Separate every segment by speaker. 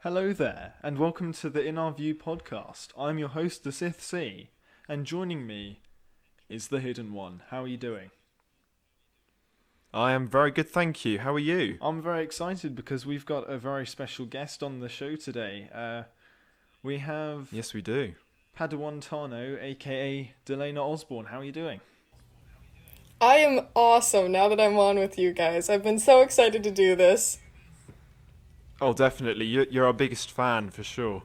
Speaker 1: Hello there, and welcome to the In Our View podcast. I'm your host, the Sith C, and joining me is the Hidden One. How are you doing?
Speaker 2: I am very good, thank you. How are you?
Speaker 1: I'm very excited because we've got a very special guest on the show today. We have
Speaker 2: Yes, we do.
Speaker 1: Padawan.tano, a.k.a. Delaina Osborne. How are you doing?
Speaker 3: I am awesome now that I'm on with you guys. I've been so excited to do this.
Speaker 2: Oh, definitely. You're our biggest fan, for sure.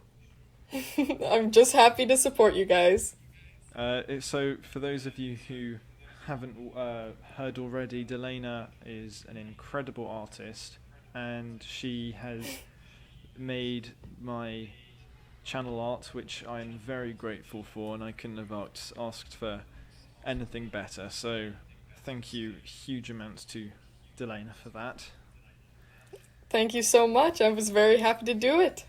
Speaker 3: I'm just happy to support you guys.
Speaker 1: So, for those of you who haven't heard already, Delaina is an incredible artist, and she has made my channel art, which I am very grateful for, and I couldn't have asked for anything better. So, thank you, huge amounts to Delaina for that.
Speaker 3: Thank you so much. I was very happy to do it.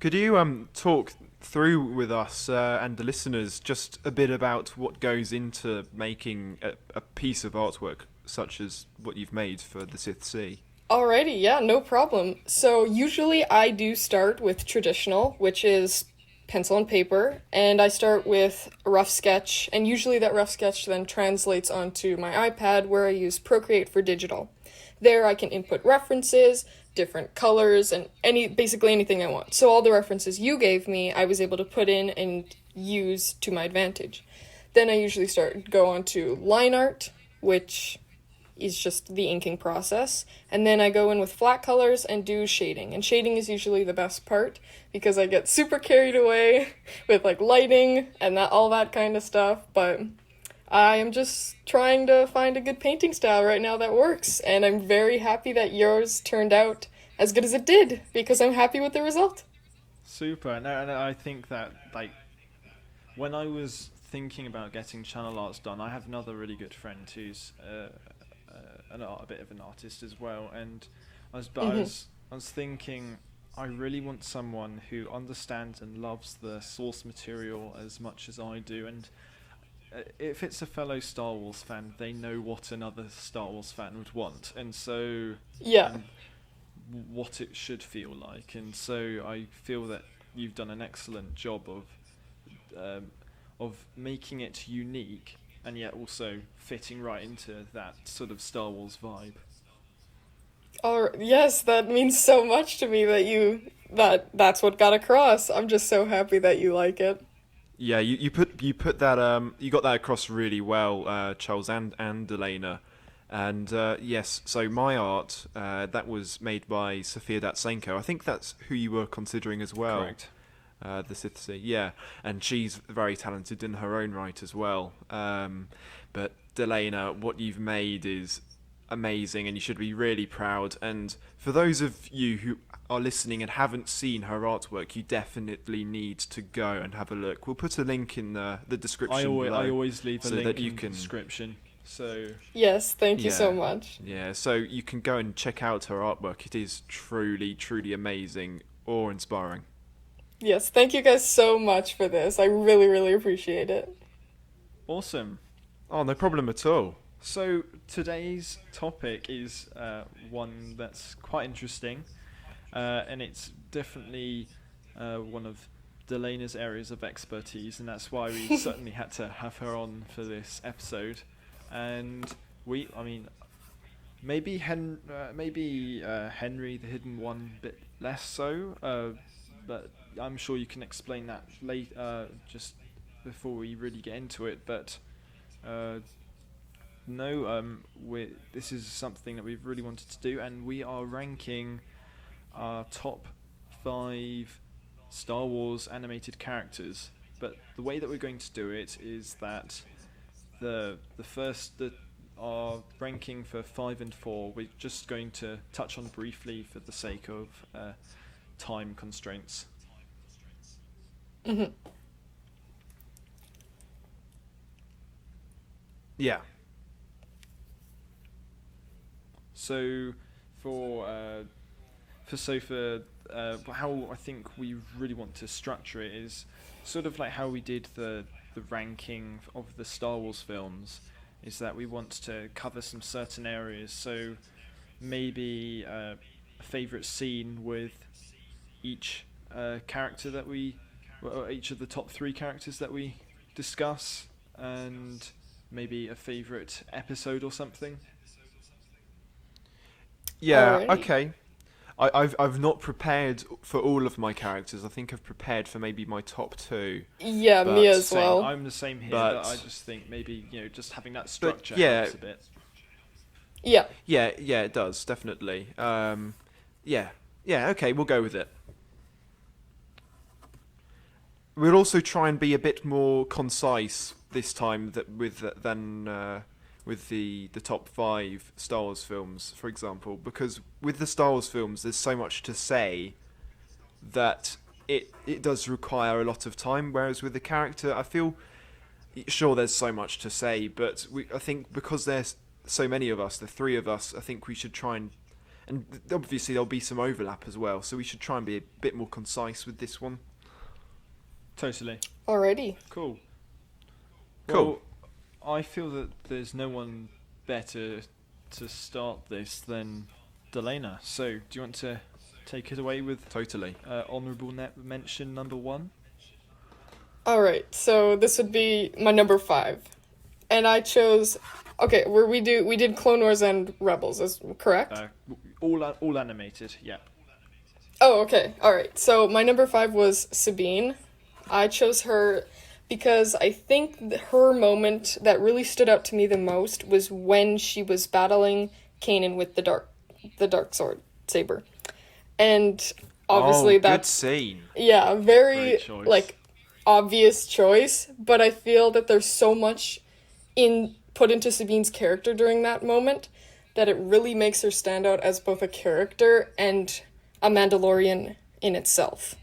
Speaker 2: Could you talk through with us and the listeners just a bit about what goes into making a piece of artwork such as what you've made for the Sith C?
Speaker 3: Alrighty, yeah, no problem. So usually I do start with traditional, which is pencil and paper, and I start with a rough sketch, and usually that rough sketch then translates onto my iPad where I use Procreate for digital. There I can input references, different colors, and basically anything I want. So all the references you gave me, I was able to put in and use to my advantage. Then I usually go on to line art, which is just the inking process. And then I go in with flat colors and do shading. And shading is usually the best part because I get super carried away with like lighting and all that kind of stuff. But I am just trying to find a good painting style right now that works, and I'm very happy that yours turned out as good as it did, because I'm happy with the result.
Speaker 1: Super. No, and I think that, like, when I was thinking about getting channel arts done, I have another really good friend who's a bit of an artist as well, and I was thinking, I really want someone who understands and loves the source material as much as I do, and if it's a fellow Star Wars fan, they know what another Star Wars fan would want, and so
Speaker 3: Yeah.
Speaker 1: what it should feel like, and so I feel that you've done an excellent job of making it unique and yet also fitting right into that sort of Star Wars vibe.
Speaker 3: Yes, that means so much to me that's what got across. I'm just so happy that you like it.
Speaker 2: Yeah, you put that you got that across really well, Charles and Delaina. And yes, so my art that was made by Sofia Datsenko. I think that's who you were considering as well.
Speaker 1: Correct.
Speaker 2: The Sith C, yeah, and she's very talented in her own right as well. But Delaina, what you've made is amazing, and you should be really proud. And for those of you who are listening and haven't seen her artwork, you definitely need to go and have a look. We'll put a link in the description below.
Speaker 1: I always leave a
Speaker 2: so
Speaker 1: link
Speaker 2: that you
Speaker 1: in
Speaker 2: can
Speaker 1: the description. So
Speaker 3: Yes, thank you
Speaker 2: Yeah.
Speaker 3: so much.
Speaker 2: Yeah, so you can go and check out her artwork. It is truly, truly amazing, awe-inspiring.
Speaker 3: Yes, thank you guys so much for this. I really, really appreciate it.
Speaker 1: awesome.
Speaker 2: Oh, no problem at all.
Speaker 1: So today's topic is one that's quite interesting, and it's definitely one of Delaina's areas of expertise, and that's why we certainly had to have her on for this episode. And maybe Henry, the Hidden One, bit less so, but I'm sure you can explain that later, just before we really get into it. But no, this is something that we've really wanted to do, and we are ranking our top 5 Star Wars animated characters. But the way that we're going to do it is that our ranking for 5 and 4, we're just going to touch on briefly for the sake of time constraints.
Speaker 3: Hmm.
Speaker 2: Yeah.
Speaker 1: So for how I think we really want to structure it is sort of like how we did the ranking of the Star Wars films, is that we want to cover some certain areas. So maybe a favourite scene with each character that each of the top 3 characters that we discuss, and maybe a favourite episode or something.
Speaker 2: Yeah,
Speaker 3: Alrighty.
Speaker 2: okay. I've not prepared for all of my characters. I think I've prepared for maybe my top 2.
Speaker 3: Yeah,
Speaker 2: But
Speaker 3: me as
Speaker 1: Same.
Speaker 3: well.
Speaker 1: I'm the same here,
Speaker 2: But-
Speaker 1: but I just think maybe just having that structure
Speaker 2: yeah.
Speaker 1: helps a bit.
Speaker 3: Yeah.
Speaker 2: Yeah, it does, definitely. Yeah, okay, we'll go with it. We'll also try and be a bit more concise this time than with the top 5 Star Wars films, for example, because with the Star Wars films, there's so much to say that it does require a lot of time. Whereas with the character, I feel sure there's so much to say, but I think because there's so many of us, the 3 of us, I think we should try and obviously there'll be some overlap as well, so we should try and be a bit more concise with this one.
Speaker 1: Totally.
Speaker 3: Alrighty.
Speaker 1: Cool.
Speaker 2: Cool.
Speaker 1: Well, I feel that there's no one better to start this than Delaina. So, do you want to take it away with
Speaker 2: Totally.
Speaker 1: honourable mention number 1?
Speaker 3: Alright, so this would be my number 5. And I chose... Okay, we did Clone Wars and Rebels, is correct?
Speaker 1: All animated, yeah.
Speaker 3: Oh, okay. Alright, so my number 5 was Sabine. I chose her because I think her moment that really stood out to me the most was when she was battling Kanan with the dark sword saber. And obviously
Speaker 2: good
Speaker 3: that's...
Speaker 2: scene.
Speaker 3: Yeah, very,
Speaker 1: Great choice.
Speaker 3: like, obvious choice, but I feel that there's so much put into Sabine's character during that moment that it really makes her stand out as both a character and a Mandalorian in itself.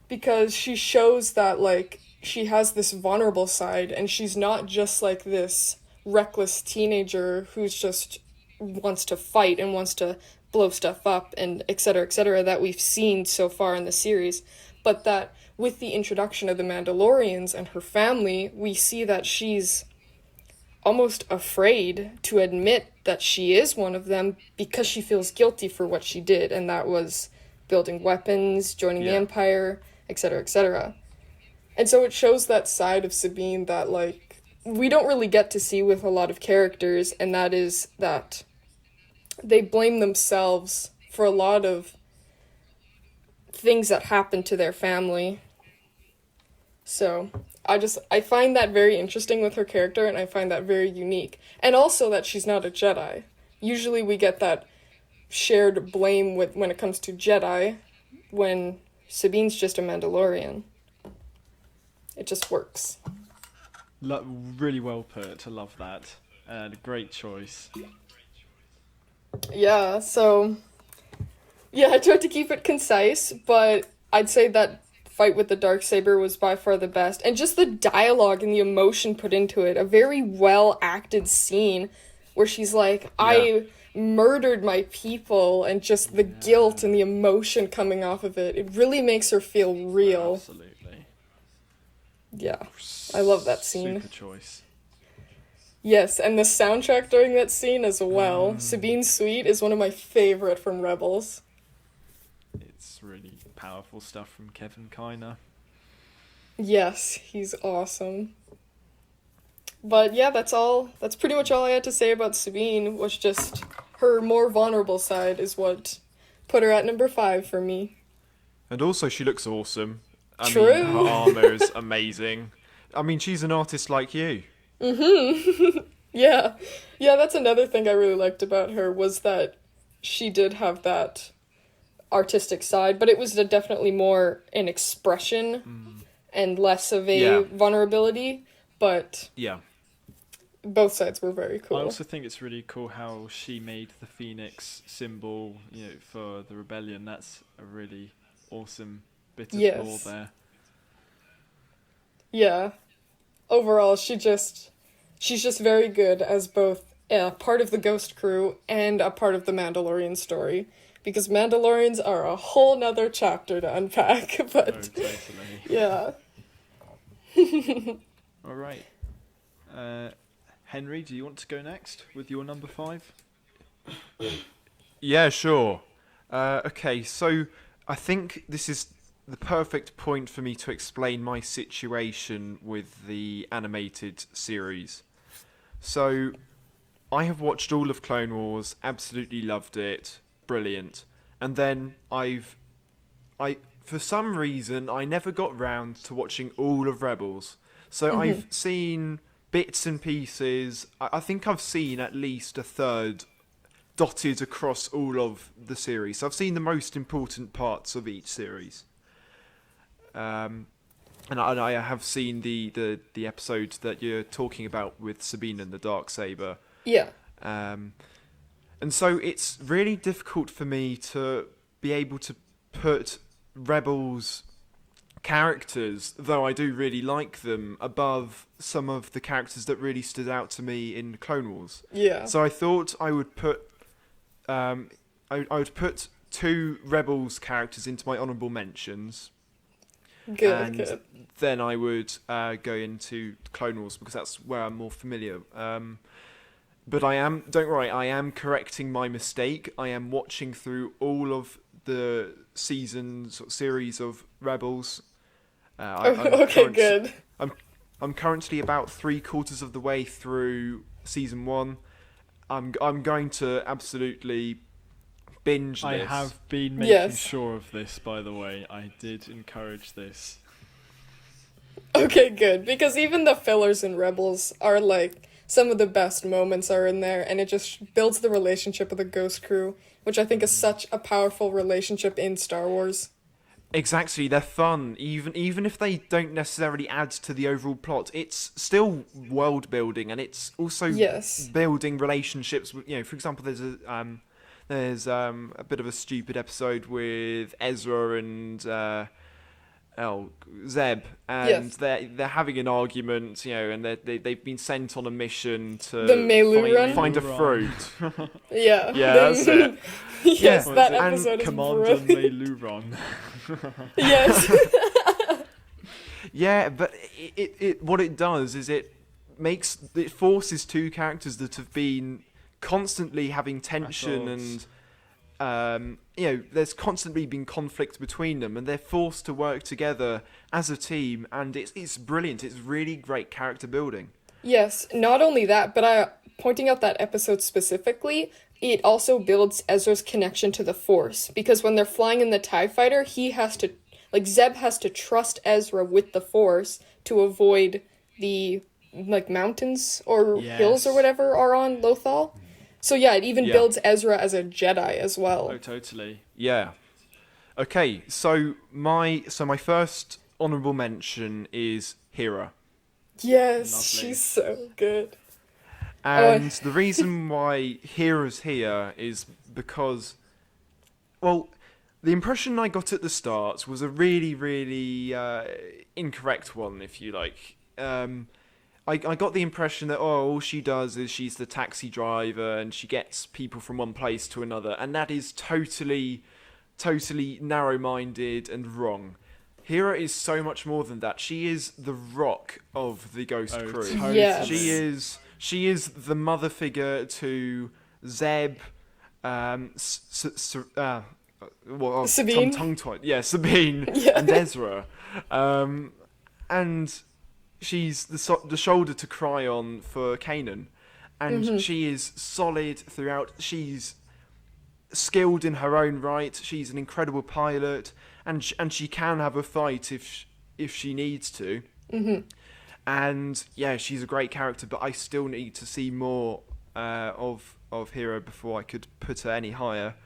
Speaker 3: Because she shows that, like, she has this vulnerable side, and she's not just, like, this reckless teenager who's just wants to fight and wants to blow stuff up and et cetera, that we've seen so far in the series, but that with the introduction of the Mandalorians and her family, we see that she's almost afraid to admit that she is one of them because she feels guilty for what she did, and that was building weapons, joining the
Speaker 1: Yeah.
Speaker 3: Empire, et cetera. And so it shows that side of Sabine that, like, we don't really get to see with a lot of characters, and that is that they blame themselves for a lot of things that happen to their family. So I find that very interesting with her character, and I find that very unique. And also that she's not a Jedi. Usually we get that shared blame when it comes to Jedi, when Sabine's just a Mandalorian. It just works.
Speaker 1: Really well put. I love that. And great choice.
Speaker 3: Yeah, so... Yeah, I tried to keep it concise, but I'd say that fight with the Darksaber was by far the best. And just the dialogue and the emotion put into it. A very well-acted scene where she's like, I murdered my people, and just the guilt and the emotion coming off of it. It really makes her feel real.
Speaker 1: Absolutely.
Speaker 3: Yeah, I love that scene.
Speaker 1: Super choice.
Speaker 3: Yes, and the soundtrack during that scene as well. Sabine's Suite is one of my favorite from Rebels.
Speaker 1: It's really powerful stuff from Kevin Kiner.
Speaker 3: Yes, he's awesome. But yeah, that's pretty much all I had to say about Sabine, was just her more vulnerable side is what put her at number 5 for me.
Speaker 2: And also, she looks awesome. I
Speaker 3: True.
Speaker 2: mean, her armor is amazing. I mean, she's an artist like you.
Speaker 3: Yeah, that's another thing I really liked about her, was that she did have that artistic side, but it was definitely more an expression and less of a vulnerability, but
Speaker 2: Yeah.
Speaker 3: both sides were very cool.
Speaker 1: I also think it's really cool how she made the Phoenix symbol, for the rebellion. That's a really awesome bit of lore there.
Speaker 3: Yeah. Overall, she's just very good as both a part of the Ghost Crew and a part of the Mandalorian story. Because Mandalorians are a whole nother chapter to unpack, but
Speaker 1: Oh, totally.
Speaker 3: yeah.
Speaker 1: All right. Henry, do you want to go next with your number 5?
Speaker 2: Yeah, sure. Okay, so I think this is the perfect point for me to explain my situation with the animated series. So, I have watched all of Clone Wars, absolutely loved it, brilliant. And then for some reason, I never got round to watching all of Rebels. So I've seen bits and pieces. I think I've seen at least a third dotted across all of the series. So I've seen the most important parts of each series. And I have seen the episode that you're talking about with Sabine and the Darksaber.
Speaker 3: Yeah.
Speaker 2: And so it's really difficult for me to be able to put Rebels characters, though I do really like them, above some of the characters that really stood out to me in Clone Wars.
Speaker 3: Yeah.
Speaker 2: So I thought I would put I would put 2 Rebels characters into my honourable mentions.
Speaker 3: Good.
Speaker 2: Then I would go into Clone Wars because that's where I'm more familiar. But don't worry, I am correcting my mistake. I am watching through all of the series of Rebels.
Speaker 3: Good.
Speaker 2: I'm currently about 3/4 of the way through season 1. I'm going to absolutely binge this.
Speaker 1: I have been making sure of this, by the way. I did encourage this.
Speaker 3: Okay, good. Because even the fillers in Rebels are like some of the best moments are in there, and it just builds the relationship of the Ghost Crew, which I think is such a powerful relationship in Star Wars.
Speaker 2: Exactly, they're fun. Even if they don't necessarily add to the overall plot, it's still world building, and it's also building relationships. For example, there's a bit of a stupid episode with Ezra and Zeb, and they're having an argument, and they've been sent on a mission to find a fruit.
Speaker 3: Yeah,
Speaker 2: that's it.
Speaker 3: Yes, that episode is
Speaker 1: Commander
Speaker 3: brilliant.
Speaker 1: Meiluron.
Speaker 3: Yes.
Speaker 2: Yeah, but it what it does is it forces 2 characters that have been constantly having tension and there's constantly been conflict between them, and they're forced to work together as a team, and it's brilliant. It's really great character building.
Speaker 3: Yes, not only that, but pointing out that episode specifically, it also builds Ezra's connection to the Force, because when they're flying in the TIE fighter, Zeb has to trust Ezra with the Force to avoid the mountains or hills or whatever are on Lothal. So yeah, it even builds Ezra as a Jedi as well.
Speaker 1: Oh, totally.
Speaker 2: Yeah. Okay, so my first honourable mention is Hera.
Speaker 3: Yes,
Speaker 1: Lovely.
Speaker 3: She's so good.
Speaker 2: And the reason why Hera's here is because, well, the impression I got at the start was a really, really incorrect one, if you like. I got the impression that, all she does is she's the taxi driver and she gets people from one place to another, and that is totally narrow-minded and wrong. Hera is so much more than that. She is the rock of the Ghost Crew.
Speaker 1: Totally.
Speaker 3: Yes.
Speaker 2: She is the mother figure to Zeb,
Speaker 3: Sabine.
Speaker 2: Tongue-tied. Yeah, Sabine and Ezra. And she's the shoulder to cry on for Kanan. And she is solid throughout. She's skilled in her own right. She's an incredible pilot. And she can have a fight if she needs to. And yeah, she's a great character, but I still need to see more of Hera before I could put her any higher.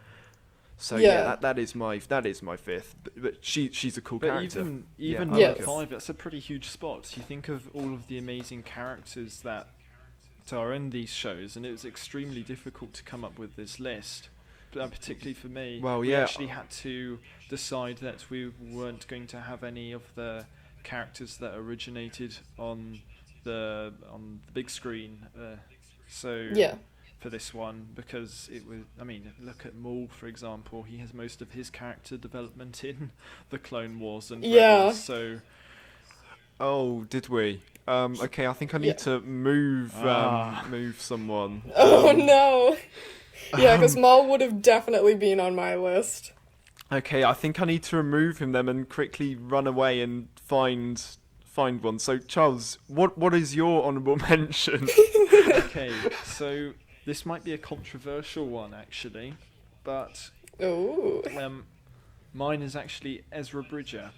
Speaker 2: So that is my 5th. But she's a cool character.
Speaker 1: Even
Speaker 2: at
Speaker 1: 5, that's a pretty huge spot. You think of all of the amazing characters that are in these shows, and it was extremely difficult to come up with this list. Particularly for me, we actually had to decide that we weren't going to have any of the characters that originated on the big screen. For this one, because it was, look at Maul, for example. He has most of his character development in the Clone Wars and Rebels, so.
Speaker 2: Oh, did we? Okay, I think I need to move someone.
Speaker 3: Oh no. Yeah, because Maul would have definitely been on my list.
Speaker 2: Okay, I think I need to remove him then and quickly run away and find one. So Charles, what is your honourable mention?
Speaker 1: Okay, so this might be a controversial one actually, but
Speaker 3: Oh.
Speaker 1: um, mine is actually Ezra Bridger.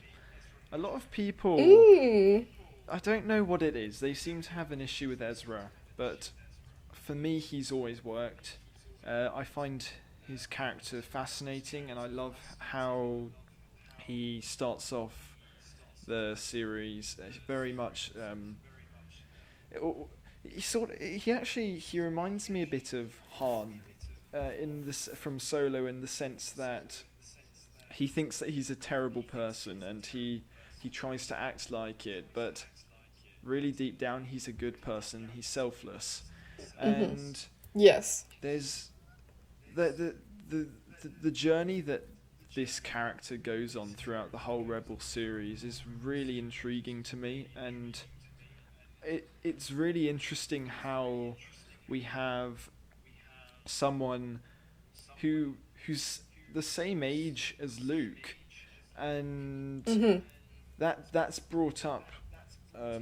Speaker 1: A lot of people,
Speaker 3: Mm.
Speaker 1: I don't know what it is. They seem to have an issue with Ezra, but for me, he's always worked. I find his character fascinating, and I love how he starts off the series very much. He reminds me a bit of Han in this from Solo in the sense that he thinks that he's a terrible person and he tries to act like it, but really deep down he's a good person. He's selfless, and
Speaker 3: Yes.
Speaker 1: there's the journey that this character goes on throughout the whole Rebel series is really intriguing to me, and it's really interesting how we have someone who's the same age as Luke, and that's brought up a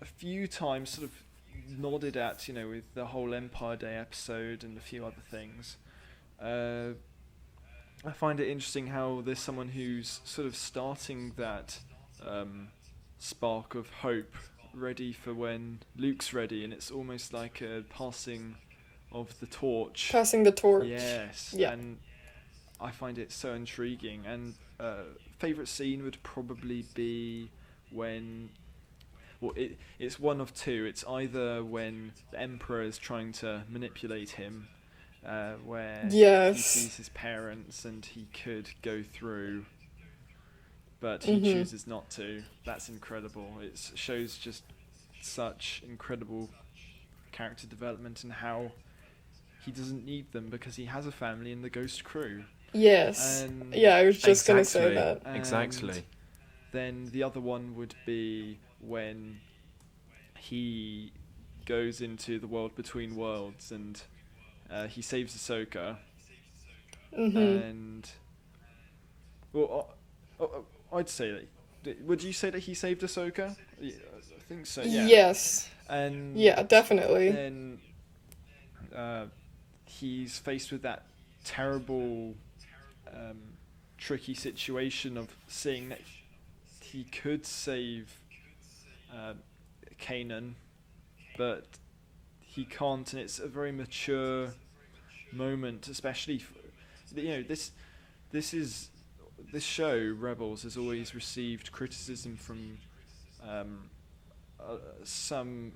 Speaker 1: few times, sort of nodded at, with the whole Empire Day episode and a few other things. I find it interesting how there's someone who's sort of starting that spark of hope, ready for when Luke's ready, and it's almost like a passing of the torch.
Speaker 3: Passing the torch.
Speaker 1: Yes,
Speaker 3: Yeah.
Speaker 1: and I find it so intriguing. And favourite scene would probably be when, well, it's one of two. It's either when the Emperor is trying to manipulate him, where
Speaker 3: Yes.
Speaker 1: he sees his parents and he could go through, but he chooses not to. That's incredible. It shows just such incredible character development and how he doesn't need them because he has a family in the Ghost Crew.
Speaker 3: Yes.
Speaker 1: And
Speaker 3: Yeah, I was just gonna say
Speaker 2: Exactly.
Speaker 3: that.
Speaker 2: Exactly.
Speaker 1: Then the other one would be when he goes into the world between worlds and he saves Ahsoka. And I'd say that. Would you say that he saved Ahsoka? Yeah, I think so. Yeah.
Speaker 3: Yes.
Speaker 1: And
Speaker 3: Yeah, definitely.
Speaker 1: then he's faced with that terrible, tricky situation of seeing that he could save Kanan, but he can't, and it's a very mature moment, especially this show Rebels has always received criticism from some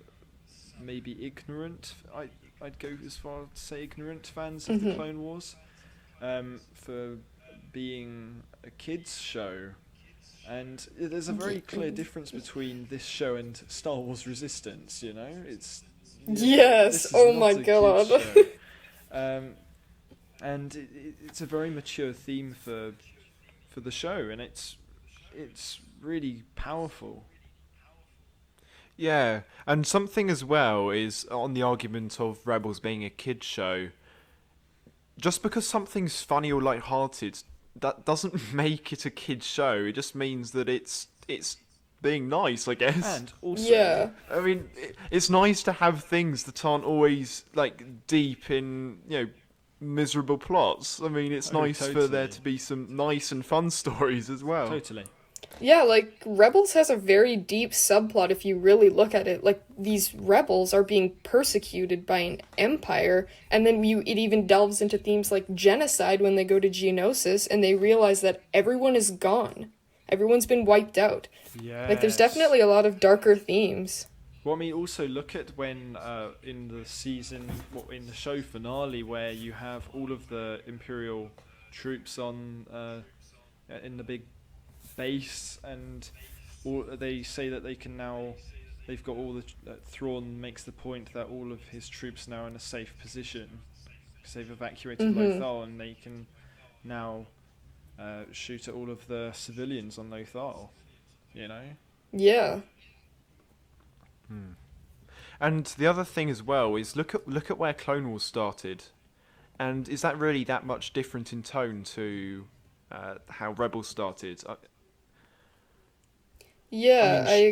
Speaker 1: maybe ignorant, I'd go as far to say ignorant fans of the Clone Wars, for being a kids show. And there's a very clear difference between this show and Star Wars Resistance, It's
Speaker 3: Yes.
Speaker 1: this is
Speaker 3: Oh
Speaker 1: not
Speaker 3: my
Speaker 1: a kids'
Speaker 3: god.
Speaker 1: show. And it's a very mature theme for the show, and it's really powerful.
Speaker 2: Yeah, and something as well is on the argument of Rebels being a kids show. Just because something's funny or light-hearted, that doesn't make it a kids show. It just means that it's being nice, I guess.
Speaker 1: And also,
Speaker 3: Yeah.
Speaker 2: I mean, it's nice to have things that aren't always like deep in miserable plots. I mean, it's nice for there
Speaker 1: totally.
Speaker 2: to be some nice and fun stories as well.
Speaker 1: totally.
Speaker 3: Yeah, like, Rebels has a very deep subplot if you really look at it. Like, these rebels are being persecuted by an empire, and then it even delves into themes like genocide when they go to Geonosis, and they realize that everyone is gone. Everyone's been wiped out.
Speaker 1: Yeah.
Speaker 3: Like, there's definitely a lot of darker themes.
Speaker 1: Well, I mean, also look at when in the in the show finale, where you have all of the Imperial troops on in the big base, and they say that they can now. They've got all the. Thrawn makes the point that all of his troops now are in a safe position because they've evacuated Lothal, and they can now shoot at all of the civilians on Lothal.
Speaker 3: Yeah.
Speaker 2: And the other thing as well is look at where Clone Wars started, and is that really that much different in tone to how Rebels started.
Speaker 3: Yeah, I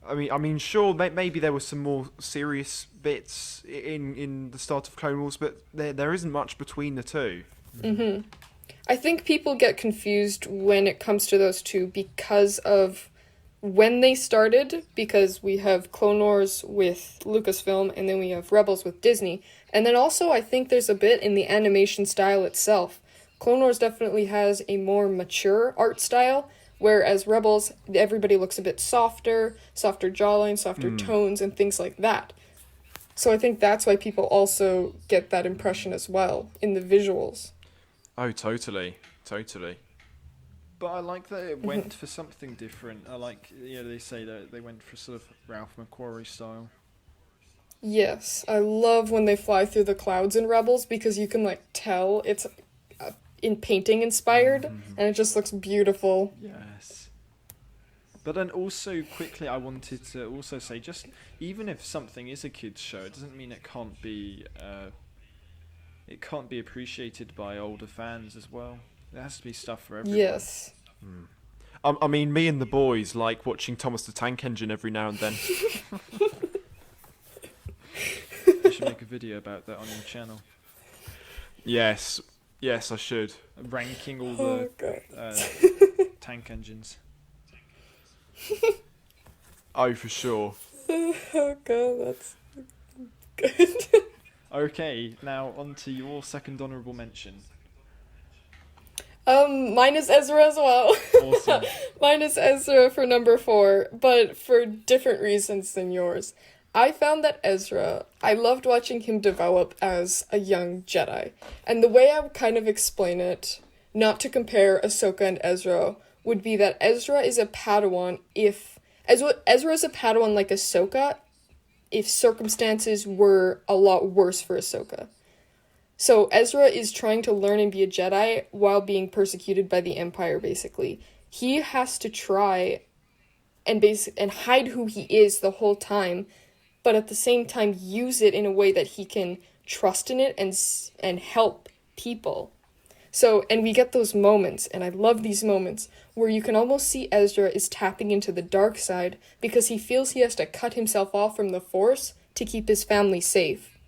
Speaker 2: I
Speaker 3: agree.
Speaker 2: sure, maybe there were some more serious bits in the start of Clone Wars, but there isn't much between the two.
Speaker 3: I think people get confused when it comes to those two because of when they started, because we have Clone Wars with Lucasfilm and then we have Rebels with Disney. And then also I think there's a bit in the animation style itself. Clone Wars definitely has a more mature art style, whereas Rebels, everybody looks a bit softer, softer jawline, softer tones, and things like that. So I think that's why people also get that impression as well in the visuals.
Speaker 2: Oh, totally.
Speaker 1: But I like that it went for something different. I like, they say that they went for sort of Ralph McQuarrie style.
Speaker 3: Yes, I love when they fly through the clouds in Rebels because you can tell it's in painting inspired and it just looks beautiful.
Speaker 1: Yes. But then also quickly I wanted to also say, just even if something is a kids show, it doesn't mean it can't be appreciated by older fans as well. There has to be stuff for everyone.
Speaker 3: Yes.
Speaker 2: Me and the boys like watching Thomas the Tank Engine every now and then.
Speaker 1: You should make a video about that on your channel.
Speaker 2: Yes, I should.
Speaker 1: Ranking all
Speaker 3: Oh,
Speaker 1: the
Speaker 3: God.
Speaker 1: tank engines.
Speaker 2: Oh, for sure.
Speaker 3: Oh, God, that's good.
Speaker 1: Okay, now on to your second honourable mention.
Speaker 3: Mine is Ezra as well.
Speaker 1: Awesome.
Speaker 3: Mine is Ezra for number 4, but for different reasons than yours. I found that Ezra, I loved watching him develop as a young Jedi. And the way I would kind of explain it, not to compare Ahsoka and Ezra, would be that Ezra is a Padawan Ezra is a Padawan like Ahsoka if circumstances were a lot worse for Ahsoka. So Ezra is trying to learn and be a Jedi while being persecuted by the Empire, basically. He has to try and hide who he is the whole time, but at the same time use it in a way that he can trust in it and help people. So, and we get those moments, and I love these moments, where you can almost see Ezra is tapping into the dark side because he feels he has to cut himself off from the Force to keep his family safe.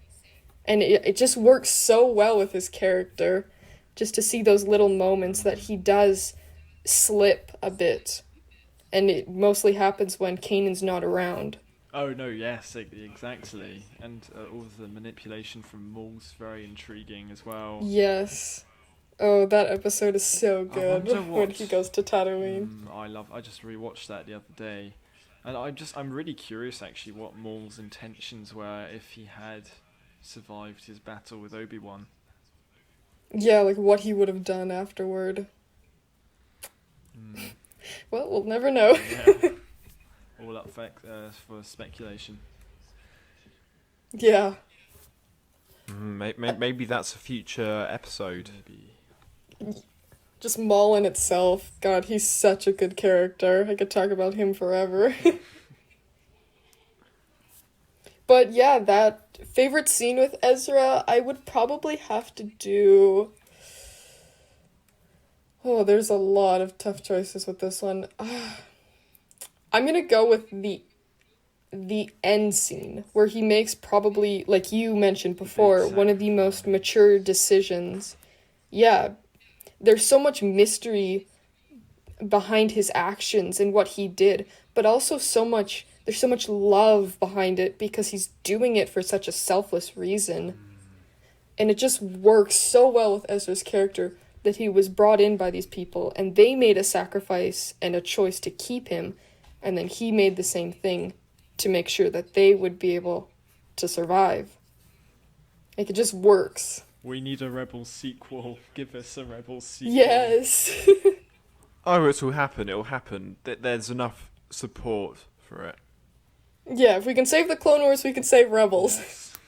Speaker 3: And it just works so well with his character, just to see those little moments that he does slip a bit. And it mostly happens when Kanan's not around.
Speaker 1: Oh no, yes, exactly. And all of the manipulation from Maul's very intriguing as well.
Speaker 3: Yes. Oh, that episode is so good when he goes to Tatooine.
Speaker 1: I just rewatched that the other day. And I'm really curious actually what Maul's intentions were if he had survived his battle with Obi-Wan.
Speaker 3: Yeah, what he would have done afterward. Well, we'll never know.
Speaker 1: Yeah. All up for speculation.
Speaker 3: Yeah.
Speaker 2: Maybe that's a future episode.
Speaker 1: Maybe.
Speaker 3: Just Maul in itself. God, he's such a good character. I could talk about him forever. But yeah, that favorite scene with Ezra, I would probably have to do... Oh, there's a lot of tough choices with this one. I'm gonna go with the end scene, where he makes probably, like you mentioned before, one of the most mature decisions. Yeah, there's so much mystery behind his actions and what he did, but also there's so much love behind it because he's doing it for such a selfless reason. And it just works so well with Ezra's character that he was brought in by these people and they made a sacrifice and a choice to keep him, and then he made the same thing to make sure that they would be able to survive. It just works.
Speaker 1: We need a Rebels sequel. Give us a Rebels sequel.
Speaker 3: Yes.
Speaker 2: Oh, it'll happen. There's enough support for it.
Speaker 3: Yeah, if we can save the Clone Wars, we can save Rebels.
Speaker 1: Yes.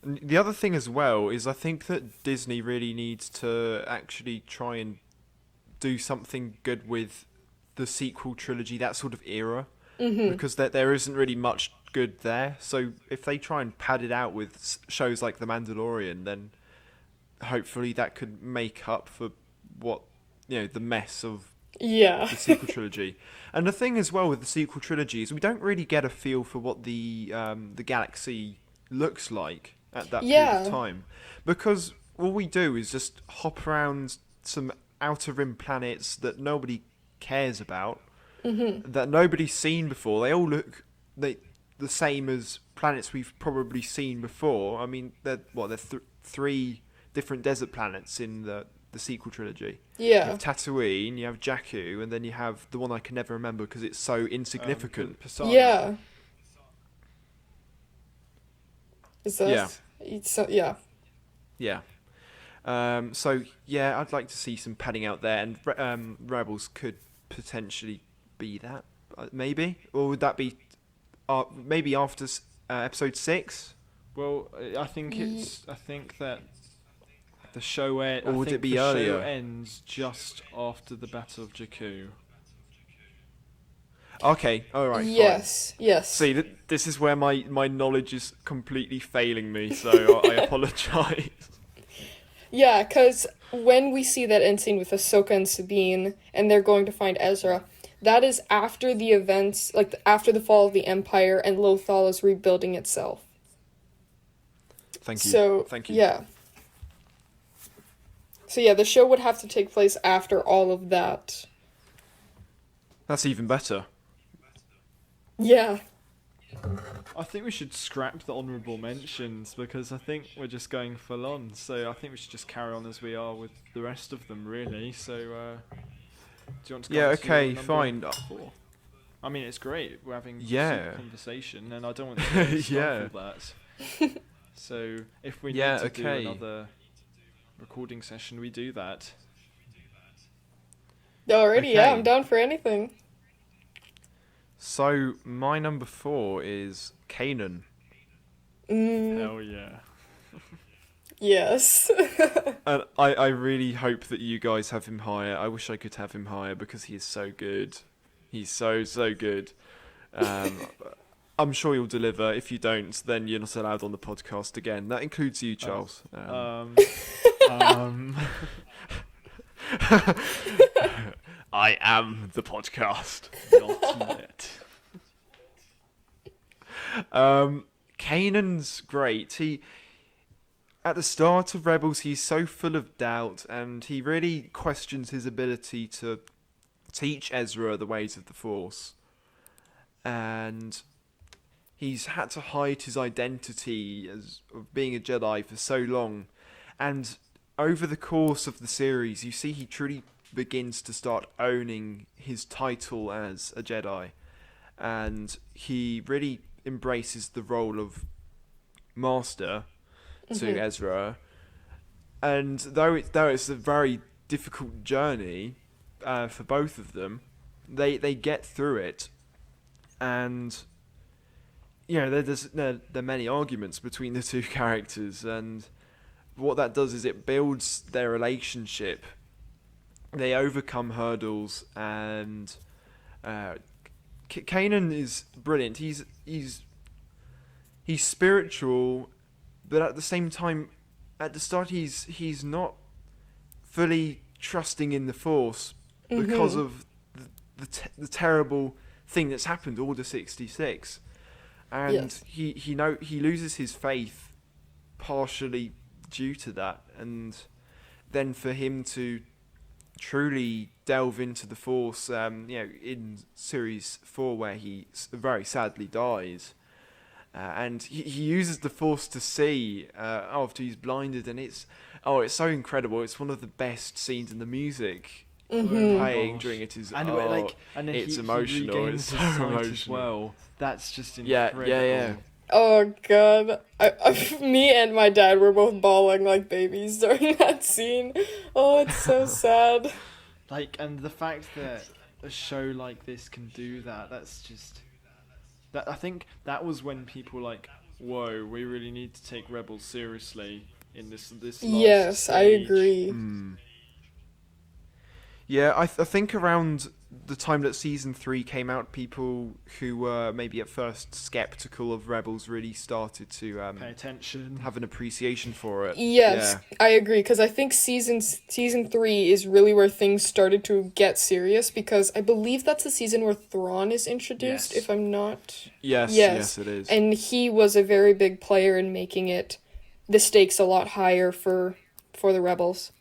Speaker 2: And the other thing as well is I think that Disney really needs to actually try and do something good with the sequel trilogy, that sort of era, because there isn't really much good there. So if they try and pad it out with shows like The Mandalorian, then hopefully that could make up for what the mess of
Speaker 3: Yeah.
Speaker 2: the sequel trilogy. And the thing as well with the sequel trilogy is we don't really get a feel for what the galaxy looks like at that period of
Speaker 3: Yeah.
Speaker 2: time, because all we do is just hop around some outer rim planets that nobody cares about, that nobody's seen before. They all look the same as planets we've probably seen before. I mean, they're three different desert planets in the sequel trilogy. You
Speaker 3: Yeah.
Speaker 2: have Tatooine, you have Jakku, and then you have the one I can never remember because it's so insignificant.
Speaker 1: Pisana.
Speaker 3: Yeah. Is that?
Speaker 2: Yeah.
Speaker 3: Yeah.
Speaker 2: Yeah. So yeah, I'd like to see some padding out there, and Rebels could potentially be that, maybe, or would that be maybe after episode 6?
Speaker 1: Well, I think that the show
Speaker 2: Or would it be
Speaker 1: the
Speaker 2: earlier?
Speaker 1: show ends just after the Battle of Jakku.
Speaker 2: Okay, all right.
Speaker 3: Yes.
Speaker 2: Fine.
Speaker 3: Yes.
Speaker 2: See, this is where my knowledge is completely failing me, so I apologise.
Speaker 3: Yeah, because when we see that end scene with Ahsoka and Sabine, and they're going to find Ezra, that is after the events, like after the fall of the Empire, and Lothal is rebuilding itself.
Speaker 2: Thank you.
Speaker 3: So,
Speaker 2: Thank you.
Speaker 3: yeah. So yeah, the show would have to take place after all of that.
Speaker 2: That's even better.
Speaker 3: Yeah.
Speaker 1: I think we should scrap the honourable mentions because I think we're just going full on. So I think we should just carry on as we are with the rest of them, really. So, do you want to go
Speaker 2: Yeah,
Speaker 1: on to
Speaker 2: okay,
Speaker 1: your number
Speaker 2: fine.
Speaker 1: 4? I mean, it's great. We're having
Speaker 2: Yeah.
Speaker 1: a conversation, and I don't want to
Speaker 2: Yeah.
Speaker 1: stifle that. So if we
Speaker 2: Yeah,
Speaker 1: need to
Speaker 2: okay.
Speaker 1: do another recording session, we do that.
Speaker 3: Alrighty, yeah,
Speaker 2: Okay.
Speaker 3: I'm down for anything.
Speaker 2: So my number 4 is Kanan.
Speaker 1: Hell yeah.
Speaker 3: Yes.
Speaker 2: And I really hope that you guys have him higher. I wish I could have him higher because he is so good. He's so good. I'm sure you'll deliver. If you don't, then you're not allowed on the podcast again. That includes you, Charles. I am the podcast.
Speaker 1: Not yet.
Speaker 2: Kanan's great. He at the start of Rebels, he's so full of doubt, and he really questions his ability to teach Ezra the ways of the Force. And he's had to hide his identity of being a Jedi for so long. And over the course of the series, you see he truly begins to start owning his title as a Jedi. And he really embraces the role of Master to Ezra. And though it's a very difficult journey for both of them, they get through it. And there are many arguments between the two characters, and what that does is it builds their relationship. They overcome hurdles, and Kanan is brilliant. He's spiritual, but at the same time, at the start he's not fully trusting in the Force because of the terrible thing that's happened, Order 66, and
Speaker 3: Yes.
Speaker 2: he loses his faith partially due to that, and then for him to truly delve into the Force, in Series 4 where he very sadly dies, and he uses the Force to see after he's blinded, and it's so incredible. It's one of the best scenes in the music. Playing
Speaker 1: Gosh.
Speaker 2: during it is
Speaker 1: And and then
Speaker 2: it's
Speaker 1: he
Speaker 2: emotional.
Speaker 1: regains
Speaker 2: It's
Speaker 1: his
Speaker 2: so
Speaker 1: sight
Speaker 2: emotional.
Speaker 1: as well. That's just
Speaker 2: Yeah,
Speaker 1: incredible.
Speaker 2: yeah.
Speaker 3: Oh god. Me and my dad were both bawling like babies during that scene. Oh, it's so sad.
Speaker 1: And the fact that a show like this can do that's just... I think that was when people whoa, we really need to take Rebels seriously in this last
Speaker 3: Yes, I
Speaker 1: stage.
Speaker 3: agree.
Speaker 2: Yeah, I think around the time that season 3 came out, people who were maybe at first skeptical of Rebels really started to
Speaker 1: Pay attention.
Speaker 2: have an appreciation for it.
Speaker 3: Yes,
Speaker 2: Yeah,
Speaker 3: I agree because I think season 3 is really where things started to get serious because I believe that's the season where Thrawn is introduced,
Speaker 1: Yes.
Speaker 3: if I'm not.
Speaker 2: yes,
Speaker 3: Yes,
Speaker 2: yes, it is.
Speaker 3: and he was a very big player in making it the stakes a lot higher for the rebels.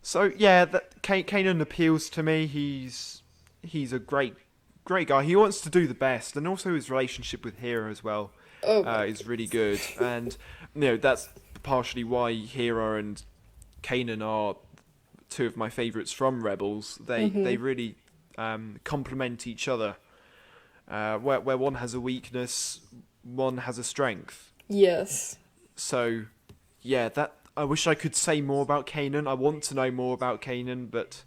Speaker 2: So yeah, that Kanan appeals to me. He's a great guy. He wants to do the best, and also his relationship with Hera as well
Speaker 3: Oh my
Speaker 2: is really good. And that's partially why Hera and Kanan are two of my favourites from Rebels. They really complement each other. Where one has a weakness, one has a strength.
Speaker 3: yes.
Speaker 2: So, yeah, that I wish I could say more about Kanan. I want to know more about Kanan, but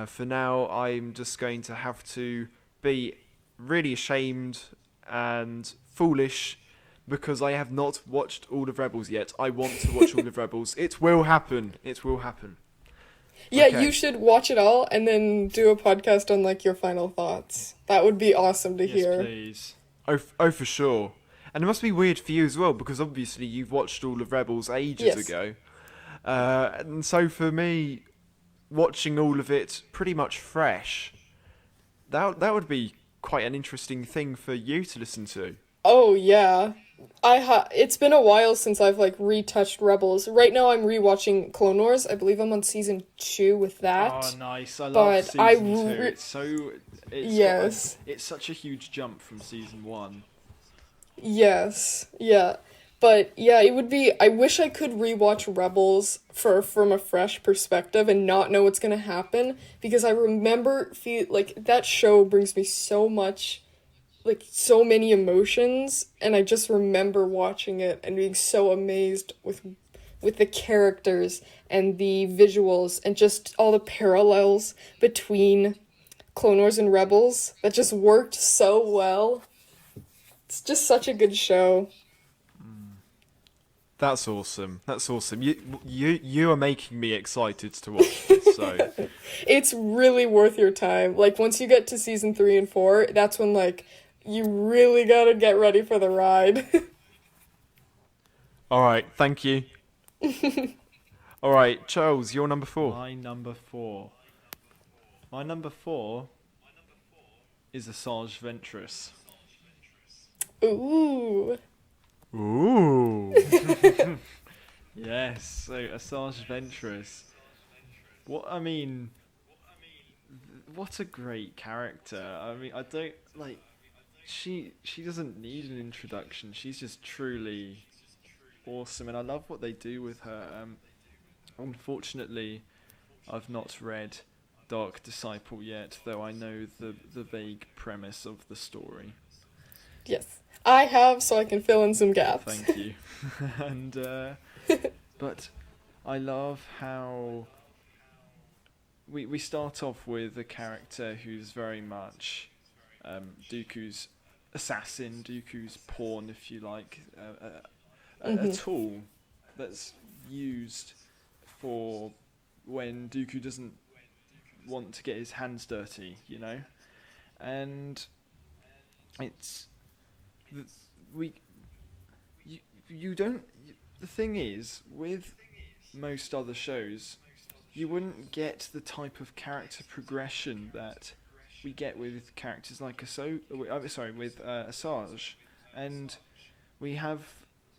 Speaker 2: for now, I'm just going to have to be really ashamed and foolish because I have not watched all of Rebels yet. I want to watch all of Rebels. It will happen. It will happen.
Speaker 3: Yeah,
Speaker 2: Okay.
Speaker 3: you should watch it all and then do a podcast on like your final thoughts. That would be awesome to
Speaker 1: Yes,
Speaker 3: hear.
Speaker 1: please.
Speaker 2: Oh, for sure. And it must be weird for you as well because obviously you've watched all of Rebels ages
Speaker 3: Yes.
Speaker 2: ago. And so for me, watching all of it pretty much fresh, that would be quite an interesting thing for you to listen to.
Speaker 3: Oh yeah. It's been a while since I've like retouched Rebels. Right now I'm rewatching Clone Wars. I believe I'm on season 2 with that.
Speaker 1: Oh, nice. I love
Speaker 3: But I
Speaker 1: season 2.
Speaker 3: re-
Speaker 1: It's so...
Speaker 3: Yes.
Speaker 1: It's such a huge jump from season 1.
Speaker 3: Yes. Yeah. But yeah, it would be I wish I could rewatch Rebels from a fresh perspective and not know what's going to happen because I remember feel like that show brings me so much like so many emotions and I just remember watching it and being so amazed with the characters and the visuals and just all the parallels between Clone Wars and Rebels that just worked so well. It's just such a good show.
Speaker 2: That's awesome. That's awesome. You are making me excited to watch this. So
Speaker 3: It's really worth your time. Like once you get to season 3 and 4, that's when like you really gotta get ready for the ride.
Speaker 2: all right, thank you. All right, Charles, you're number 4.
Speaker 1: My number 4. My number 4 is Asajj Ventress.
Speaker 3: Ooh.
Speaker 2: Ooh.
Speaker 1: Yes, so Asajj Ventress. What a great character. I mean, I don't like she doesn't need an introduction. She's just truly awesome and I love what they do with her. Unfortunately, I've not read Dark Disciple yet, though I know the vague premise of the story.
Speaker 3: Yes. I have, so I can fill in some gaps.
Speaker 1: Thank you. And but I love how we start off with a character who's very much Dooku's assassin, Dooku's pawn, if you like, a tool that's used for when Dooku doesn't want to get his hands dirty, and it's you don't. The thing is, with most other shows, you wouldn't get the type of character progression that we get with characters like Asajj, and we have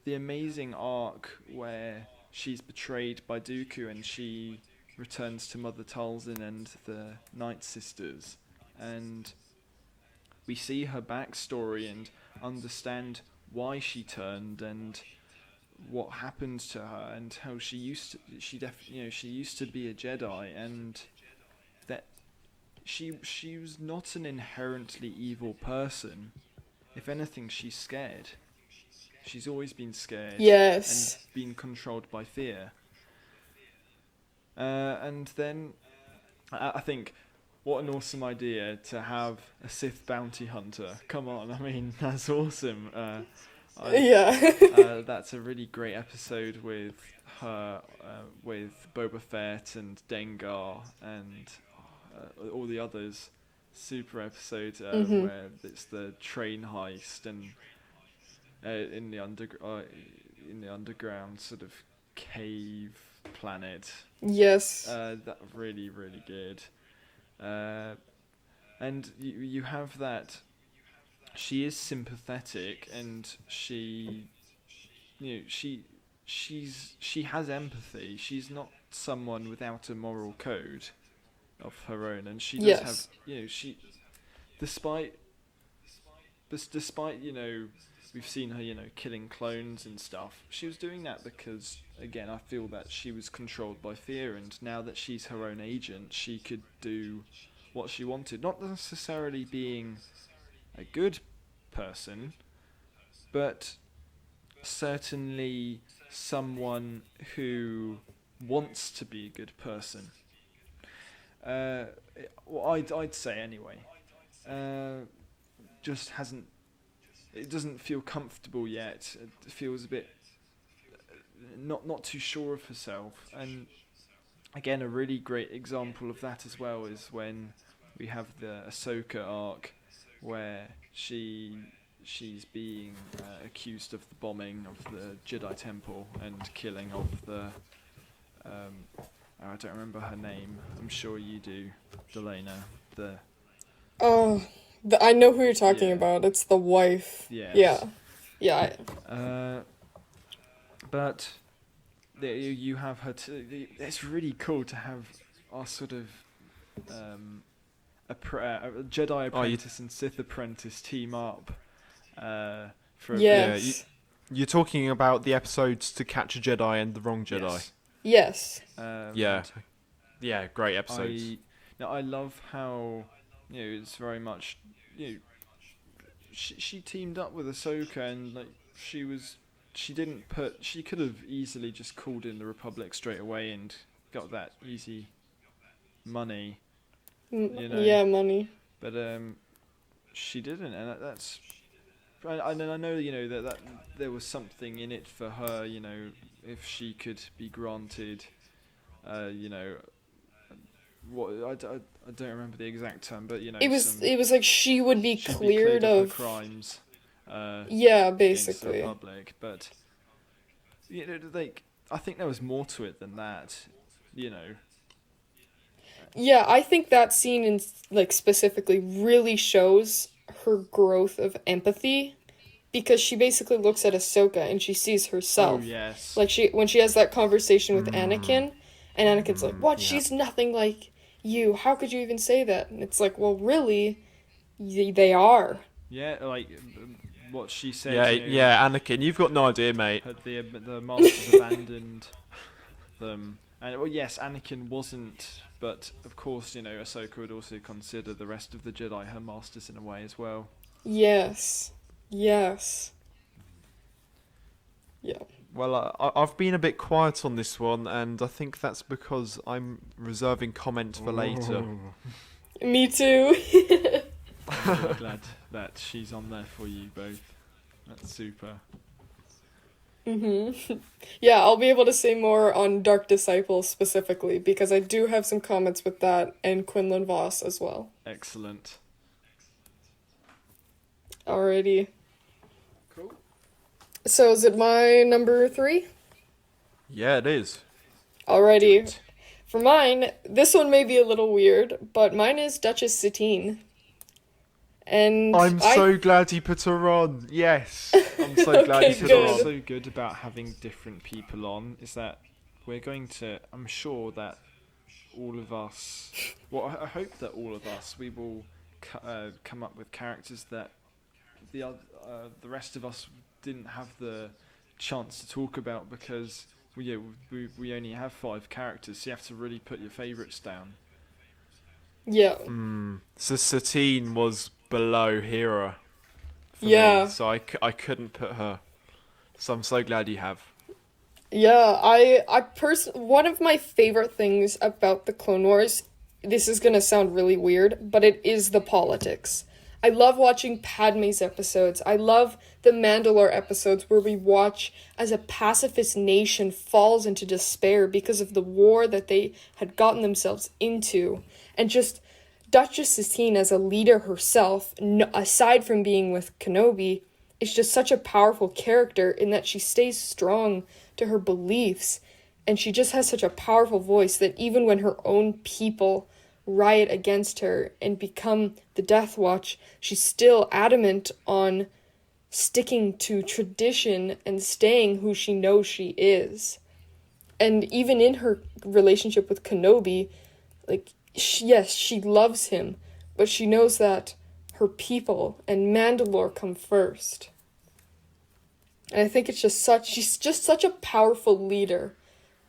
Speaker 1: the amazing arc where she's betrayed by Dooku and she returns to Mother Talzin and the Night Sisters, and we see her backstory and understand why she turned and what happened to her and how she used to she used to be a Jedi, and that she was not an inherently evil person. If anything, she's scared. She's always been scared.
Speaker 3: Yes.
Speaker 1: And been controlled by fear. And then I think, what an awesome idea to have a Sith bounty hunter. Come on, I mean, that's awesome.
Speaker 3: Yeah.
Speaker 1: That's a really great episode with her, with Boba Fett and Dengar and all the others. Super episode where it's the train heist and in the underground sort of cave planet.
Speaker 3: Yes.
Speaker 1: That really really good. And you have that. She is sympathetic, and she has empathy. She's not someone without a moral code of her own, and she does have,
Speaker 3: Yes.
Speaker 1: she, despite despite we've seen her killing clones and stuff. She was doing that because, again, I feel that she was controlled by fear, and now that she's her own agent, she could do what she wanted. Not necessarily being a good person, but certainly someone who wants to be a good person. Well, I'd say anyway. Just hasn't. It doesn't feel comfortable yet. It feels a bit not too sure of herself. And again, a really great example of that as well is when we have the Ahsoka arc, where she's being accused of the bombing of the Jedi Temple and killing of the I don't remember her name. I'm sure you do, Delaina.
Speaker 3: Oh, I know who you're talking
Speaker 1: Yeah.
Speaker 3: about. It's the wife.
Speaker 1: Yes.
Speaker 3: Yeah. Yeah.
Speaker 1: But you have her. It's really cool to have our sort of a Jedi apprentice and Sith apprentice team up. For
Speaker 3: Yes.
Speaker 2: You're talking about the episodes To Catch a Jedi and The Wrong Jedi.
Speaker 3: Yes.
Speaker 2: Yeah, great episodes.
Speaker 1: I love how it's very much she teamed up with Ahsoka, and like she could have easily just called in the Republic straight away and got that easy money,
Speaker 3: Yeah, money.
Speaker 1: but she didn't, and that's. And I know that there was something in it for her, if she could be granted, what I don't remember the exact term, but
Speaker 3: It was like she would be cleared
Speaker 1: of
Speaker 3: of
Speaker 1: her crimes.
Speaker 3: Yeah,
Speaker 1: Against the
Speaker 3: basically.
Speaker 1: Republic, but I think there was more to it than that,
Speaker 3: Yeah, I think that scene in specifically really shows her growth of empathy, because she basically looks at Ahsoka and she sees herself.
Speaker 1: Oh yes.
Speaker 3: Like when she has that conversation with Anakin, and Anakin's like, "What?
Speaker 2: Yeah.
Speaker 3: She's nothing like you. How could you even say that?" And it's like, well, really, they are.
Speaker 1: Yeah, like what she said.
Speaker 2: Yeah, Anakin, you've got no idea, mate.
Speaker 1: The masters abandoned them, and well, yes, Anakin wasn't, but of course, Ahsoka would also consider the rest of the Jedi her masters in a way as well.
Speaker 3: Yes. Yes. Yeah.
Speaker 2: Well, I've been a bit quiet on this one, and I think that's because I'm reserving comment for later.
Speaker 3: Me too.
Speaker 1: I'm really glad that she's on there for you both. That's super.
Speaker 3: Yeah, I'll be able to say more on Dark Disciples specifically, because I do have some comments with that, and Quinlan Voss as well.
Speaker 1: Excellent.
Speaker 3: Alrighty.
Speaker 1: Cool.
Speaker 3: So is it my number 3?
Speaker 2: Yeah, it is.
Speaker 3: Alrighty. For mine, this one may be a little weird, but mine is Duchess Satine. And
Speaker 2: I'm so glad you put her on. Yes. I'm so glad
Speaker 3: Okay,
Speaker 2: you put
Speaker 3: good.
Speaker 2: her
Speaker 1: What's
Speaker 2: on.
Speaker 1: so good about having different people on is that we're going to. I'm sure that all of us. Well, I hope that all of us we will come up with characters that the rest of us didn't have the chance to talk about, because we only have 5 characters, so you have to really put your favourites down.
Speaker 3: Yeah.
Speaker 2: So Satine was below Hera for
Speaker 3: Yeah.
Speaker 2: me, so I couldn't put her. So I'm so glad you have.
Speaker 3: Yeah, one of my favorite things about the Clone Wars, this is gonna sound really weird, but it is the politics. I love watching Padme's episodes. I love the Mandalore episodes where we watch as a pacifist nation falls into despair because of the war that they had gotten themselves into. And just Duchess Satine as a leader herself, aside from being with Kenobi, is just such a powerful character in that she stays strong to her beliefs. And she just has such a powerful voice that even when her own people riot against her and become the Death Watch, she's still adamant on sticking to tradition and staying who she knows she is. And even in her relationship with Kenobi, like, yes, she loves him, but she knows that her people and Mandalore come first. And I think she's just such a powerful leader.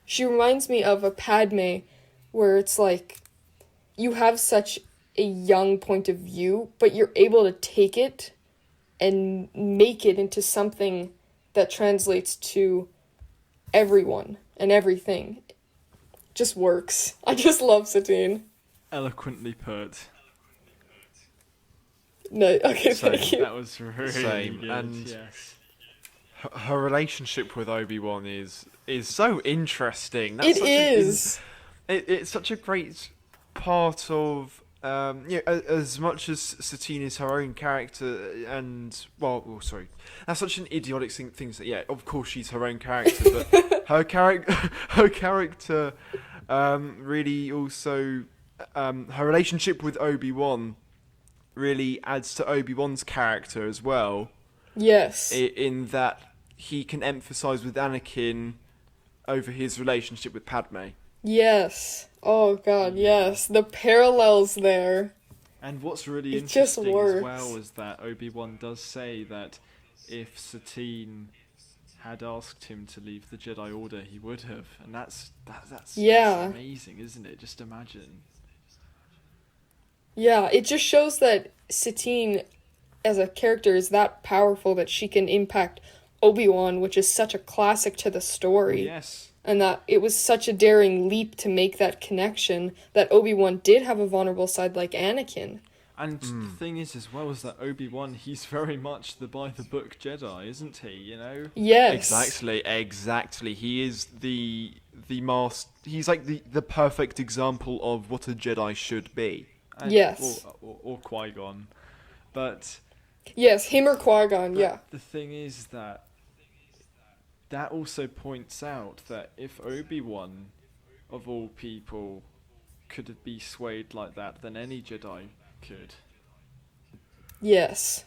Speaker 3: She reminds me of a Padme where it's like, you have such a young point of view, but you're able to take it and make it into something that translates to everyone and everything. Just works. I just love Satine.
Speaker 1: Eloquently put.
Speaker 3: No, okay,
Speaker 1: Same.
Speaker 3: thank you.
Speaker 1: That was really
Speaker 2: Same,
Speaker 1: good.
Speaker 2: and
Speaker 1: yes.
Speaker 2: her relationship with Obi-Wan is so interesting.
Speaker 3: It is.
Speaker 2: It's such a great part of as much as Satine is her own character, and that's such an idiotic thing to say. Yeah, of course she's her own character, but her character really also her relationship with Obi-Wan really adds to Obi-Wan's character as well.
Speaker 3: Yes.
Speaker 2: In that he can emphasize with Anakin over his relationship with Padme.
Speaker 3: Yes. Oh god, yes. The parallels there.
Speaker 1: And what's really
Speaker 3: It just
Speaker 1: interesting
Speaker 3: works.
Speaker 1: as well is that Obi-Wan does say that if Satine had asked him to leave the Jedi Order, he would have. And that's
Speaker 3: Yeah.
Speaker 1: amazing, isn't it? Just imagine.
Speaker 3: Yeah, it just shows that Satine as a character is that powerful that she can impact Obi-Wan, which is such a classic to the story.
Speaker 1: Yes.
Speaker 3: And that it was such a daring leap to make that connection, that Obi-Wan did have a vulnerable side like Anakin.
Speaker 1: And the thing is, as well, is that Obi-Wan, he's very much the by-the-book Jedi, isn't he? You know?
Speaker 3: Yes.
Speaker 2: Exactly. He is the master. He's like the perfect example of what a Jedi should be.
Speaker 1: And,
Speaker 3: Yes.
Speaker 1: Or Qui-Gon. But
Speaker 3: Yes, him or Qui-Gon, yeah.
Speaker 1: the thing is that also points out that if Obi-Wan, of all people, could be swayed like that, then any Jedi could.
Speaker 3: Yes.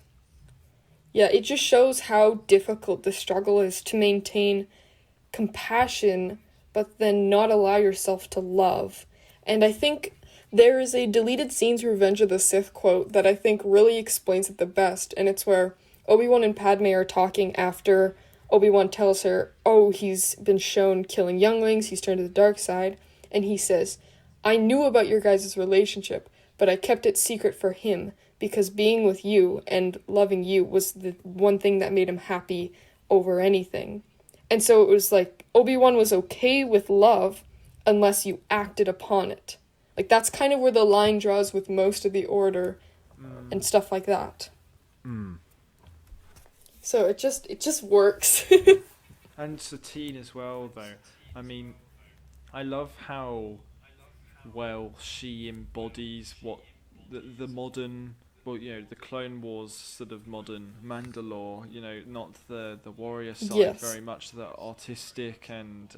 Speaker 3: Yeah, it just shows how difficult the struggle is to maintain compassion, but then not allow yourself to love. And I think there is a deleted scenes Revenge of the Sith quote that I think really explains it the best, and it's where Obi-Wan and Padme are talking after Obi-Wan tells her, oh, he's been shown killing younglings, he's turned to the dark side, and he says, I knew about your guys' relationship, but I kept it secret for him, because being with you and loving you was the one thing that made him happy over anything. And so it was like, Obi-Wan was okay with love unless you acted upon it. Like, that's kind of where the line draws with most of the Order and stuff like that. So it just works.
Speaker 1: And Satine as well, though. I mean, I love how well she embodies what the modern, the Clone Wars sort of modern Mandalore, not the warrior side,
Speaker 3: Yes.
Speaker 1: very much the artistic and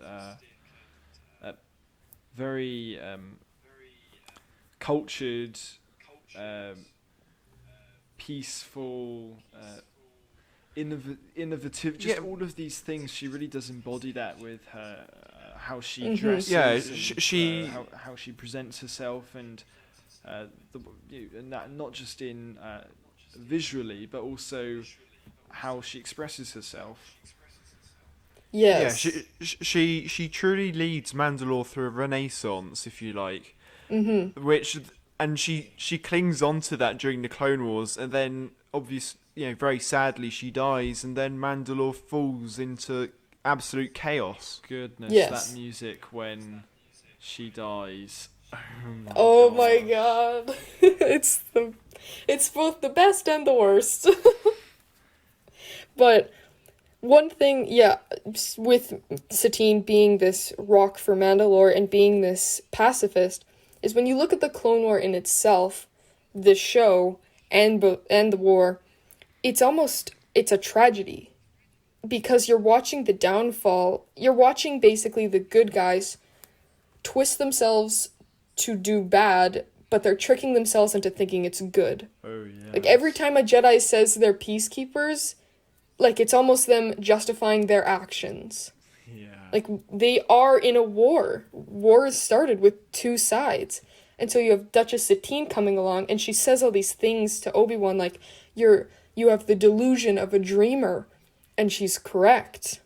Speaker 1: very cultured, peaceful, innovative, just all of these things. She really does embody that with her, how she dresses,
Speaker 2: Yeah,
Speaker 1: and,
Speaker 2: she
Speaker 1: how she presents herself, and and that not just in visually, but also how she expresses herself.
Speaker 3: Yes.
Speaker 2: Yeah, she truly leads Mandalore through a renaissance, if you like. And she clings on to that during the Clone Wars, and then very sadly she dies, and then Mandalore falls into absolute chaos.
Speaker 1: Goodness,
Speaker 3: Yes.
Speaker 1: that music when she dies.
Speaker 3: Oh my god. It's both the best and the worst. But one thing, yeah, with Satine being this rock for Mandalore and being this pacifist, is when you look at the Clone War in itself, the show and the war, it's a tragedy because you're watching the downfall. You're watching basically the good guys twist themselves to do bad, but they're tricking themselves into thinking it's good.
Speaker 1: Oh yeah.
Speaker 3: Like every time a Jedi says they're peacekeepers, like it's almost them justifying their actions.
Speaker 1: Yeah.
Speaker 3: Like they are in a war. War is started with two sides. And so you have Duchess Satine coming along and she says all these things to Obi-Wan like you have the delusion of a dreamer, and she's correct.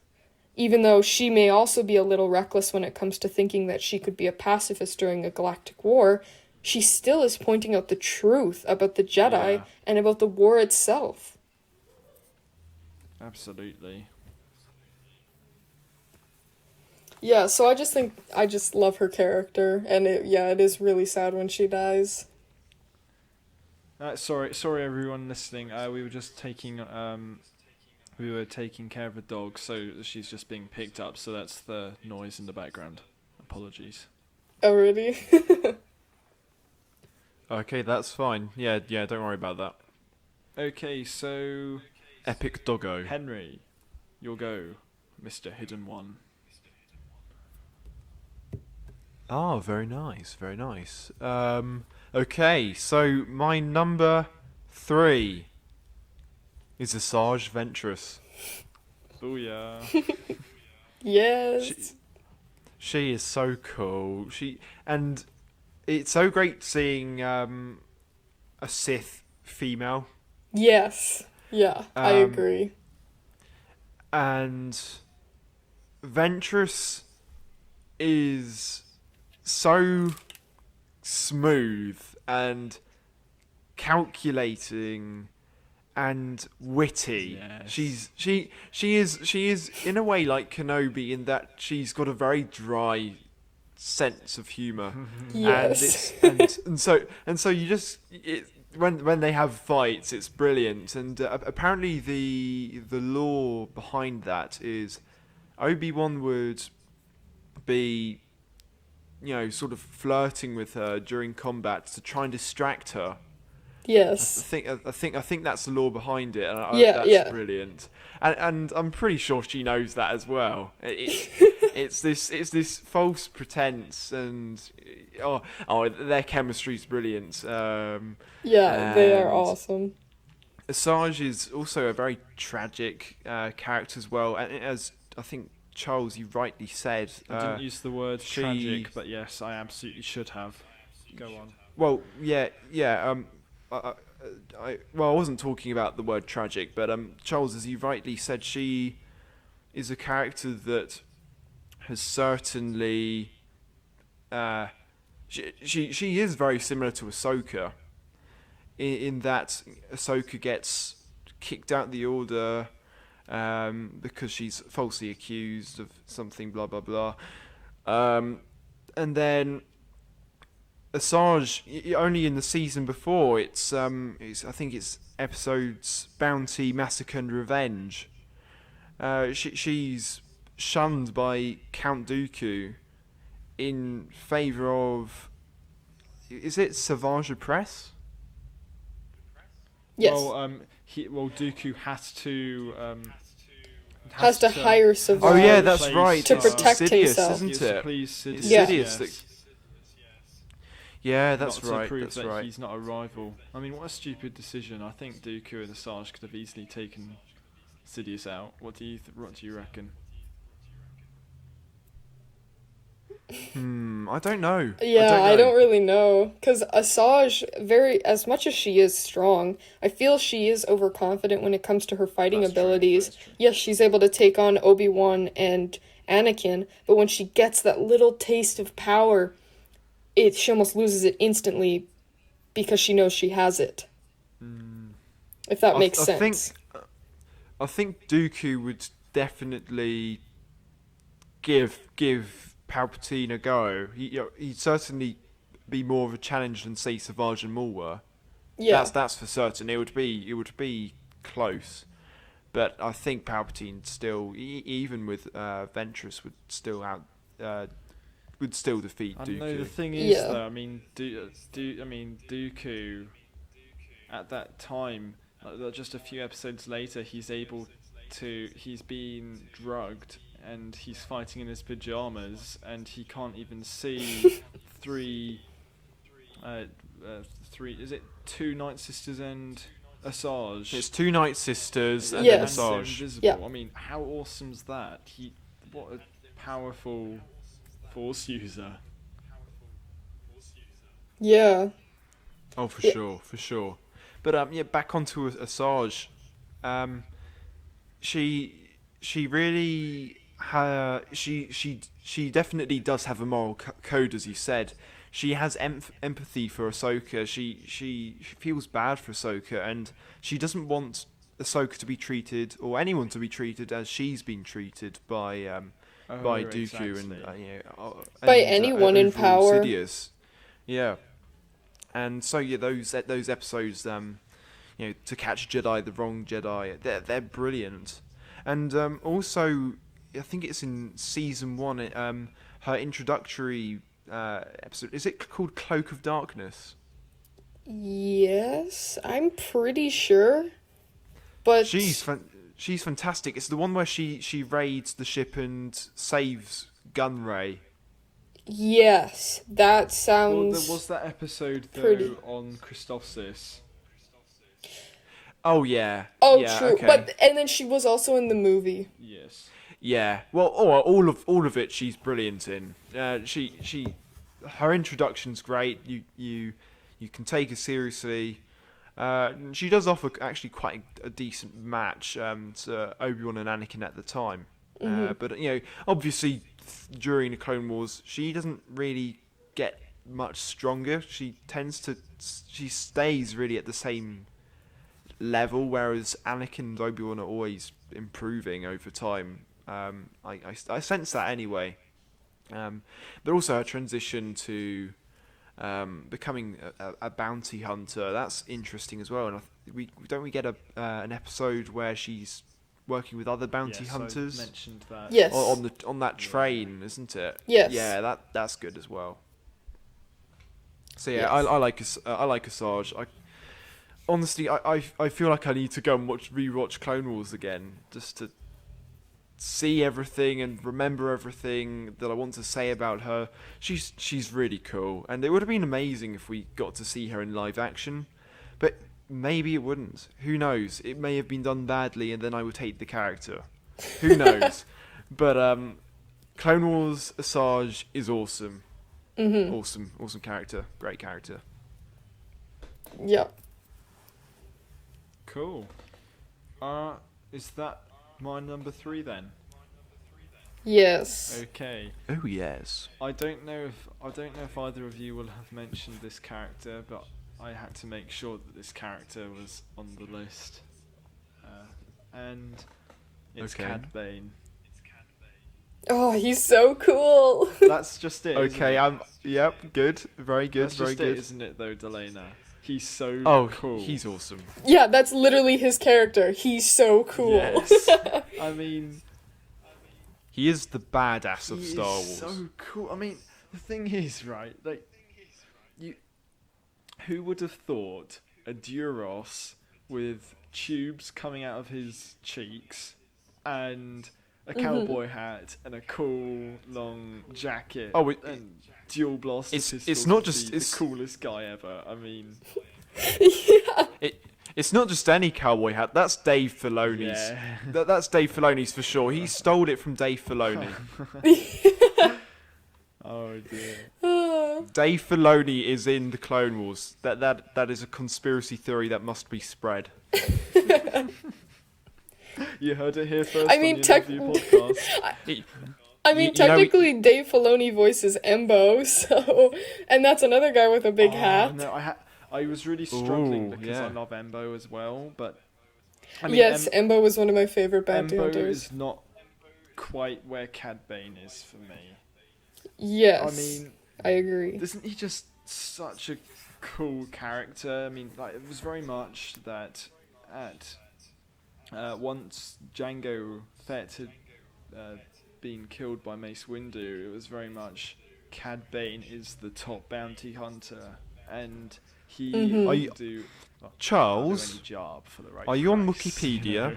Speaker 3: Even though she may also be a little reckless when it comes to thinking that she could be a pacifist during a galactic war, she still is pointing out the truth about the Jedi and about the war itself.
Speaker 1: Absolutely.
Speaker 3: Yeah, so I just love her character, and it is really sad when she dies.
Speaker 1: Sorry everyone listening. We were just taking care of a dog, so she's just being picked up. So that's the noise in the background. Apologies.
Speaker 3: Oh, really?
Speaker 2: Okay, that's fine. Yeah, don't worry about that.
Speaker 1: Okay, so
Speaker 2: Epic doggo.
Speaker 1: Henry, your go, Mr. Hidden One.
Speaker 2: Ah, very nice, very nice. Okay, so my number 3 is Asajj Ventress.
Speaker 1: Oh yeah.
Speaker 3: Yes.
Speaker 2: She is so cool. And it's so great seeing a Sith female.
Speaker 3: Yes. Yeah, I agree.
Speaker 2: And Ventress is so smooth and calculating and witty.
Speaker 1: Yes.
Speaker 2: She is in a way like Kenobi in that she's got a very dry sense of humor.
Speaker 3: Yes.
Speaker 2: And so you just when they have fights, it's brilliant. And apparently the lore behind that is Obi-Wan would be, sort of flirting with her during combat to try and distract her.
Speaker 3: Yes.
Speaker 2: I think that's the lore behind it, and that's brilliant. And I'm pretty sure she knows that as well. It's this false pretense, and their chemistry's brilliant.
Speaker 3: They are awesome.
Speaker 2: Asajj is also a very tragic character as well, and as I think Charles, you rightly said,
Speaker 1: I didn't use the word tragic, but yes, I absolutely should have. Go on.
Speaker 2: Well, yeah. I wasn't talking about the word tragic, but Charles, as you rightly said, she is a character that has certainly she is very similar to Ahsoka in that Ahsoka gets kicked out the Order because she's falsely accused of something, blah blah blah, and then Asajj, only in the season before, it's I think it's episodes Bounty, Massacre and Revenge. She's shunned by Count Dooku in favour of, is it Savage Opress?
Speaker 3: Yes.
Speaker 1: Well, Dooku has to
Speaker 3: hire Savage.
Speaker 2: Oh yeah, that's right.
Speaker 3: To
Speaker 2: It's
Speaker 3: protect
Speaker 2: Sidious,
Speaker 3: himself.
Speaker 2: isn't
Speaker 1: It's
Speaker 2: it?
Speaker 1: please Sidious.
Speaker 2: It's
Speaker 3: Yeah.
Speaker 2: Sidious. Yeah, that's
Speaker 1: not
Speaker 2: right.
Speaker 1: To prove
Speaker 2: That's
Speaker 1: that
Speaker 2: right.
Speaker 1: he's not a rival. I mean, what a stupid decision. I think Dooku and Asajj could have easily taken Sidious out. What do you reckon?
Speaker 2: I don't know.
Speaker 3: Yeah, I don't really know. Because Asajj, as much as she is strong, I feel she is overconfident when it comes to her fighting
Speaker 1: That's true,
Speaker 3: abilities.
Speaker 1: that's true.
Speaker 3: Yes, she's able to take on Obi-Wan and Anakin, but when she gets that little taste of power, she almost loses it instantly because she knows she has it. If that makes sense.
Speaker 2: I think Dooku would definitely give Palpatine a go. He certainly be more of a challenge than say Savage and Maul were.
Speaker 3: Yeah.
Speaker 2: That's for certain. It would be close, but I think Palpatine still, even with Ventress, would still defeat
Speaker 1: I
Speaker 2: Dooku.
Speaker 1: know the thing is
Speaker 3: Yeah.
Speaker 1: though. I mean, Dooku at that time, just a few episodes later, he's been drugged and he's fighting in his pajamas and he can't even see three. Is it two Night Sisters and Asajj?
Speaker 2: It's two Night Sisters and
Speaker 3: Yes.
Speaker 2: then
Speaker 1: they're
Speaker 2: Asajj.
Speaker 1: invisible.
Speaker 3: Yeah.
Speaker 1: I mean, how awesome's that? What a powerful Force user.
Speaker 3: Yeah.
Speaker 2: Oh, for
Speaker 3: Yeah.
Speaker 2: sure, for sure. But yeah, back onto Asajj. She really she definitely does have a moral code, as you said. She has empathy for Ahsoka. She feels bad for Ahsoka, and she doesn't want Ahsoka to be treated, or anyone to be treated, as she's been treated by Dooku
Speaker 1: exactly.
Speaker 3: By anyone in
Speaker 2: overall
Speaker 3: power.
Speaker 2: Sidious. Yeah, and so yeah, those episodes, To Catch a Jedi, The Wrong Jedi, they're brilliant, and also I think it's in season 1. Her introductory episode, is it called Cloak of Darkness?
Speaker 3: Yes, I'm pretty sure. But
Speaker 2: She's fantastic. It's the one where she raids the ship and saves Gunray.
Speaker 3: yes, that
Speaker 1: Well,
Speaker 3: sounds
Speaker 1: there was that episode though
Speaker 3: pretty.
Speaker 1: on Christophsis.
Speaker 2: Oh yeah.
Speaker 3: Oh,
Speaker 2: yeah,
Speaker 3: true.
Speaker 2: Okay.
Speaker 3: But and then she was also in the movie.
Speaker 1: Yes.
Speaker 2: Yeah. Well, all of it, she's brilliant in. Her introduction's great. You can take her seriously. She does offer actually quite a decent match to Obi-Wan and Anakin at the time. But obviously during the Clone Wars, she doesn't really get much stronger. She stays really at the same level, whereas Anakin and Obi-Wan are always improving over time. I sense that anyway. But also her transition to becoming a bounty hunter, that's interesting as well. And we get an episode where she's working with other bounty
Speaker 1: Yes,
Speaker 2: hunters
Speaker 1: I mentioned that.
Speaker 3: Yes.
Speaker 2: on that train, isn't it?
Speaker 3: Yes.
Speaker 2: Yeah, that's good as well. So yeah,
Speaker 3: Yes.
Speaker 2: I like Asajj. Honestly, I feel like I need to go and rewatch Clone Wars again, just to see everything and remember everything that I want to say about her. She's really cool, and it would have been amazing if we got to see her in live action, but maybe it wouldn't. Who knows? It may have been done badly, and then I would hate the character. Who knows? But Clone Wars Asajj is awesome.
Speaker 3: Mm-hmm.
Speaker 2: Awesome character. Great character.
Speaker 3: Yeah.
Speaker 1: Cool. Is that my number 3 then?
Speaker 3: Yes.
Speaker 1: Okay.
Speaker 2: Oh yes.
Speaker 1: I don't know if either of you will have mentioned this character, but I had to make sure that this character was on the list. And it's
Speaker 2: Okay.
Speaker 1: Cad Bane.
Speaker 3: Oh, he's so cool.
Speaker 1: That's just it. isn't
Speaker 2: Okay,
Speaker 1: it?
Speaker 2: Yep, good. Very good,
Speaker 1: That's
Speaker 2: very
Speaker 1: just
Speaker 2: good.
Speaker 1: it, isn't it, though, Delaina? He's so
Speaker 2: Oh,
Speaker 1: cool.
Speaker 2: he's awesome.
Speaker 3: Yeah, that's literally his character. He's so cool.
Speaker 1: Yes. I mean,
Speaker 2: He is the badass of
Speaker 1: he
Speaker 2: Star Wars.
Speaker 1: is so cool. I mean, the thing is, right? Like, who would have thought a Duros with tubes coming out of his cheeks and a cowboy hat and a cool long jacket and dual blaster pistols
Speaker 2: it's not
Speaker 1: would
Speaker 2: just-
Speaker 1: be
Speaker 2: it's-
Speaker 1: the coolest guy ever. I mean,
Speaker 2: It's not just any cowboy hat. That's Dave Filoni's.
Speaker 1: yeah.
Speaker 2: That's Dave Filoni's for sure. He stole it from Dave Filoni.
Speaker 1: Oh dear.
Speaker 2: Dave Filoni is in the Clone Wars. That is a conspiracy theory that must be spread.
Speaker 1: You heard it here first
Speaker 3: I mean,
Speaker 1: on the Interview podcast.
Speaker 2: He-
Speaker 3: I mean,
Speaker 2: You know,
Speaker 3: technically, Dave Filoni voices Embo, so, and that's another guy with a big hat.
Speaker 1: No, I was really struggling
Speaker 2: Ooh,
Speaker 1: because
Speaker 2: yeah.
Speaker 1: I love Embo as well, but I mean,
Speaker 3: Yes, Embo was one of my favorite bounty
Speaker 1: Embo
Speaker 3: hunters.
Speaker 1: is not quite where Cad Bane is for me.
Speaker 3: Yes,
Speaker 1: I mean,
Speaker 3: I agree.
Speaker 1: isn't he just such a cool character. I mean, like, it was very much that at once Jango Fett had been killed by Mace Windu, it was very much Cad Bane is the top bounty hunter, and he
Speaker 2: Are you-
Speaker 1: will do well,
Speaker 2: Charles,
Speaker 1: can't do any job for the right
Speaker 2: are you on
Speaker 1: price,
Speaker 2: Wikipedia?
Speaker 1: you know?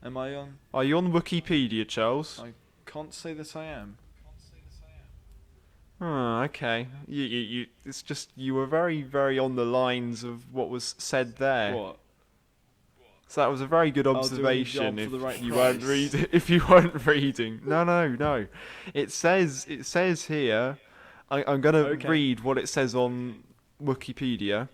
Speaker 1: Am I on?
Speaker 2: Are you on Wikipedia, Charles?
Speaker 1: I can't say that I am.
Speaker 2: Oh, okay. It's just you were very, very on the lines of what was said there.
Speaker 1: What?
Speaker 2: So that was a very good
Speaker 1: I'll do any
Speaker 2: observation.
Speaker 1: job
Speaker 2: If
Speaker 1: for the right
Speaker 2: you
Speaker 1: price.
Speaker 2: weren't reading, if you weren't reading, no. It says here. I'm gonna
Speaker 1: Okay.
Speaker 2: read what it says on Wikipedia.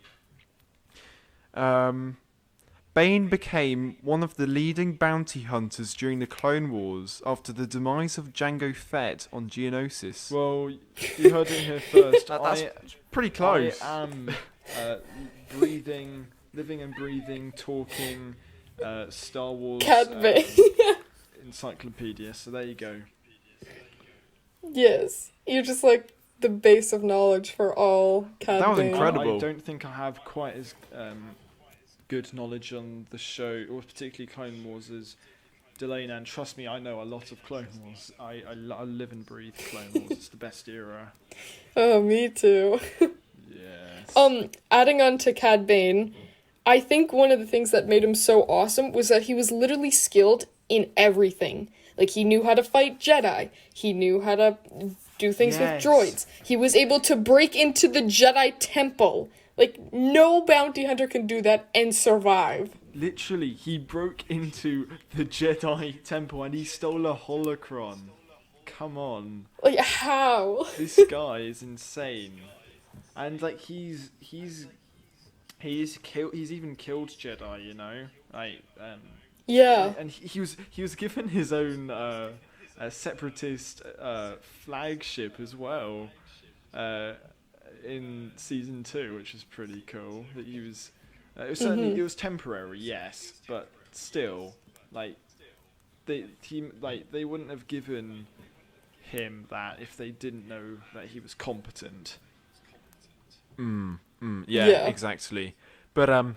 Speaker 2: Bane became one of the leading bounty hunters during the Clone Wars after the demise of Jango Fett on Geonosis.
Speaker 1: Well, you heard it here first.
Speaker 2: That's pretty close.
Speaker 1: I am breathing, living and breathing, talking Star Wars
Speaker 3: Cad Bane.
Speaker 1: encyclopedia. So there you go.
Speaker 3: Yes, you're just like the base of knowledge for all Cad
Speaker 2: That was
Speaker 3: Bane.
Speaker 2: incredible.
Speaker 1: I don't think I have quite as good knowledge on the show, or particularly Clone Wars, as Delaina. And trust me, I know a lot of Clone Wars. I live and breathe Clone Wars. It's the best era.
Speaker 3: Oh, me too.
Speaker 1: Yes.
Speaker 3: Adding on to Cad Bane, I think one of the things that made him so awesome was that he was literally skilled in everything. Like, he knew how to fight Jedi. He knew how to do things
Speaker 1: Yes.
Speaker 3: with droids. He was able to break into the Jedi temple. Like, no bounty hunter can do that and survive.
Speaker 1: Literally, he broke into the Jedi temple and he stole a holocron. Come on.
Speaker 3: Like, how?
Speaker 1: This guy is insane. And like he's even killed Jedi, you know? Like
Speaker 3: Yeah.
Speaker 1: and he was given his own separatist flagship as well. In season 2, which is pretty cool. That he was, it was certainly it was temporary, yes, but still, like they wouldn't have given him that if they didn't know that he was competent.
Speaker 2: Yeah, exactly. But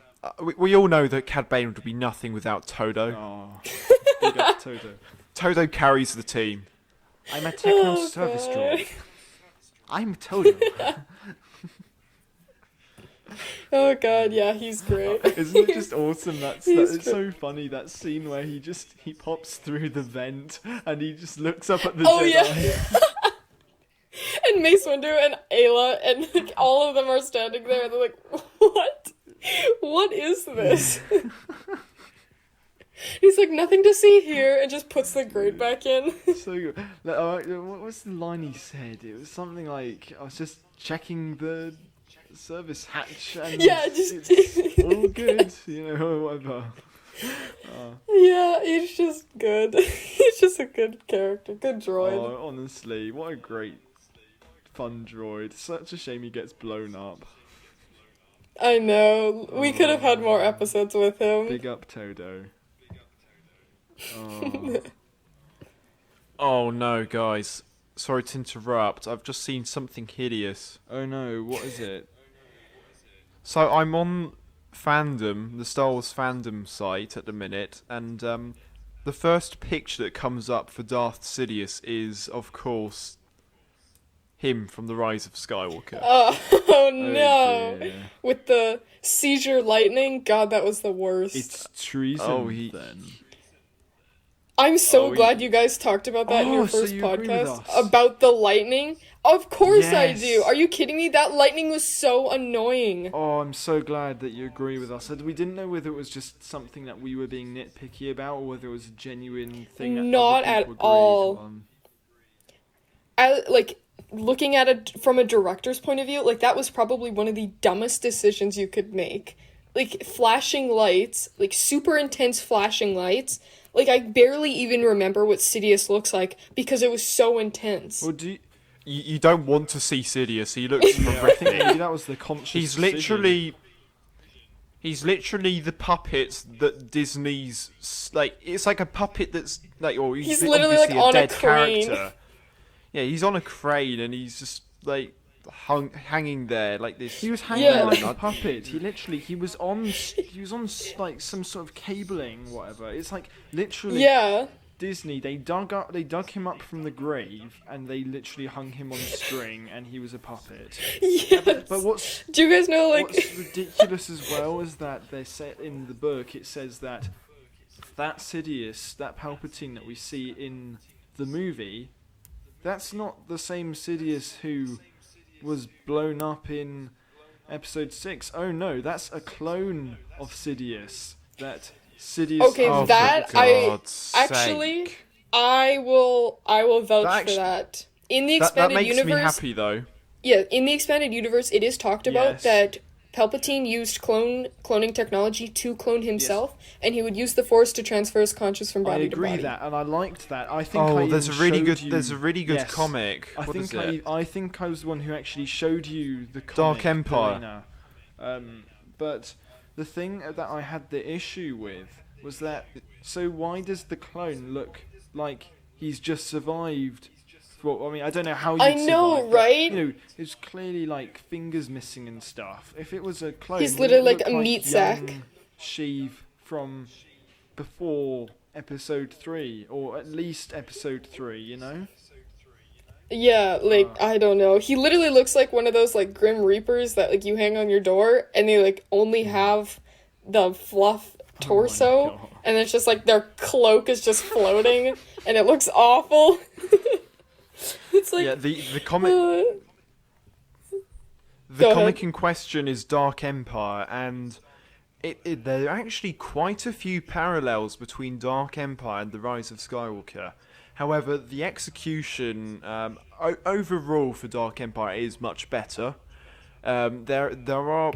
Speaker 2: we all know that Cad Bane would be nothing without Todo.
Speaker 1: Oh, big up Toto.
Speaker 2: Todo carries the team.
Speaker 1: I'm a techno service droid. I'm Toto.
Speaker 3: Oh god, yeah, he's great.
Speaker 1: Isn't it just awesome? It's
Speaker 3: He's
Speaker 1: so funny, that scene where he pops through the vent and he just looks up at the
Speaker 3: Oh,
Speaker 1: Jedi.
Speaker 3: yeah. And Mace Windu and Ayla and like, all of them are standing there and they're like, what? What is this? He's like, nothing to see here, and just puts the grate back in.
Speaker 1: So good. Like, what was the line he said? It was something like, I was just checking the service hatch and
Speaker 3: Yeah, just-
Speaker 1: it's all good, you know, whatever.
Speaker 3: Yeah, he's just good. He's just a good character, good droid.
Speaker 1: Oh, honestly, what a great fun droid. Such a shame he gets blown up.
Speaker 3: I know. We could have had more episodes with him.
Speaker 1: Big up Todo. Oh.
Speaker 2: Oh no, guys. Sorry to interrupt. I've just seen something hideous.
Speaker 1: Oh no, what is it?
Speaker 2: So I'm on fandom, the Star Wars fandom site at the minute, and the first picture that comes up for Darth Sidious is, of course, him from The Rise of Skywalker.
Speaker 3: Oh no.
Speaker 1: dear.
Speaker 3: With the seizure lightning, God, that was the worst.
Speaker 1: It's treason
Speaker 2: Oh,
Speaker 1: then.
Speaker 3: I'm so
Speaker 2: Oh,
Speaker 3: glad you guys talked about that in
Speaker 1: Oh,
Speaker 3: your
Speaker 1: so
Speaker 3: first
Speaker 1: you agree with
Speaker 3: podcast.
Speaker 1: us?
Speaker 3: About the lightning? Of course I
Speaker 1: Yes.
Speaker 3: do. Are you kidding me? That lightning was so annoying.
Speaker 1: Oh, I'm so glad that you agree with us. We didn't know whether it was just something that we were being nitpicky about, or whether it was a genuine thing that
Speaker 3: Not
Speaker 1: other
Speaker 3: at
Speaker 1: people agreed
Speaker 3: all.
Speaker 1: on.
Speaker 3: Like, looking at it from a director's point of view, like, that was probably one of the dumbest decisions you could make. Like, flashing lights, like, super intense flashing lights. Like, I barely even remember what Sidious looks like because it was so intense.
Speaker 1: Well, do you,
Speaker 2: You don't want to see Sidious. He looks
Speaker 1: yeah, I think
Speaker 2: horrific.
Speaker 1: maybe that was the conscious
Speaker 2: He's
Speaker 1: decision.
Speaker 2: literally the puppet that Disney's like. It's like a puppet that's like, or
Speaker 3: He's literally,
Speaker 2: obviously
Speaker 3: like, on a
Speaker 2: dead
Speaker 3: crane.
Speaker 2: character. Yeah, he's on a crane and he's just like hanging there like this.
Speaker 1: He was hanging
Speaker 3: Yeah.
Speaker 1: like a puppet. He was on like some sort of cabling, whatever. It's like literally
Speaker 3: Yeah.
Speaker 1: Disney. They dug him up from the grave, and they literally hung him on string, and he was a puppet.
Speaker 3: Yes.
Speaker 1: But what's
Speaker 3: Do you guys know, like...
Speaker 1: what's ridiculous as well is that they say in the book, it says that Sidious, that Palpatine that we see in the movie, that's not the same Sidious who was blown up in Episode 6. Oh no, that's a clone of Sidious. That Sidious...
Speaker 3: Okay,
Speaker 2: Oh,
Speaker 3: that
Speaker 2: for
Speaker 3: I
Speaker 2: God's
Speaker 3: actually
Speaker 2: sake.
Speaker 3: I will vouch
Speaker 2: That
Speaker 3: for that. In the
Speaker 2: That
Speaker 3: expanded
Speaker 2: makes
Speaker 3: universe,
Speaker 2: me happy though.
Speaker 3: yeah, in the expanded universe, it is talked about
Speaker 1: Yes.
Speaker 3: that Palpatine used cloning technology to clone himself, and he would use the Force to transfer his conscious from
Speaker 1: I
Speaker 3: body to
Speaker 1: agree
Speaker 3: body.
Speaker 1: that, and I liked that. I think
Speaker 2: Oh,
Speaker 1: I
Speaker 2: there's a
Speaker 1: even
Speaker 2: really
Speaker 1: showed
Speaker 2: good
Speaker 1: you-
Speaker 2: there's a really good
Speaker 1: Yes.
Speaker 2: comic.
Speaker 1: I
Speaker 2: What
Speaker 1: think
Speaker 2: is it?
Speaker 1: I think I was the one who actually showed you the
Speaker 2: Dark
Speaker 1: comic,
Speaker 2: Empire.
Speaker 1: Delaina. But the thing that I had the issue with was that, so why does the clone look like he's just survived? Well, I mean, I don't know how you.
Speaker 3: I know, right?
Speaker 1: You know, it's clearly like fingers missing and stuff. If it was a clone,
Speaker 3: He's
Speaker 1: wouldn't it
Speaker 3: literally like
Speaker 1: look
Speaker 3: a meat sack.
Speaker 1: young Sheev from before Episode 3, or at least Episode 3. You know.
Speaker 3: Yeah, like, I don't know. He literally looks like one of those, like, Grim Reapers that, like, you hang on your door, and they, like, only have the fluff torso,
Speaker 1: God.
Speaker 3: and it's just, like, their cloak is just floating, and it looks awful. It's like...
Speaker 2: Yeah, the comic
Speaker 3: Go ahead.
Speaker 2: comic in question is Dark Empire, and there are actually quite a few parallels between Dark Empire and The Rise of Skywalker. However, the execution overall for Dark Empire is much better. There are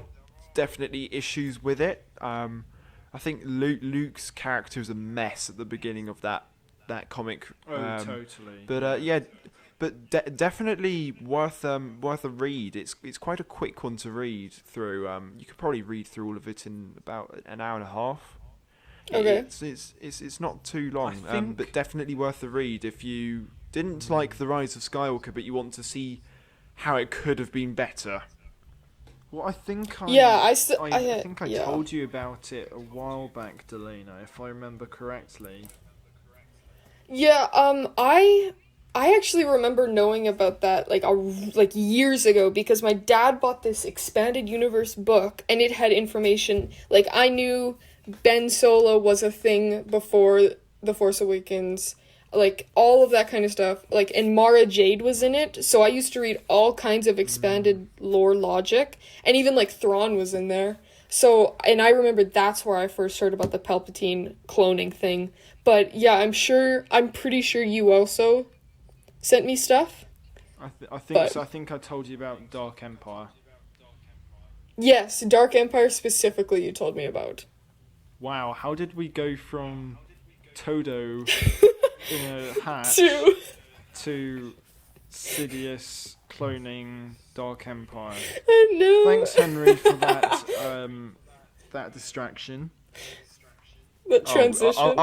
Speaker 2: definitely issues with it. I think Luke's character is a mess at the beginning of that comic.
Speaker 1: Totally.
Speaker 2: But yeah, but definitely worth a read. It's quite a quick one to read through. You could probably read through all of it in about an hour and a half.
Speaker 3: Okay.
Speaker 2: It's not too long,
Speaker 1: think-
Speaker 2: but definitely worth a read if you didn't like The Rise of Skywalker, but you want to see how it could have been better.
Speaker 1: Well, I think I.
Speaker 3: Yeah, I
Speaker 1: think I
Speaker 3: yeah.
Speaker 1: told you about it a while back, Delaina, if I remember correctly.
Speaker 3: Yeah, I actually remember knowing about that like years ago because my dad bought this expanded universe book and it had information like I knew Ben Solo was a thing before The Force Awakens, like all of that kind of stuff. Like and Mara Jade was in it, so I used to read all kinds of expanded lore logic, and even like Thrawn was in there. So, and I remember that's where I first heard about the Palpatine cloning thing. But yeah, I'm pretty sure you also sent me stuff.
Speaker 1: I think
Speaker 3: But-
Speaker 1: so. I think I told you about Dark Empire.
Speaker 3: Yes, Dark Empire specifically you told me about.
Speaker 1: Wow, how did we go from Todo in a hat to Sidious cloning Dark Empire?
Speaker 3: I know.
Speaker 1: Thanks, Henry, for that that distraction.
Speaker 3: The transition.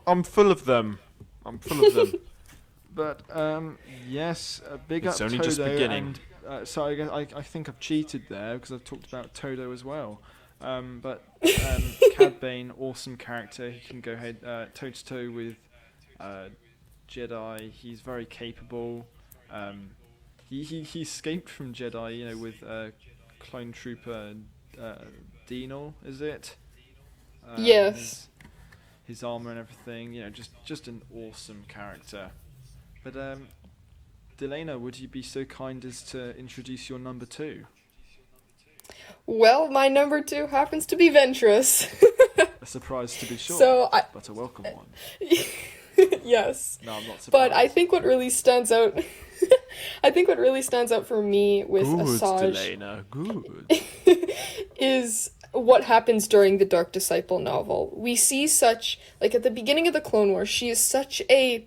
Speaker 2: I'm full of them. I'm full of them.
Speaker 1: But yes, big
Speaker 2: It's
Speaker 1: up
Speaker 2: only
Speaker 1: Todo.
Speaker 2: just beginning.
Speaker 1: And, so I guess I think I've cheated there because I've talked about Todo as well. But Cad Bane, awesome character. He can go head toe to toe with Jedi. He's very capable. He escaped from Jedi, you know, with clone trooper Denal, is it?
Speaker 3: Yes.
Speaker 1: His armor and everything, you know, just an awesome character. But Delaina, would you be so kind as to introduce your number 2?
Speaker 3: Well, my number 2 happens to be Ventress.
Speaker 1: A surprise to be sure,
Speaker 3: So
Speaker 1: but a welcome one.
Speaker 3: Yes.
Speaker 1: No, I'm not surprised.
Speaker 3: But I think what really stands out for me with
Speaker 2: Good,
Speaker 3: Asajj
Speaker 2: Delaina, good.
Speaker 3: is what happens during the Dark Disciple novel. We see such, like at the beginning of the Clone Wars, she is such a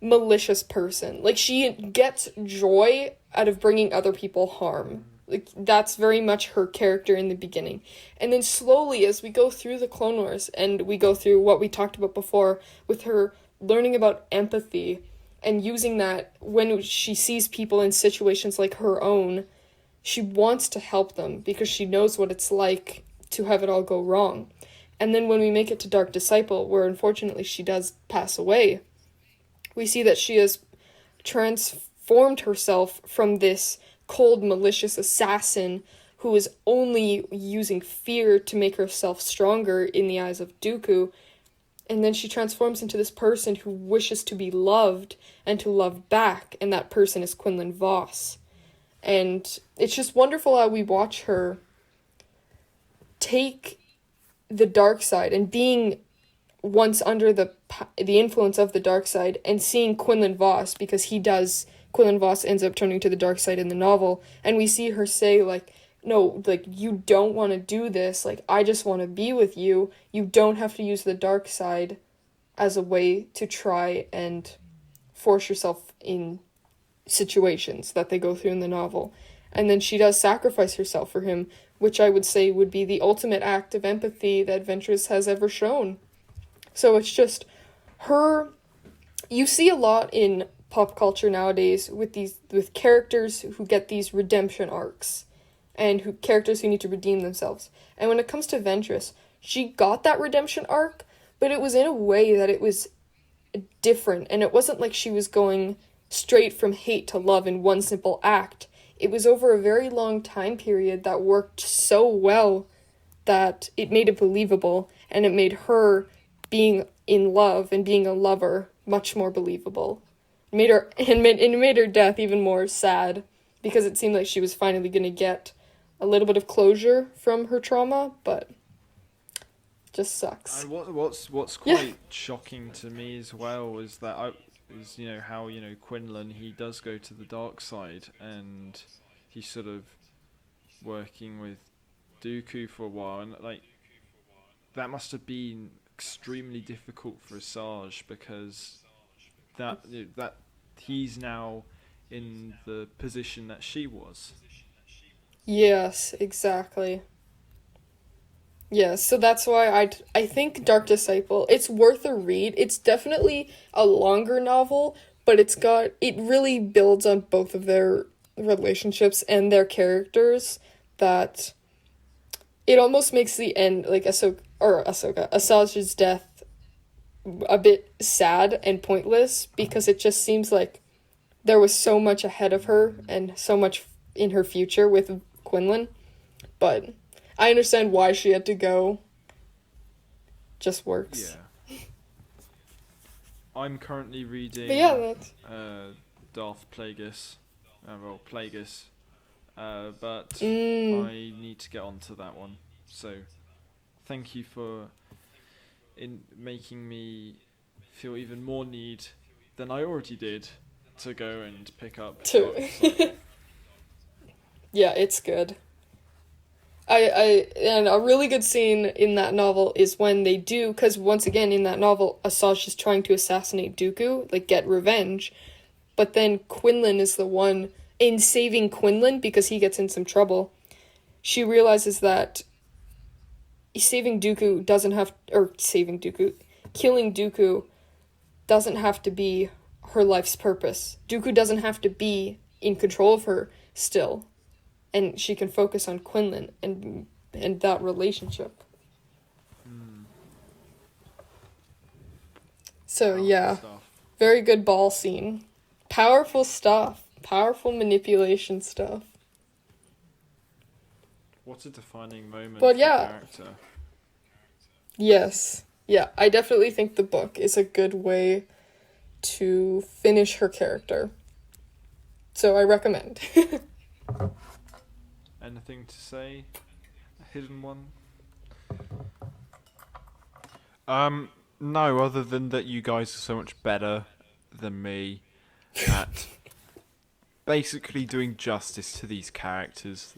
Speaker 3: malicious person. Like she gets joy out of bringing other people harm. Like that's very much her character in the beginning. And then slowly as we go through the Clone Wars and we go through what we talked about before with her learning about empathy and using that when she sees people in situations like her own she wants to help them because she knows what it's like to have it all go wrong. And then when we make it to Dark Disciple, where unfortunately she does pass away, we see that she has transformed herself from this cold, malicious assassin who is only using fear to make herself stronger in the eyes of Dooku. And then she transforms into this person who wishes to be loved and to love back, and that person is Quinlan Vos. And it's just wonderful how we watch her take the dark side and being once under the influence of the dark side and seeing Quinlan Vos, because Quinlan Vos ends up turning to the dark side in the novel, and we see her say, like, no, like, you don't want to do this, like, I just want to be with you, you don't have to use the dark side as a way to try and force yourself in situations that they go through in the novel. And then she does sacrifice herself for him, which I would say would be the ultimate act of empathy that Ventress has ever shown. So it's just her. You see a lot in pop culture nowadays with characters who get these redemption arcs, and characters who need to redeem themselves. And when it comes to Ventress, she got that redemption arc, but it was in a way that it was different, and it wasn't like she was going straight from hate to love in one simple act. It was over a very long time period that worked so well that it made it believable, and it made her being in love and being a lover much more believable. It made her death even more sad, because it seemed like she was finally going to get a little bit of closure from her trauma, but it just sucks.
Speaker 1: And what's quite shocking to me as well is that how Quinlan, he does go to the dark side, and he's sort of working with Dooku for a while, and like that must have been extremely difficult for Asajj, because that he's now in the position that she was.
Speaker 3: Yes, exactly. Yeah, so that's why I think Dark Disciple, it's worth a read. It's definitely a longer novel, but it really builds on both of their relationships and their characters, that it almost makes the end, like Asajj's death, a bit sad and pointless, because it just seems like there was so much ahead of her and so much in her future with Quinlan, but I understand why she had to go. Just works.
Speaker 1: Yeah. I'm currently reading Darth Plagueis. Plagueis. But I need to get onto that one. So thank you for making me feel even more need than I already did to go and pick up.
Speaker 3: Yeah, it's good. And a really good scene in that novel is when they do, because once again in that novel, Asajj is trying to assassinate Dooku, like get revenge, but then Quinlan is the one, in saving Quinlan because he gets in some trouble, she realizes that killing Dooku doesn't have to be her life's purpose. Dooku doesn't have to be in control of her still. And she can focus on Quinlan and that relationship. So yeah, very good ball scene. Powerful stuff. Powerful manipulation stuff.
Speaker 1: What a defining moment
Speaker 3: but
Speaker 1: for
Speaker 3: yeah,
Speaker 1: character.
Speaker 3: Yes. Yeah, I definitely think the book is a good way to finish her character. So I recommend.
Speaker 1: Anything to say? A hidden one?
Speaker 2: No, other than that you guys are so much better than me at basically doing justice to these characters.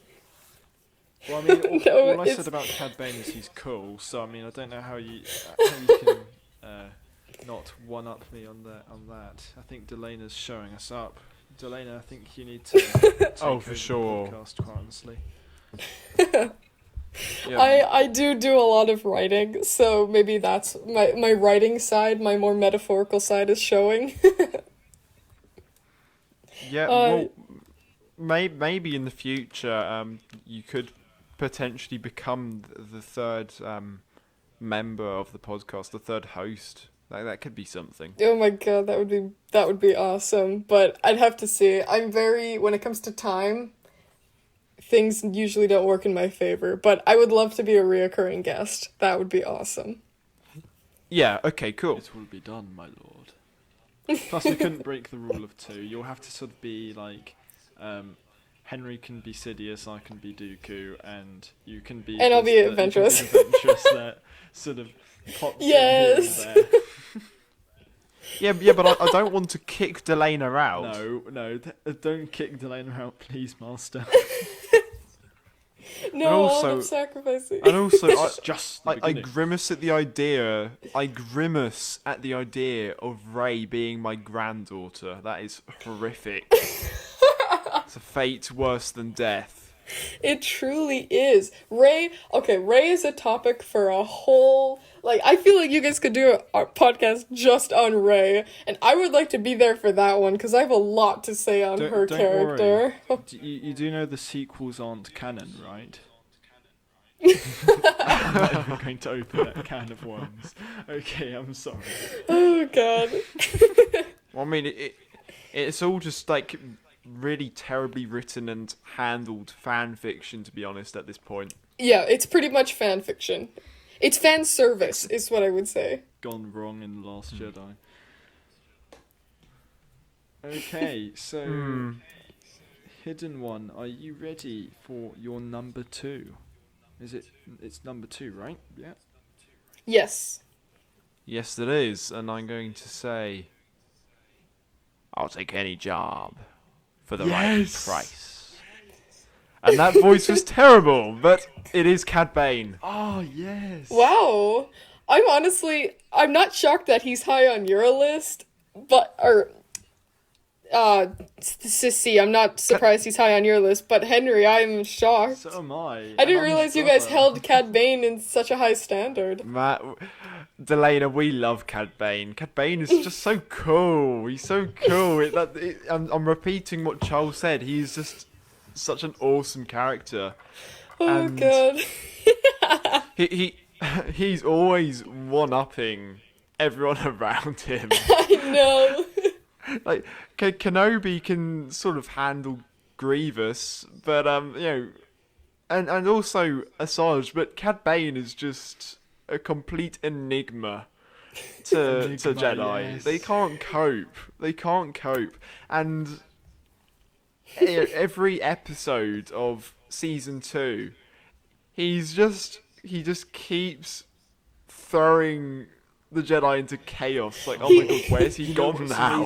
Speaker 1: Well, I mean, all I said about Cad Bane is he's cool, so I mean, I don't know how you can not one-up me on that. I think Delaina's showing us up. Delaina, I think you need to take
Speaker 2: for
Speaker 1: over
Speaker 2: sure.
Speaker 1: the podcast, quite honestly.
Speaker 3: Yeah. I do a lot of writing, so maybe that's my writing side, my more metaphorical side is showing.
Speaker 2: Yeah, well, maybe in the future, you could potentially become the third member of the podcast, the third host. That could be something.
Speaker 3: Oh my god, that would be awesome. But I'd have to say, when it comes to time, things usually don't work in my favor. But I would love to be a reoccurring guest. That would be awesome.
Speaker 2: Yeah. Okay. Cool.
Speaker 1: It will be done, my lord. Plus, we couldn't break the rule of two. You'll have to sort of be like, Henry can be Sidious, I can be Dooku, and you can be.
Speaker 3: And I'll be Adventurous.
Speaker 1: Adventurous that sort of pops
Speaker 3: Yes.
Speaker 1: in here and there.
Speaker 2: Yeah, but I don't want to kick Delaina out.
Speaker 1: No, don't kick Delaina out, please, Master.
Speaker 3: No,
Speaker 2: also-
Speaker 3: I'm sacrificing.
Speaker 2: And also,
Speaker 1: Just the
Speaker 2: I
Speaker 1: beginning.
Speaker 2: grimace at the idea. I grimace at the idea of Rey being my granddaughter. That is horrific. It's a fate worse than death.
Speaker 3: It truly is. Rey is a topic for a whole, I feel like you guys could do a podcast just on Rey, and I would like to be there for that one, because I have a lot to say on her
Speaker 1: Don't
Speaker 3: character.
Speaker 1: worry. You do know the sequels aren't canon, right? I'm not going to open that can of worms. Okay, I'm sorry.
Speaker 3: Oh god.
Speaker 2: Well, I mean, it's all just like really terribly written and handled fan fiction, to be honest, at this point.
Speaker 3: Yeah, it's pretty much fan fiction. It's fan service, is what I would say.
Speaker 1: Gone wrong in The Last Jedi. Okay, so Hidden One, are you ready for your number 2? It's number 2, right? Yeah.
Speaker 3: Yes.
Speaker 2: Yes, it is, and I'm going to say, I'll take any job for the right
Speaker 1: Yes!
Speaker 2: price. And that voice was terrible, but it is Cad Bane.
Speaker 1: Oh, yes.
Speaker 3: Wow. I'm not shocked that he's high on your list, Sith C, I'm not surprised he's high on your list, but Henry, I'm shocked.
Speaker 1: So am I.
Speaker 3: I didn't realize you guys held Cad Bane in such a high standard.
Speaker 2: Matt, Delaina, we love Cad Bane. Cad Bane is just so cool. He's so cool. I'm repeating what Charles said. He's just such an awesome character.
Speaker 3: Oh
Speaker 2: And
Speaker 3: god.
Speaker 2: He's always one-upping everyone around him.
Speaker 3: I know.
Speaker 2: Like Kenobi can sort of handle Grievous, but and also Asajj, but Cad Bane is just a complete enigma to Jedi.
Speaker 1: Yes.
Speaker 2: They can't cope. And every episode of season 2, he just keeps throwing the Jedi into chaos. Like, oh my god, where's he gone now?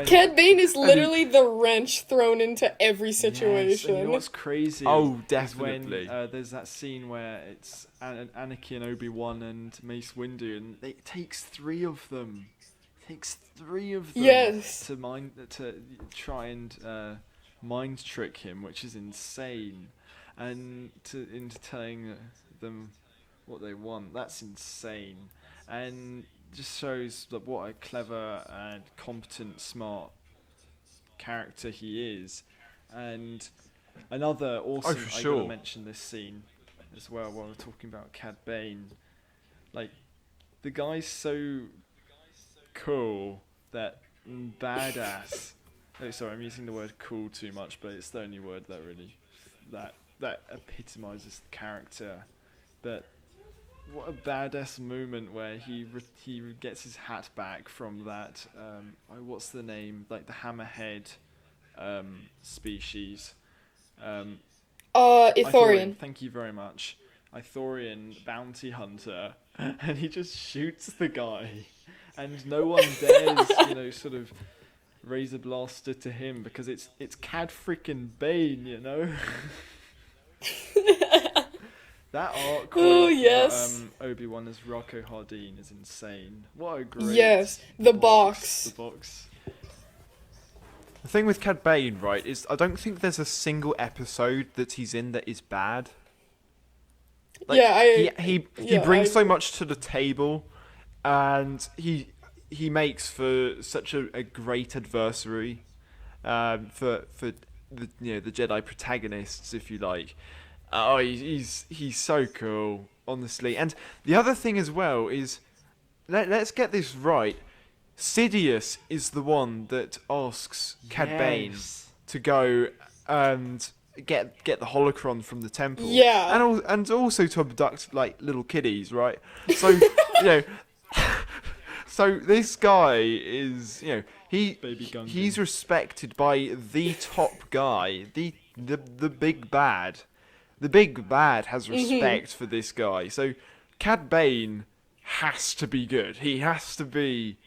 Speaker 3: Cad Bane is literally the wrench thrown into every
Speaker 1: Yes,
Speaker 3: situation.
Speaker 1: and you know what's crazy?
Speaker 2: Oh,
Speaker 1: is
Speaker 2: definitely.
Speaker 1: when there's that scene where it's Anakin, Obi-Wan, and Mace Windu, and it takes 3 of them.
Speaker 3: Yes.
Speaker 1: To try and mind trick him, which is insane, and into telling them what they want. That's insane, and just shows what a clever and competent, smart character he is. And another awesome,
Speaker 2: for
Speaker 1: I
Speaker 2: sure.
Speaker 1: gotta mention this scene as well while we're talking about Cad Bane. Like, the guy's so cool that badass. Oh, sorry, I'm using the word cool too much, but it's the only word that really that epitomizes the character. But what a badass moment where he gets his hat back from that what's the name, like the hammerhead species,
Speaker 3: Ithorian.
Speaker 1: Thank you very much. Ithorian bounty hunter, and he just shoots the guy, and no one dares sort of raise a blaster to him because it's Cad freaking Bane, That arc
Speaker 3: Oh,
Speaker 1: where
Speaker 3: yes.
Speaker 1: Obi-Wan as Rocco Hardin is insane. What a great
Speaker 3: Yes, the box.
Speaker 1: The box.
Speaker 2: The thing with Cad Bane, right, is I don't think there's a single episode that he's in that is bad. Like, he brings so much to the table, and he makes for such a great adversary for the Jedi protagonists, if you like. Oh, he's so cool, honestly. And the other thing as well is, let's get this right. Sidious is the one that asks Cad Bane
Speaker 1: Yes.
Speaker 2: to go and get the holocron from the temple.
Speaker 3: Yeah.
Speaker 2: And also to abduct like little kiddies, right? So so this guy is
Speaker 1: Baby Gungan.
Speaker 2: he's respected by the top guy, the big bad. The big bad has respect for this guy. So Cad Bane has to be good. He has to be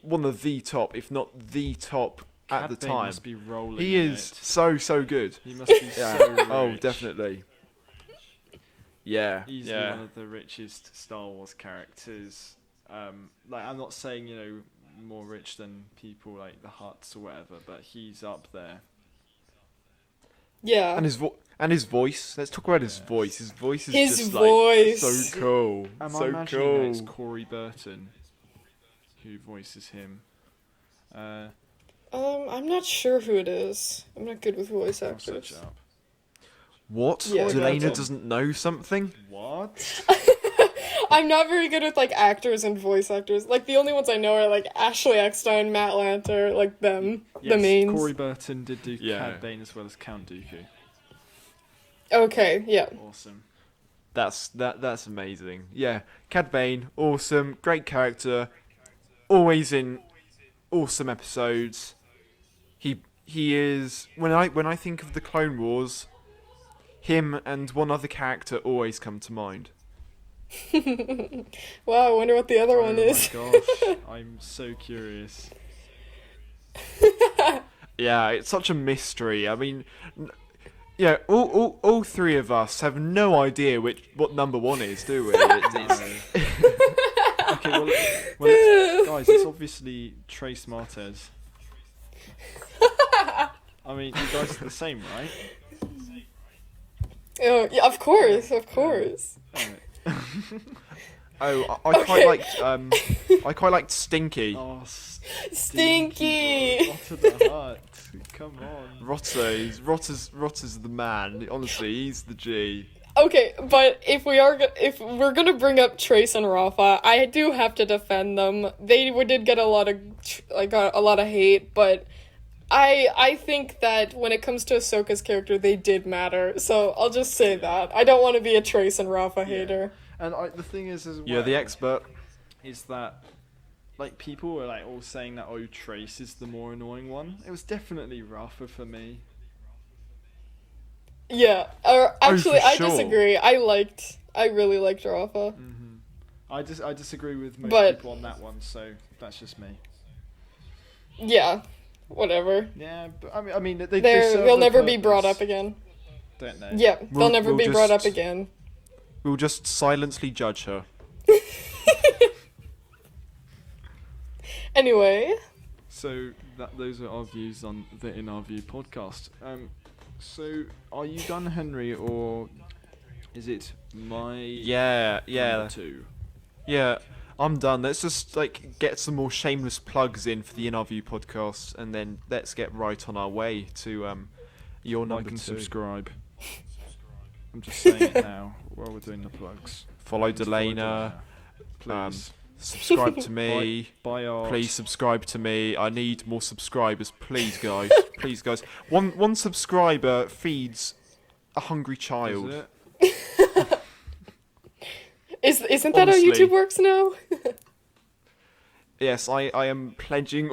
Speaker 2: one of the top, if not the top at the
Speaker 1: Cad Bane
Speaker 2: time.
Speaker 1: must be rolling
Speaker 2: He
Speaker 1: in
Speaker 2: is
Speaker 1: it.
Speaker 2: so good.
Speaker 1: He must be so rich.
Speaker 2: Oh, definitely. Yeah.
Speaker 1: Easily
Speaker 2: yeah.
Speaker 1: one of the richest Star Wars characters. Like, I'm not saying, more rich than people like the Hutts or whatever, but he's up there.
Speaker 3: Yeah.
Speaker 2: And his voice. Let's talk about his voice. His voice is
Speaker 3: His
Speaker 2: just
Speaker 3: voice.
Speaker 2: like so cool.
Speaker 1: Am
Speaker 2: so
Speaker 1: I imagining that it's
Speaker 2: cool.
Speaker 1: Corey Burton who voices him?
Speaker 3: I'm not sure who it is. I'm not good with voice
Speaker 1: I'll search
Speaker 3: actors.
Speaker 1: it up.
Speaker 2: What?
Speaker 3: Yeah,
Speaker 2: Delaina
Speaker 1: that's-
Speaker 2: doesn't know something?
Speaker 1: What?
Speaker 3: I'm not very good with like actors and voice actors. Like the only ones I know are like Ashley Eckstein, Matt Lanter, like them, the
Speaker 1: Yes,
Speaker 3: mains.
Speaker 1: Corey Burton did do
Speaker 2: Yeah.
Speaker 1: Cad Bane as well as Count Dooku.
Speaker 3: Okay, yeah.
Speaker 1: Awesome.
Speaker 2: That's amazing. Yeah, Cad Bane, awesome, great character, always in awesome episodes. He is when I think of the Clone Wars, him and one other character always come to mind.
Speaker 3: Wow, I wonder what the other one is.
Speaker 1: Oh my gosh, I'm so curious.
Speaker 2: Yeah, it's such a mystery. I mean, yeah, all three of us have no idea what number one is, do we?
Speaker 1: Okay, well, guys, it's obviously Trace Martez. I mean, you guys are the same, right?
Speaker 3: Oh, yeah, of course.
Speaker 2: Oh, I
Speaker 3: Okay.
Speaker 2: quite liked Stinky.
Speaker 1: Oh,
Speaker 3: Stinky.
Speaker 1: Rotter the Hut. Come on.
Speaker 2: Rotter's the man. Honestly, he's the G.
Speaker 3: Okay, but if we're gonna bring up Trace and Rafa, I do have to defend them. They did get a lot of hate, but I think that when it comes to Ahsoka's character, they did matter. So I'll just say that. I don't want to be a Trace and Rafa hater.
Speaker 1: And the thing is as well,
Speaker 2: You're the expert.
Speaker 1: is that like people were like all saying that Trace is the more annoying one. It was definitely Rafa for me.
Speaker 3: Yeah. Actually,
Speaker 2: for
Speaker 3: I
Speaker 2: sure.
Speaker 3: disagree. I really liked Rafa.
Speaker 1: I disagree with most
Speaker 3: But-
Speaker 1: people on that one, so that's just me.
Speaker 3: Yeah. Whatever.
Speaker 1: Yeah, but I mean they serve
Speaker 3: They'll
Speaker 1: their
Speaker 3: never be brought
Speaker 1: purpose,
Speaker 3: up again.
Speaker 1: don't they?
Speaker 3: Yeah, they'll
Speaker 2: We'll-
Speaker 3: never
Speaker 2: we'll
Speaker 3: be brought up
Speaker 2: just-
Speaker 3: again.
Speaker 2: We'll just silently judge her.
Speaker 3: Anyway.
Speaker 1: So those are our views on the In Our View podcast. So are you done, Henry, or is it my
Speaker 2: Yeah.
Speaker 1: number two?
Speaker 2: Yeah, I'm done. Let's just get some more shameless plugs in for the In Our View podcast, and then let's get right on our way to your number
Speaker 1: Like and
Speaker 2: two.
Speaker 1: subscribe. I'm just saying it now while we're doing the plugs.
Speaker 2: Follow
Speaker 1: Please
Speaker 2: Delaina.
Speaker 1: Please.
Speaker 2: Subscribe to me.
Speaker 1: Buy art.
Speaker 2: Please subscribe to me. I need more subscribers, please, guys. Please, guys. One subscriber feeds a hungry child.
Speaker 1: Is it?
Speaker 3: Isn't that how
Speaker 2: Honestly.
Speaker 3: YouTube works now?
Speaker 2: Yes, I am pledging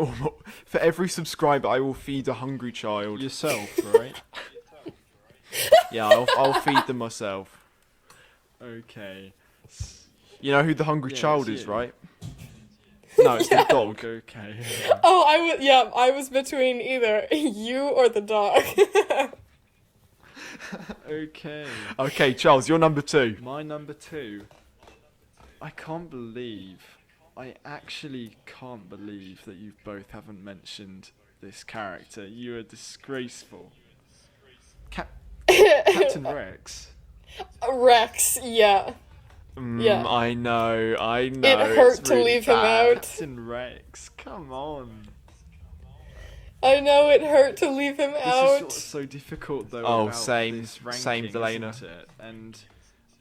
Speaker 2: for every subscriber I will feed a hungry child.
Speaker 1: Yourself, right?
Speaker 2: Yeah, I'll feed them myself.
Speaker 1: Okay.
Speaker 2: You know who the hungry
Speaker 1: Yeah,
Speaker 2: child
Speaker 1: it's
Speaker 2: is,
Speaker 1: you.
Speaker 2: right? No, it's
Speaker 3: Yeah.
Speaker 2: the dog.
Speaker 1: Okay.
Speaker 3: Oh, I was between either you or the dog.
Speaker 1: Okay.
Speaker 2: Okay, Charles, you're number two.
Speaker 1: My number two. I actually can't believe that you both haven't mentioned this character. You are disgraceful. Captain Rex.
Speaker 3: Rex, yeah. Yeah.
Speaker 2: I know.
Speaker 3: It hurt
Speaker 2: it's
Speaker 3: to
Speaker 2: really
Speaker 3: leave him
Speaker 2: bad.
Speaker 3: out.
Speaker 1: Captain Rex, come on.
Speaker 3: I know it hurt to leave him
Speaker 1: This is
Speaker 3: out.
Speaker 1: so difficult though
Speaker 2: Oh,
Speaker 1: about
Speaker 2: same,
Speaker 1: this ranking,
Speaker 2: same, Delaina.
Speaker 1: isn't it? And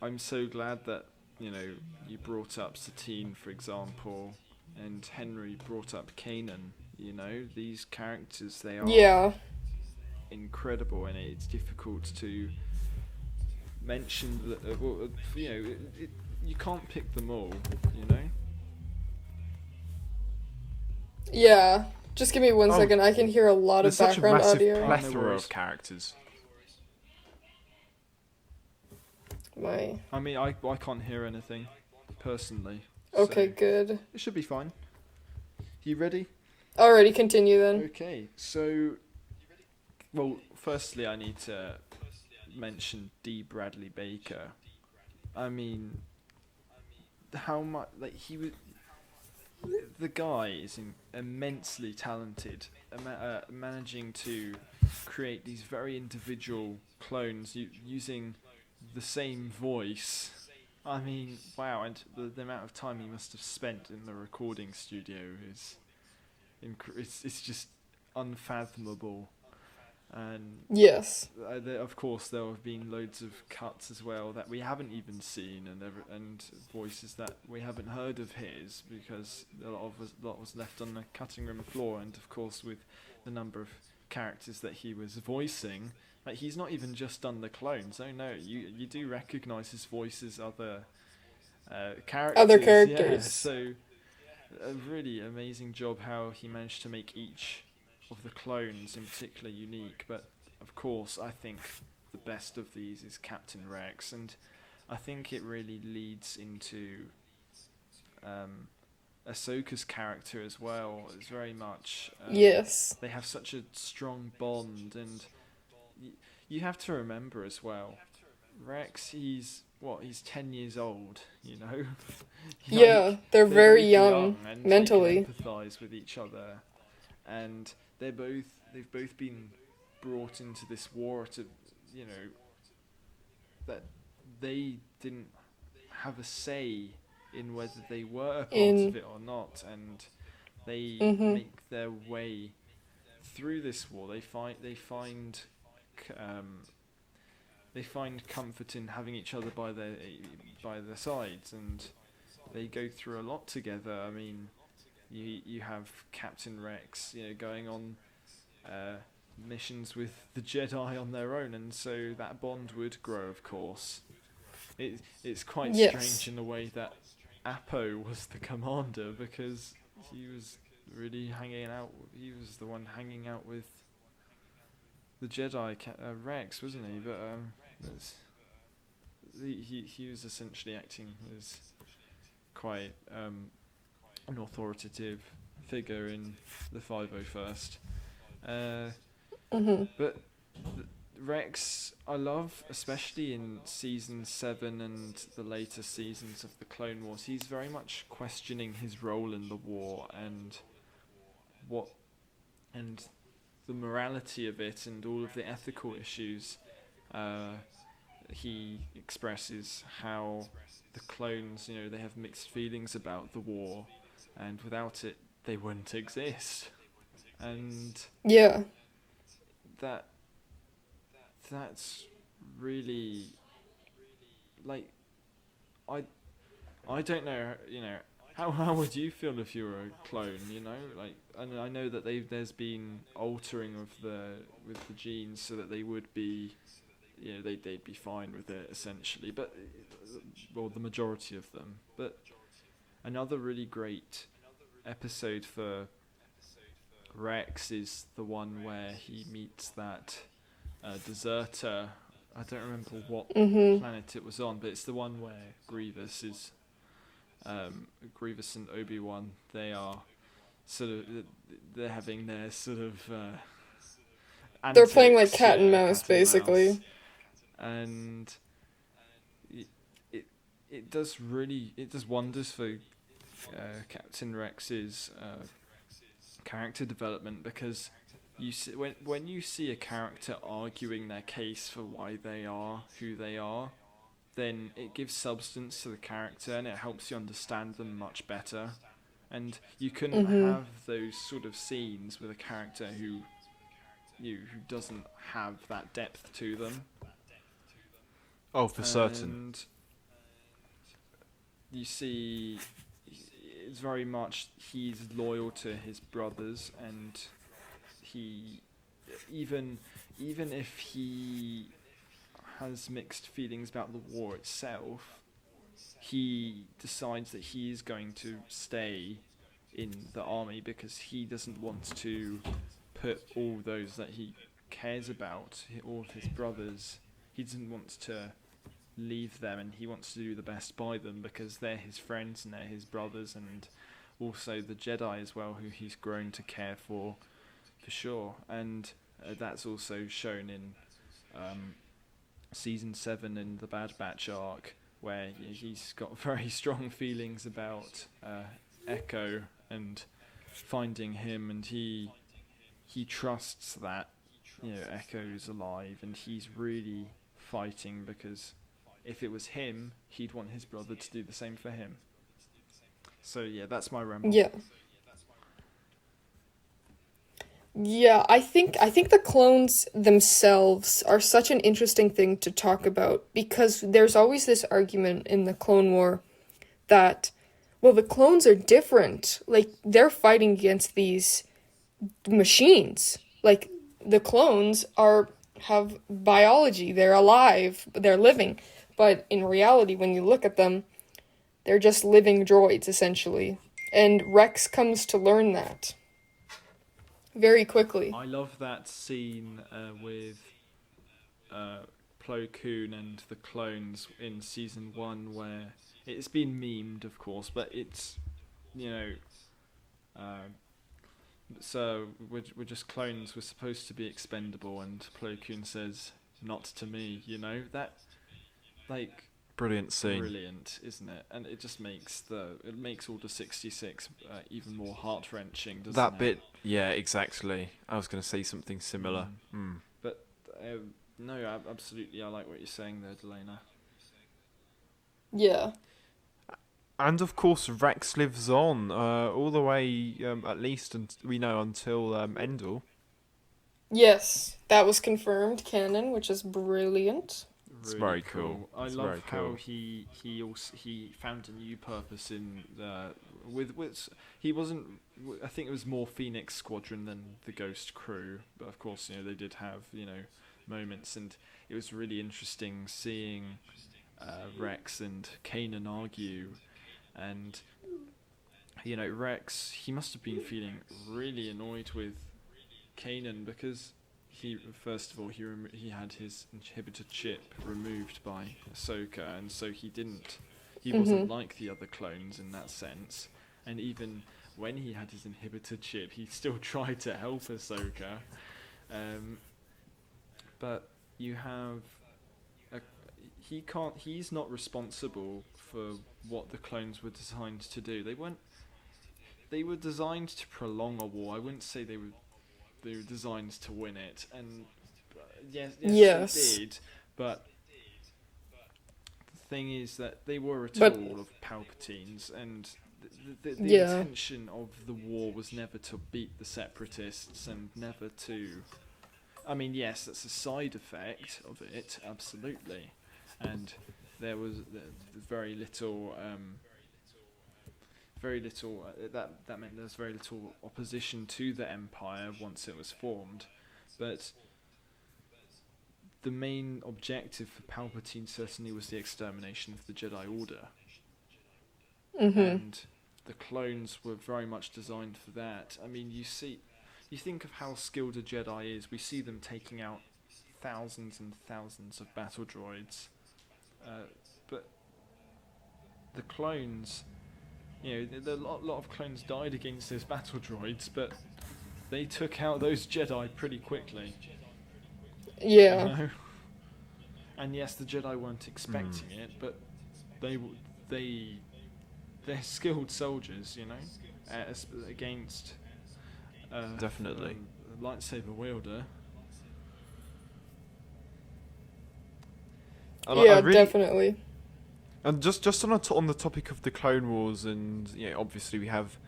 Speaker 1: I'm so glad that you brought up Satine, for example, and Henry brought up Kanan. These characters, they are
Speaker 3: Yeah.
Speaker 1: incredible, and it's difficult to mention that. You can't pick them all. You know.
Speaker 3: Yeah. Just give me one
Speaker 2: Oh,
Speaker 3: second. I can hear a lot
Speaker 2: There's
Speaker 3: of
Speaker 2: such a
Speaker 3: background
Speaker 2: massive
Speaker 3: audio.
Speaker 1: No
Speaker 2: plethora
Speaker 1: worries.
Speaker 2: of characters.
Speaker 1: I mean, I can't hear anything personally.
Speaker 3: Okay,
Speaker 1: so
Speaker 3: good.
Speaker 1: it should be fine. You ready?
Speaker 3: Alrighty, continue then.
Speaker 1: Okay, so, well, firstly, I need to mention D. Bradley Baker. I mean, how much, like, the guy is immensely talented, managing to create these very individual clones using the same voice. I mean, wow, and the amount of time he must have spent in the recording studio is it's just unfathomable. And
Speaker 3: Yes.
Speaker 1: of course, there have been loads of cuts as well that we haven't even seen, and voices that we haven't heard of his, because a lot was left on the cutting room floor. And of course, with the number of characters that he was voicing, like, he's not even just done the clones. Oh no, you do recognise his voice as other characters.
Speaker 3: Other characters.
Speaker 1: Yeah, so a really amazing job how he managed to make each of the clones in particular unique. But of course, I think the best of these is Captain Rex, and I think it really leads into Ahsoka's character as well. It's very much
Speaker 3: Yes.
Speaker 1: they have such a strong bond, and you have to remember as well, Rex, he's 10 years old,
Speaker 3: Yeah, they're very
Speaker 1: both
Speaker 3: young
Speaker 1: and
Speaker 3: mentally.
Speaker 1: they can empathise with each other, and they've both been brought into this war to, that they didn't have a say in whether they were a part of it or not, and they make their way through this war. They find comfort in having each other by their sides, and they go through a lot together. I mean, you have Captain Rex, going on missions with the Jedi on their own, and so that bond would grow, of course. It's quite strange in the way that Appo was the commander, because he was really hanging out. He was the one hanging out with the Jedi, Rex, wasn't he? But he was essentially acting as quite an authoritative figure in the 501st. But Rex, I love, especially in season 7 and the later seasons of the Clone Wars. He's very much questioning his role in the war and the morality of it and all of the ethical issues. He expresses how the clones, they have mixed feelings about the war, and without it, they wouldn't exist. And
Speaker 3: yeah,
Speaker 1: that's really, like, I don't know, how would you feel if you were a clone, like, and I know that there's been altering with the genes so that they would be, they'd be fine with it essentially, but well, the majority of them. But another really great episode for Rex is the one where he meets that deserter. I don't remember what planet it was on, but it's the one where Grievous and Obi-Wan, they are they're having their sort of
Speaker 3: they're playing like
Speaker 1: antics,
Speaker 3: cat and mouse, basically.
Speaker 1: mouse. And it does wonders for Captain Rex's character development, because you see, when you see a character arguing their case for why they are who they are, then it gives substance to the character and it helps you understand them much better. And you couldn't have those sort of scenes with a character who doesn't have that depth to them.
Speaker 2: Oh, for certain.
Speaker 1: And you see, it's very much he's loyal to his brothers, and he even if he has mixed feelings about the war itself, he decides that he is going to stay in the army because he doesn't want to put all those that he cares about, all of his brothers, he doesn't want to leave them, and he wants to do the best by them because they're his friends and they're his brothers, and also the Jedi as well, who he's grown to care for sure. And that's also shown in season 7 in the Bad Batch arc, where he's got very strong feelings about Echo and finding him, and he trusts that Echo's alive, and he's really fighting because if it was him, he'd want his brother to do the same for him. So yeah, that's my ramble.
Speaker 3: Yeah, I think the clones themselves are such an interesting thing to talk about, because there's always this argument in the Clone War that, well, the clones are different. Like, they're fighting against these machines. Like, the clones have biology, they're alive, they're living. But in reality, when you look at them, they're just living droids, essentially. And Rex comes to learn that very quickly.
Speaker 1: I love that scene with Plo Koon and the clones in season 1, where it's been memed, of course, but it's, so we're just clones, we're supposed to be expendable, and Plo Koon says, "Not to me," that, like,
Speaker 2: brilliant scene.
Speaker 1: Brilliant, isn't it? And it just makes Order 66 even more heart-wrenching, doesn't it?
Speaker 2: That bit, yeah, exactly. I was going to say something similar.
Speaker 1: But no, absolutely, I like what you're saying there, Delaina.
Speaker 3: Yeah.
Speaker 2: And of course, Rex lives on all the way, at least we know, until Endor.
Speaker 3: Yes, that was confirmed canon, which is brilliant.
Speaker 2: It's very cool.
Speaker 1: I
Speaker 2: It's
Speaker 1: love
Speaker 2: very
Speaker 1: how
Speaker 2: cool.
Speaker 1: he found a new purpose in with he wasn't. I think it was more Phoenix Squadron than the Ghost Crew, but of course they did have moments, and it was really interesting seeing Rex and Kanan argue, and Rex, he must have been feeling really annoyed with Kanan because first of all, he had his inhibitor chip removed by Ahsoka, and so he wasn't like the other clones in that sense. And even when he had his inhibitor chip, he still tried to help Ahsoka. But you have he's not responsible for what the clones were designed to do. They were designed to prolong a war. I wouldn't say they were designed to win it, and yes, they did, but the thing is that they were a tool of Palpatine's, and the intention of the war was never to beat the Separatists, and never to... I mean, yes, that's a side effect of it, absolutely, and there was very little... that meant there's very little opposition to the Empire once it was formed, but the main objective for Palpatine certainly was the extermination of the Jedi Order, and the clones were very much designed for that. I mean, you think of how skilled a Jedi is. We see them taking out thousands and thousands of battle droids, but the clones... a lot of clones died against those battle droids, but they took out those Jedi pretty quickly.
Speaker 3: Yeah.
Speaker 1: And yes, the Jedi weren't expecting it, but they're skilled soldiers, against
Speaker 2: definitely
Speaker 1: a lightsaber wielder.
Speaker 3: Definitely.
Speaker 2: And just on the topic of the Clone Wars, and obviously we have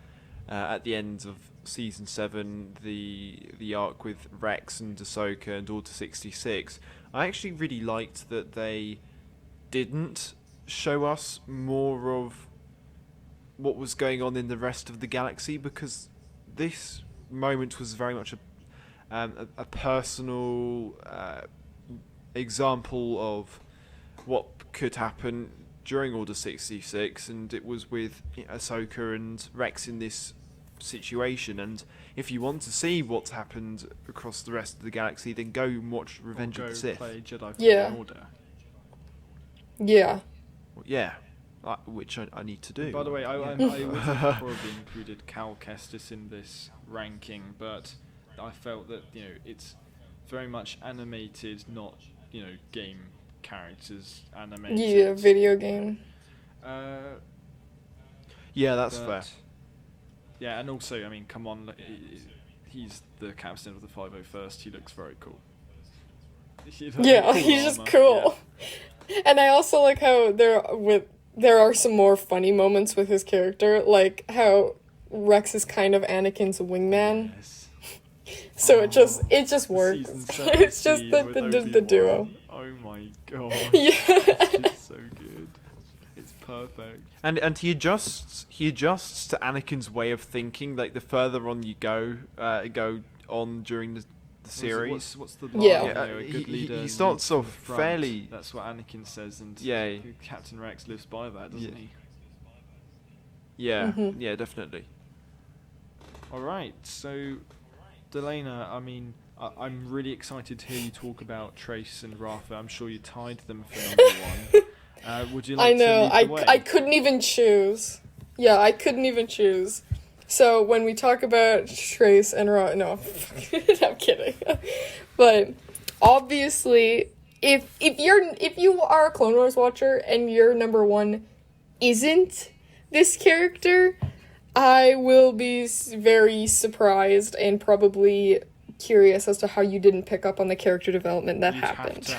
Speaker 2: at the end of season 7, the arc with Rex and Ahsoka and Order 66, I actually really liked that they didn't show us more of what was going on in the rest of the galaxy, because this moment was very much a personal example of what could happen during Order 66, and it was with Ahsoka and Rex in this situation. And if you want to see what's happened across the rest of the galaxy, then go and watch Revenge of the Sith.
Speaker 1: Play Jedi Fallen
Speaker 3: Yeah.
Speaker 1: Order.
Speaker 3: Yeah.
Speaker 2: Yeah, which I need to do.
Speaker 1: By the way, I would have probably included Cal Kestis in this ranking, but I felt that it's very much animated, not game characters animated.
Speaker 3: Yeah, video game.
Speaker 2: Yeah, that's
Speaker 1: but-
Speaker 2: fair.
Speaker 1: Yeah, and also, I mean, come on, he's the captain of the 501st. He looks very cool.
Speaker 3: Yeah, he's just cool. And I also like how there are some more funny moments with his character, like how Rex is kind of Anakin's wingman.
Speaker 1: Yes.
Speaker 3: So it just
Speaker 1: The
Speaker 3: works.
Speaker 1: season 7
Speaker 3: It's just
Speaker 1: scene
Speaker 3: the
Speaker 1: with
Speaker 3: the duo.
Speaker 1: Obi-Wan. Oh my god.
Speaker 3: Yeah.
Speaker 1: It's so good. It's perfect.
Speaker 2: And he adjusts to Anakin's way of thinking. Like the further on you go on during the series.
Speaker 1: What's the line?
Speaker 3: Yeah.
Speaker 1: A good leader
Speaker 2: He starts
Speaker 1: leads
Speaker 2: off
Speaker 1: from the front.
Speaker 2: fairly.
Speaker 1: That's what Anakin says, and
Speaker 2: Yeah.
Speaker 1: Captain Rex lives by that, doesn't
Speaker 2: Yeah.
Speaker 1: he?
Speaker 2: Yeah,
Speaker 3: Mhm.
Speaker 2: yeah, definitely.
Speaker 1: All right, so Delaina, I mean, I'm really excited to hear you talk about Trace and Rafa. I'm sure you tied them for number 1. Would you like
Speaker 3: I know.
Speaker 1: to lead the way?
Speaker 3: I couldn't even choose. Yeah, I couldn't even choose. So when we talk about Trace and no, I'm kidding. But obviously, if you are a Clone Wars watcher and your number 1 isn't this character, I will be very surprised and probably curious as to how you didn't pick up on the character development that happened.
Speaker 1: You'd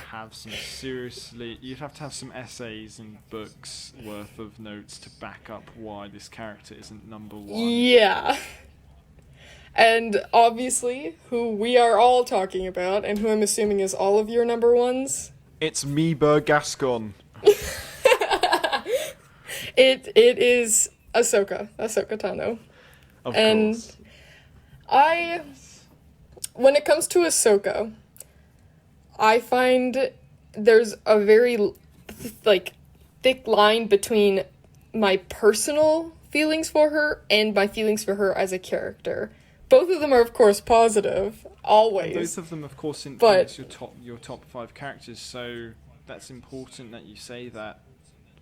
Speaker 1: have to have some essays and books worth of notes to back up why this character isn't number 1.
Speaker 3: Yeah. And obviously, who we are all talking about, and who I'm assuming is all of your number 1s,
Speaker 2: It's Meeber Gascon.
Speaker 3: it is Ahsoka Tano.
Speaker 2: Of
Speaker 3: And
Speaker 2: course.
Speaker 3: When it comes to Ahsoka, I find there's a very, thick line between my personal feelings for her and my feelings for her as a character. Both of them are, of course, positive, always.
Speaker 1: Both of them, of course,
Speaker 3: But-
Speaker 1: influence your top 5 characters, so that's important that you say that,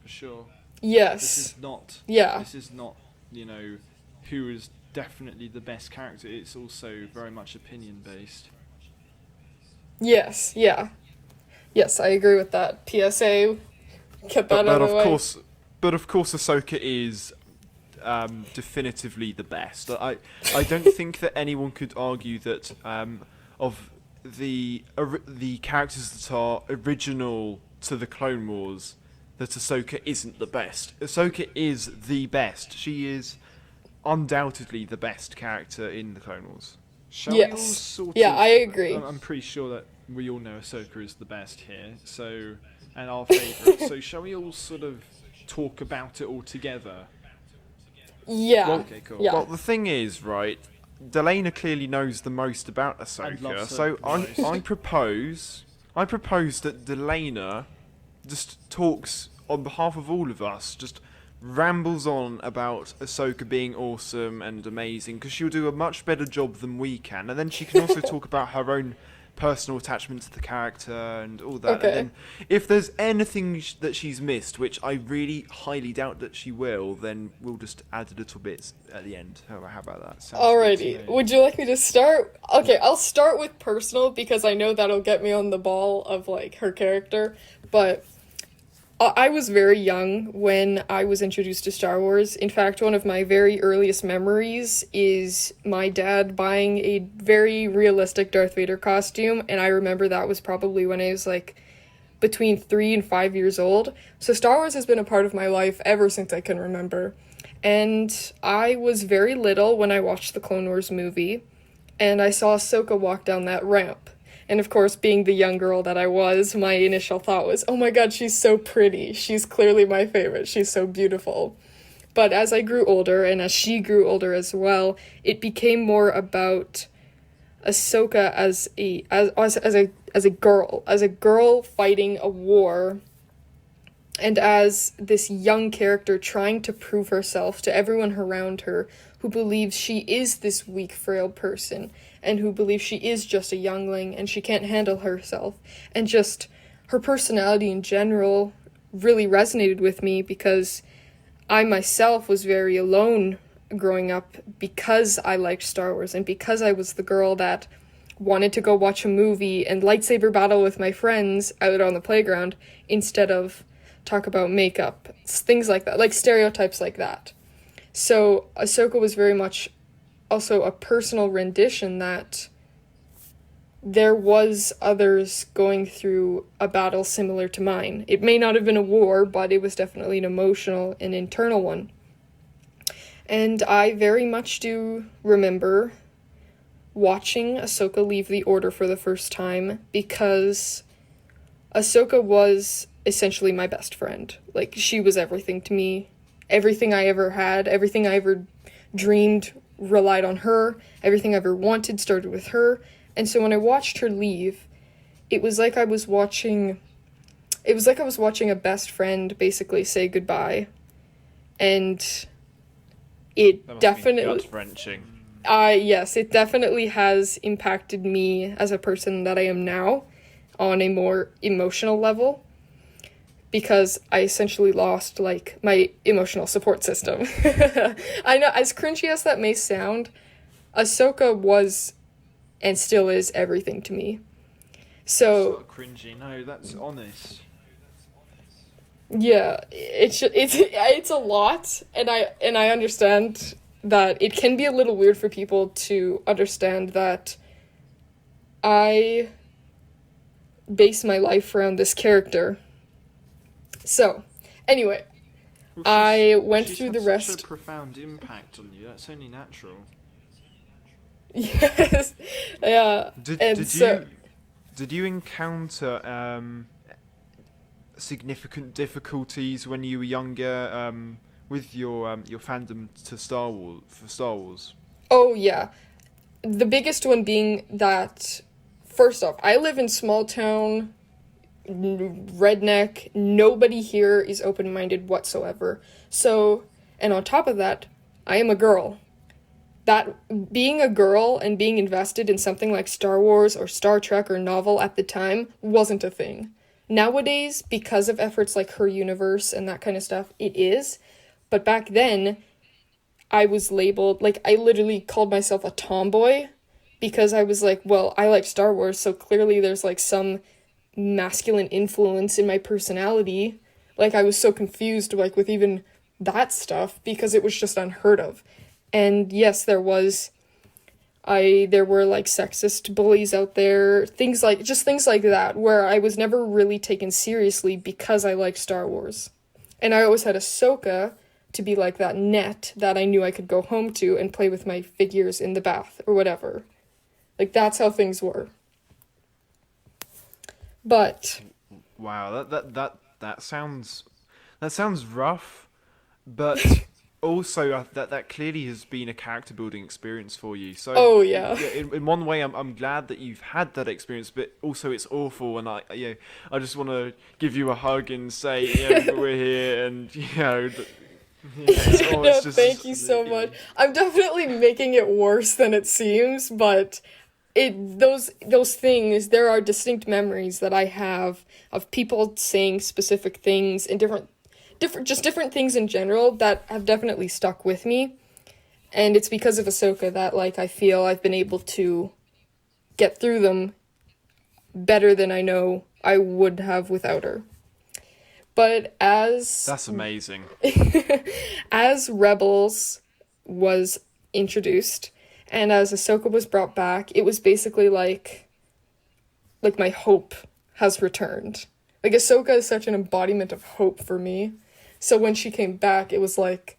Speaker 1: for sure.
Speaker 3: Yes.
Speaker 1: This is not...
Speaker 3: Yeah.
Speaker 1: This is not, who is definitely the best character. It's also very much opinion-based.
Speaker 3: Yes, yeah. Yes, I agree with that. PSA, get that out of the way.
Speaker 2: But of course, Ahsoka is definitively the best. I don't think that anyone could argue that of the characters that are original to the Clone Wars, that Ahsoka isn't the best. Ahsoka is the best. She is undoubtedly the best character in the Clone Wars.
Speaker 1: Shall
Speaker 3: Yes.
Speaker 1: we all sort
Speaker 3: Yeah,
Speaker 1: of...
Speaker 3: I agree.
Speaker 1: I'm pretty sure that we all know Ahsoka is the best here, so... And our favourite. So shall we all sort of talk about it all together?
Speaker 3: Yeah.
Speaker 1: Okay, cool.
Speaker 3: Yeah.
Speaker 2: Well, the thing is, right, Delaina clearly knows the most about
Speaker 1: And
Speaker 2: Ahsoka,
Speaker 1: loves her
Speaker 2: so
Speaker 1: the most.
Speaker 2: I propose that Delaina just talks on behalf of all of us, just rambles on about Ahsoka being awesome and amazing, because she'll do a much better job than we can, and then she can also talk about her own personal attachment to the character and all that.
Speaker 3: Okay.
Speaker 2: And then if there's anything that she's missed, which I really highly doubt that she will, then we'll just add a little bit at the end. How about that?
Speaker 1: Sounds good to
Speaker 3: Alrighty.
Speaker 1: me.
Speaker 3: Would you like me to start? Okay, I'll start with personal because I know that'll get me on the ball of her character. But I was very young when I was introduced to Star Wars. In fact, one of my very earliest memories is my dad buying a very realistic Darth Vader costume, and I remember that was probably when I was between 3 and 5 years old. So Star Wars has been a part of my life ever since I can remember. And I was very little when I watched the Clone Wars movie, and I saw Ahsoka walk down that ramp. And of course, being the young girl that I was, my initial thought was, oh my god, she's so pretty. She's clearly my favorite. She's so beautiful. But as I grew older, and as she grew older as well, it became more about Ahsoka as a girl fighting a war, and as this young character trying to prove herself to everyone around her, who believes she is this weak, frail person, and who believes she is just a youngling and she can't handle herself. And just her personality in general really resonated with me, because I myself was very alone growing up because I liked Star Wars and because I was the girl that wanted to go watch a movie and lightsaber battle with my friends out on the playground instead of talk about makeup, things like that, like stereotypes like that. So Ahsoka was very much also a personal rendition that there was others going through a battle similar to mine. It may not have been a war, but it was definitely an emotional and internal one. And I very much do remember watching Ahsoka leave the Order for the first time, because Ahsoka was essentially my best friend. Like, she was everything to me. Everything I ever had, everything I ever dreamed relied on her. Everything I ever wanted started with her. And so when I watched her leave, it was like I was watching a best friend basically say goodbye. And it definitely
Speaker 2: gut-wrenching.
Speaker 3: Yes, it definitely has impacted me as a person that I am now on a more emotional level, because I essentially lost, like, my emotional support system. I know, as cringy as that may sound, Ahsoka was and still is everything to me. So
Speaker 1: It's not cringy. No, that's honest.
Speaker 3: yeah, it's a lot, and I understand that it can be a little weird for people to understand that I base my life around this character. So, anyway, I went through the rest.
Speaker 1: Such a profound impact on you. That's only natural.
Speaker 3: Yes, yeah.
Speaker 2: Did you encounter significant difficulties when you were younger with your fandom to Star Wars?
Speaker 3: Oh yeah, the biggest one being that, first off, I live in small town, redneck. Nobody here is open-minded whatsoever. So, and on top of that, I am a girl. That being a girl and being invested in something like Star Wars or Star Trek or novel at the time wasn't a thing. Nowadays, because of efforts like Her Universe and that kind of stuff, it is. But back then, I was labeled, like, I literally called myself a tomboy, because I was like, well, I like Star Wars, so clearly there's, like, some masculine influence in my personality. Like, I was so confused, like, with even that stuff, because it was just unheard of. And yes, there were like sexist bullies out there, things like that, where I was never really taken seriously because I liked Star Wars. And I always had Ahsoka to be like that net that I knew I could go home to and play with my figures in the bath or whatever. Like, that's how things were. But
Speaker 2: wow, that sounds rough, but also that clearly has been a character building experience for you. So
Speaker 3: oh yeah,
Speaker 2: in one way, I'm glad that you've had that experience, but also it's awful, and I just want to give you a hug and say, we're here, and
Speaker 3: no, thank you so much. I'm definitely making it worse than it seems, but those things, there are distinct memories that I have of people saying specific things and different things in general that have definitely stuck with me. And it's because of Ahsoka that, like, I feel I've been able to get through them better than I know I would have without her. But
Speaker 2: that's amazing.
Speaker 3: As Rebels was introduced and as Ahsoka was brought back, it was basically like my hope has returned. Like, Ahsoka is such an embodiment of hope for me. So when she came back, it was like,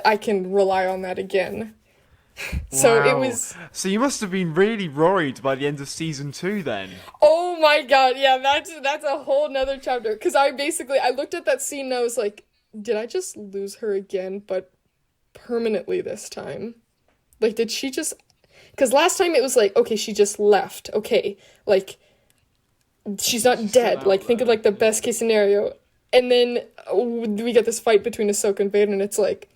Speaker 3: I can rely on that again. So it
Speaker 2: Wow.
Speaker 3: was,
Speaker 2: So you must have been really worried by the end of season 2 then.
Speaker 3: oh my god, yeah, that's a whole nother chapter. Because I looked at that scene and I was like, did I just lose her again, but permanently this time? Like, did she just... Because last time it was like, okay, she just left. Okay, like, she's not
Speaker 1: She's still
Speaker 3: dead.
Speaker 1: out
Speaker 3: Like, think of,
Speaker 1: there,
Speaker 3: like, the
Speaker 1: yeah.
Speaker 3: best case scenario. And then we get this fight between Ahsoka and Vader, and it's like,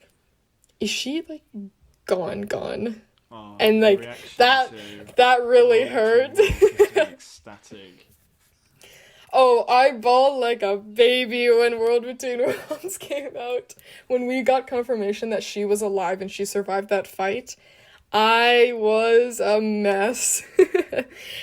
Speaker 3: is she, like, gone?
Speaker 1: Oh,
Speaker 3: And,
Speaker 1: the
Speaker 3: like,
Speaker 1: reaction
Speaker 3: that
Speaker 1: to
Speaker 3: really
Speaker 1: World
Speaker 3: hurt.
Speaker 1: Between Worlds was ecstatic.
Speaker 3: Oh, I bawled like a baby when World Between Worlds came out. When we got confirmation that she was alive and she survived that fight, I was a mess.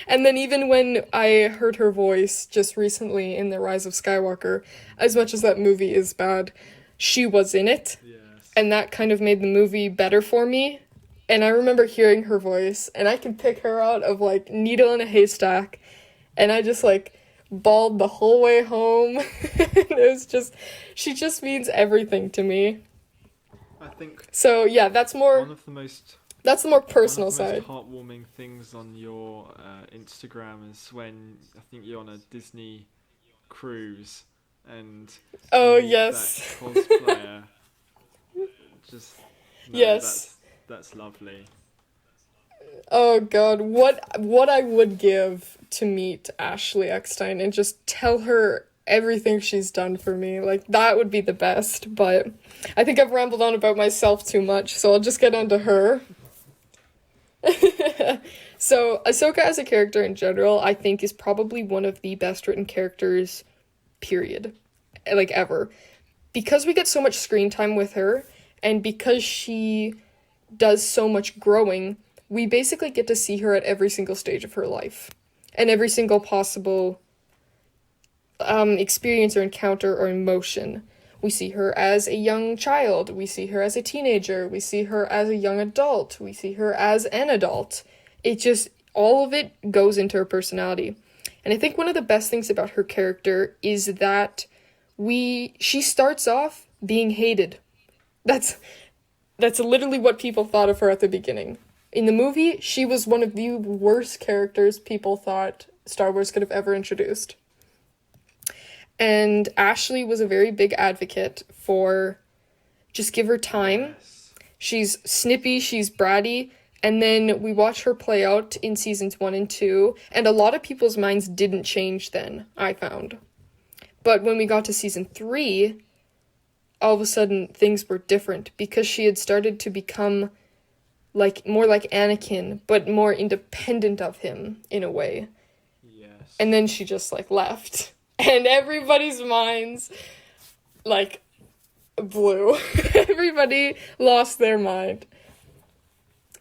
Speaker 3: And then even when I heard her voice just recently in The Rise of Skywalker, as much as that movie is bad, she was in it.
Speaker 1: Yes.
Speaker 3: And that kind of made the movie better for me. And I remember hearing her voice, and I can pick her out of, like, needle in a haystack. And I just, like, bawled the whole way home. It was just, she just means everything to me.
Speaker 1: I think
Speaker 3: So, yeah, that's
Speaker 1: one
Speaker 3: more,
Speaker 1: of the most
Speaker 3: that's the more personal
Speaker 1: one of the
Speaker 3: side.
Speaker 1: most heartwarming things on your Instagram is when I think you're on a Disney cruise and
Speaker 3: Oh,
Speaker 1: you meet
Speaker 3: yes.
Speaker 1: that cosplayer. Just no,
Speaker 3: Yes.
Speaker 1: that's lovely.
Speaker 3: Oh god, what I would give to meet Ashley Eckstein and just tell her everything she's done for me. Like, that would be the best, but I think I've rambled on about myself too much, so I'll just get on to her. So, Ahsoka as a character in general, I think is probably one of the best written characters, period. Like, ever. Because we get so much screen time with her, and because she does so much growing, we basically get to see her at every single stage of her life. And every single possible experience or encounter or emotion. We see her as a young child, we see her as a teenager, we see her as a young adult, we see her as an adult. It just, all of it goes into her personality. And I think one of the best things about her character is that she starts off being hated. That's literally what people thought of her at the beginning. In the movie, she was one of the worst characters people thought Star Wars could have ever introduced. And Ashley was a very big advocate for just give her time.
Speaker 1: Yes.
Speaker 3: She's snippy, she's bratty, and then we watch her play out in seasons 1 and 2, and a lot of people's minds didn't change then, I found. But when we got to season 3, all of a sudden things were different because she had started to become more like Anakin, but more independent of him in a way.
Speaker 1: Yes.
Speaker 3: And then she just left. And everybody's minds blew. Everybody lost their mind.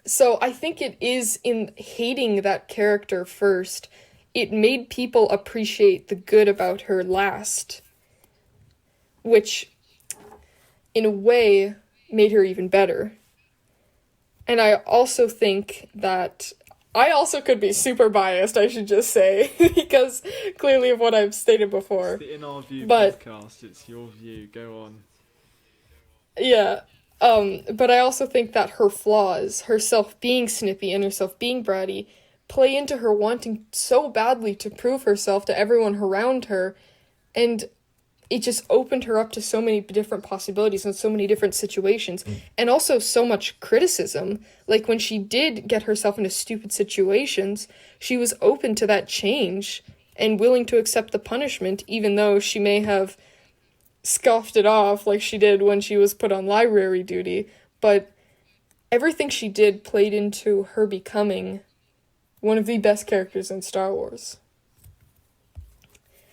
Speaker 3: So I think it is in hating that character first, it made people appreciate the good about her last. Which, in a way, made her even better. And I also think that I also could be super biased, I should just say, because clearly of what I've stated before.
Speaker 1: It's the In Our View
Speaker 3: But-
Speaker 1: podcast. It's your view. Go on.
Speaker 3: Yeah. But I also think that her flaws, herself being snippy and herself being bratty, play into her wanting so badly to prove herself to everyone around her, and it just opened her up to so many different possibilities and so many different situations, and also so much criticism. Like, when she did get herself into stupid situations, she was open to that change and willing to accept the punishment, even though she may have scoffed it off like she did when she was put on library duty. But everything she did played into her becoming one of the best characters in Star Wars.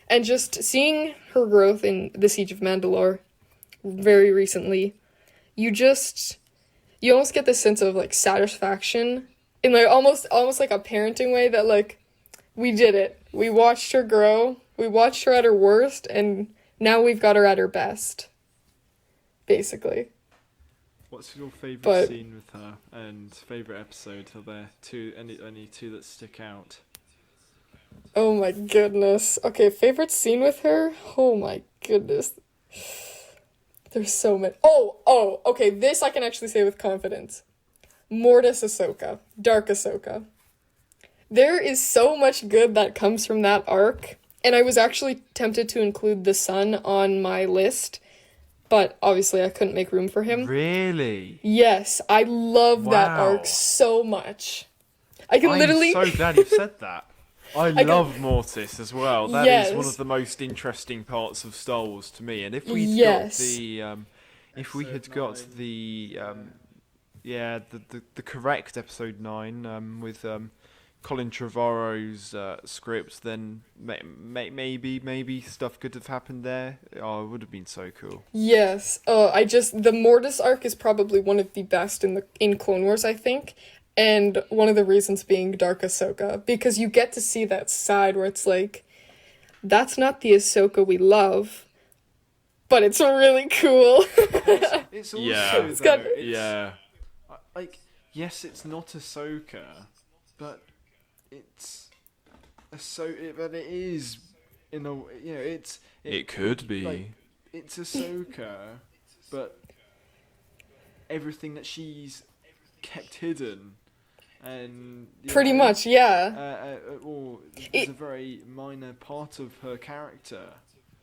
Speaker 3: And just seeing her growth in The Siege of Mandalore very recently, you almost get this sense of satisfaction in almost like a parenting way, that we did it. We watched her grow. We watched her at her worst, and now we've got her at her best. Basically.
Speaker 1: What's your favourite
Speaker 3: But-
Speaker 1: scene with her and favourite episode? Are there any two that stick out?
Speaker 3: Oh my goodness. Okay, favorite scene with her? Oh my goodness. There's so many. Okay, this I can actually say with confidence. Mortis Ahsoka. Dark Ahsoka. There is so much good that comes from that arc, and I was actually tempted to include the son on my list, but obviously I couldn't make room for him.
Speaker 2: Really?
Speaker 3: Yes, I love that
Speaker 2: Wow.
Speaker 3: arc so much. I can
Speaker 2: I'm
Speaker 3: literally...
Speaker 2: so glad you said that. I
Speaker 3: can-
Speaker 2: love Mortis as well. That is one
Speaker 3: Yes.
Speaker 2: of the most interesting parts of Star Wars to me. And if we'd
Speaker 3: Yes.
Speaker 2: got the, if we had got the, the correct episode 9 with Colin Trevorrow's script, then maybe stuff could have happened there. Oh, it would have been so cool.
Speaker 3: Yes. The Mortis arc is probably one of the best in Clone Wars, I think. And one of the reasons being Dark Ahsoka, because you get to see that side where it's like, that's not the Ahsoka we love, but it's really cool.
Speaker 1: It's also
Speaker 2: Yeah.
Speaker 1: though,
Speaker 3: It's got-
Speaker 1: like, yes, it's not Ahsoka, but it's but it is in a
Speaker 2: It could be.
Speaker 1: like, it's Ahsoka, but everything that she's kept hidden, and
Speaker 3: Pretty much, yeah.
Speaker 1: or
Speaker 3: It-
Speaker 1: it's a very minor part of her character,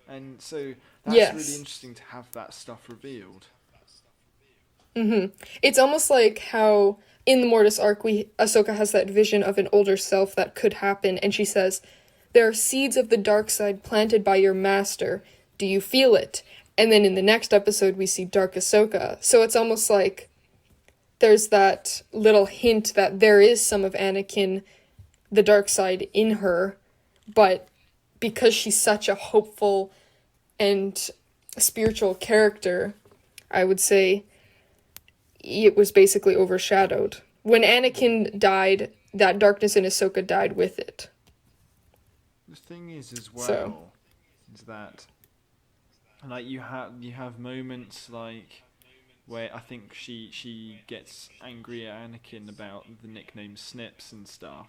Speaker 1: and so that's
Speaker 3: Yes.
Speaker 1: really interesting to have that stuff revealed.
Speaker 3: It's almost like how in the Mortis arc, Ahsoka has that vision of an older self that could happen, and she says, "There are seeds of the dark side planted by your master. Do you feel it?" And then in the next episode, we see Dark Ahsoka. So it's almost like there's that little hint that there is some of Anakin, the dark side, in her, but because she's such a hopeful and spiritual character, I would say it was basically overshadowed. When Anakin died, that darkness in Ahsoka died with it.
Speaker 1: The thing is, as well,
Speaker 3: So-
Speaker 1: is that like you have moments like where I think she gets angry at Anakin about the nickname Snips and stuff,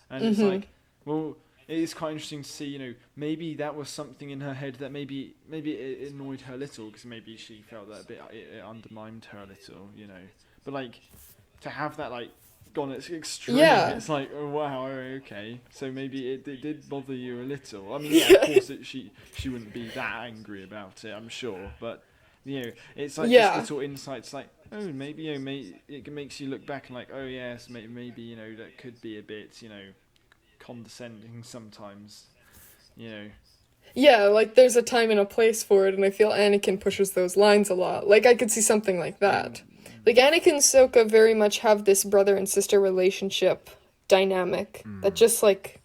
Speaker 1: and it's like, well, it is quite interesting to see, maybe that was something in her head that maybe it annoyed her a little, because maybe she felt that it undermined her a little, but like to have that like gone its extreme,
Speaker 3: Yeah.
Speaker 1: it's like, oh wow, okay, so maybe it did bother you a little. I mean, yeah, of course she wouldn't be that angry about it, I'm sure, but it's like
Speaker 3: Yeah.
Speaker 1: just little insights, like, oh, maybe it makes you look back and like, oh yes, maybe that could be a bit condescending sometimes,
Speaker 3: Yeah, like there's a time and a place for it, and I feel Anakin pushes those lines a lot. Like I could see something like that. Like Anakin and Ahsoka very much have this brother and sister relationship dynamic that just like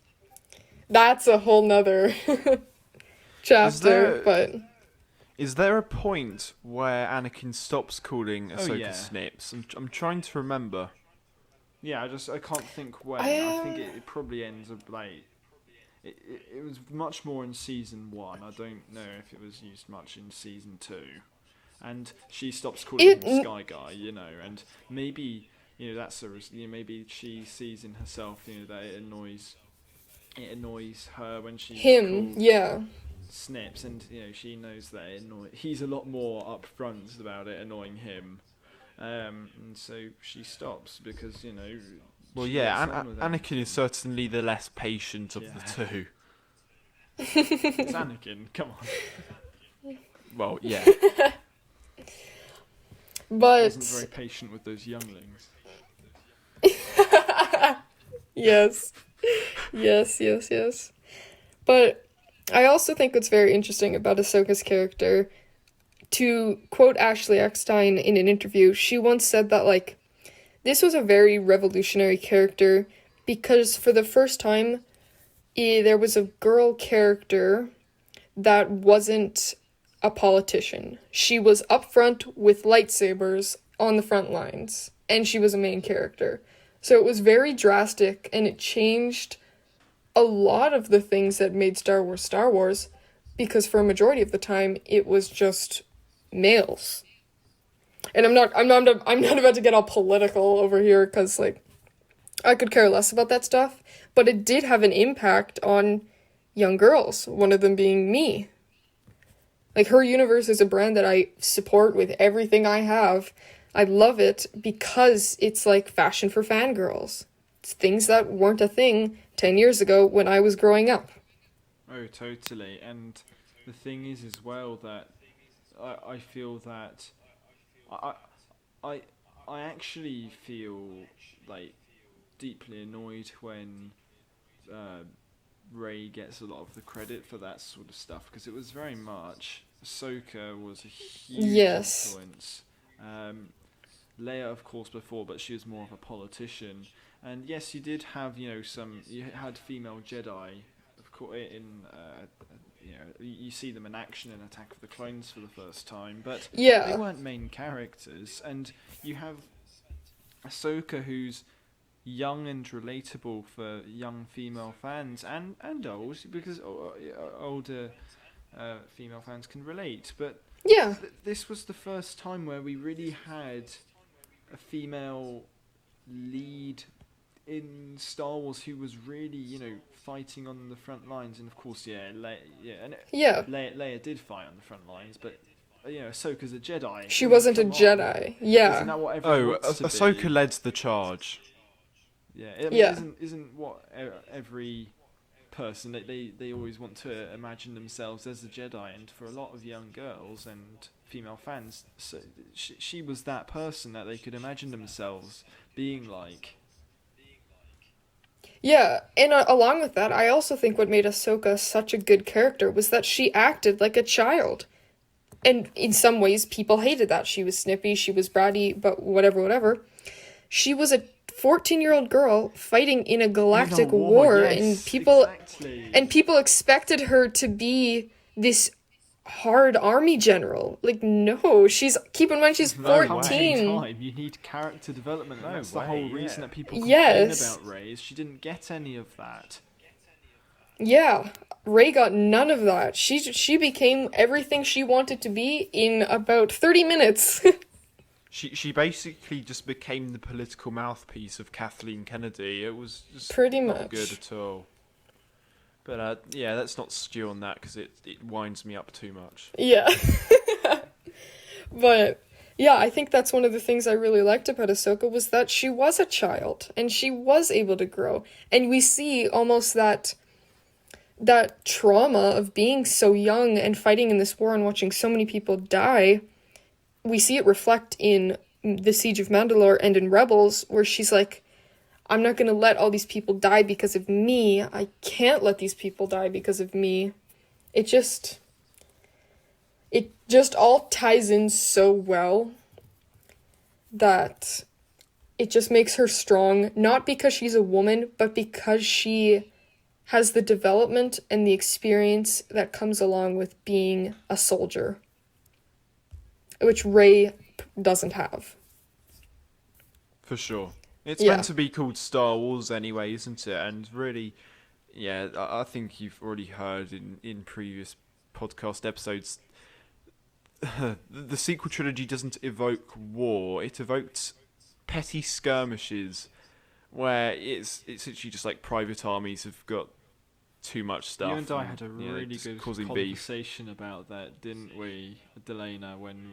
Speaker 3: that's a whole nother chapter, but
Speaker 2: Is there a point where Anakin stops calling Ahsoka
Speaker 1: yeah.
Speaker 2: Snips? I'm trying to remember.
Speaker 1: Yeah, I can't think when.
Speaker 3: I
Speaker 1: I think it probably ends up like it was much more in season 1. I don't know if it was used much in season 2. And she stops calling him Sky Guy, and maybe that's maybe she sees in herself that it annoys her when she
Speaker 3: him,
Speaker 1: calls
Speaker 3: yeah.
Speaker 1: Snips, and she knows that he's a lot more upfront about it annoying him. And so she stops because
Speaker 2: Well,
Speaker 1: she
Speaker 2: yeah,
Speaker 1: gets on with it.
Speaker 2: Anakin is certainly the less patient of the two.
Speaker 1: It's Anakin, come on.
Speaker 2: Well, yeah.
Speaker 3: But
Speaker 1: Wasn't very patient with those younglings.
Speaker 3: yes. Yes. But I also think what's very interesting about Ahsoka's character, to quote Ashley Eckstein in an interview, she once said that, like, this was a very revolutionary character because for the first time, there was a girl character that wasn't a politician. She was upfront with lightsabers on the front lines, and she was a main character. So it was very drastic, and it changed a lot of the things that made Star Wars, because for a majority of the time, it was just males. And I'm not about to get all political over here, because, like, I could care less about that stuff, but it did have an impact on young girls, one of them being me. Like, her universe is a brand that I support with everything I have. I love it because it's like fashion for fangirls. It's things that weren't a thing 10 years ago when I was growing up.
Speaker 1: Oh, totally. And the thing is as well that I feel that I, I, I actually feel like deeply annoyed when Rey gets a lot of the credit for that sort of stuff, because it was very much Ahsoka was a huge
Speaker 3: Yes.
Speaker 1: influence. Leia, of course, before, but she was more of a politician. And yes, you did have, you had female Jedi, of course, you see them in action in Attack of the Clones for the first time, but
Speaker 3: Yeah.
Speaker 1: they weren't main characters. And you have Ahsoka, who's young and relatable for young female fans and old, because older female fans can relate. But
Speaker 3: Yeah.
Speaker 1: this was the first time where we really had a female lead in Star Wars who was really, fighting on the front lines. And of course, Leia did fight on the front lines, but Ahsoka's a Jedi.
Speaker 3: She wasn't a
Speaker 1: Come on.
Speaker 3: Jedi.
Speaker 1: Isn't
Speaker 3: Yeah.
Speaker 1: that what everyone wants to
Speaker 2: Ahsoka
Speaker 1: be?
Speaker 2: led the charge.
Speaker 1: Yeah, I mean,
Speaker 3: Yeah.
Speaker 1: isn't what every person they always want to imagine themselves as a Jedi, and for a lot of young girls and female fans, so she was that person that they could imagine themselves being like.
Speaker 3: Yeah, and along with that, I also think what made Ahsoka such a good character was that she acted like a child. And in some ways, people hated that. She was snippy, she was bratty, but whatever. She was a 14-year-old girl fighting in a galactic war,
Speaker 1: yes,
Speaker 3: and people expected her to be this hard army general. Like, no, keep in mind she's
Speaker 2: No way.
Speaker 3: 14.
Speaker 1: You need character development.
Speaker 2: No
Speaker 1: That's the
Speaker 2: way,
Speaker 1: whole reason
Speaker 2: yeah.
Speaker 1: that people complain
Speaker 3: Yes.
Speaker 1: about Rey, is she didn't get any of that.
Speaker 3: Yeah, Rey got none of that. She became everything she wanted to be in about 30 minutes.
Speaker 2: She basically just became the political mouthpiece of Kathleen Kennedy. It was just
Speaker 3: Pretty
Speaker 2: not
Speaker 3: much.
Speaker 2: good at all. But yeah, let's not stew on that because it winds me up too much.
Speaker 3: Yeah. But yeah, I think that's one of the things I really liked about Ahsoka was that she was a child and she was able to grow. And we see almost that trauma of being so young and fighting in this war and watching so many people die. We see it reflect in the Siege of Mandalore and in Rebels, where she's like, I'm not going to let all these people die because of me. I can't let these people die because of me. It just all ties in so well that it just makes her strong, not because she's a woman, but because she has the development and the experience that comes along with being a soldier, which Rey doesn't have.
Speaker 2: For sure. It's
Speaker 3: Yeah.
Speaker 2: meant to be called Star Wars anyway, isn't it? And really, yeah, I think you've already heard in previous podcast episodes, the sequel trilogy doesn't evoke war. It evokes petty skirmishes where it's literally just like private armies have got too much stuff.
Speaker 1: You and I had a really
Speaker 2: just
Speaker 1: good
Speaker 2: causing beef.
Speaker 1: conversation about that, didn't we, Delaina, when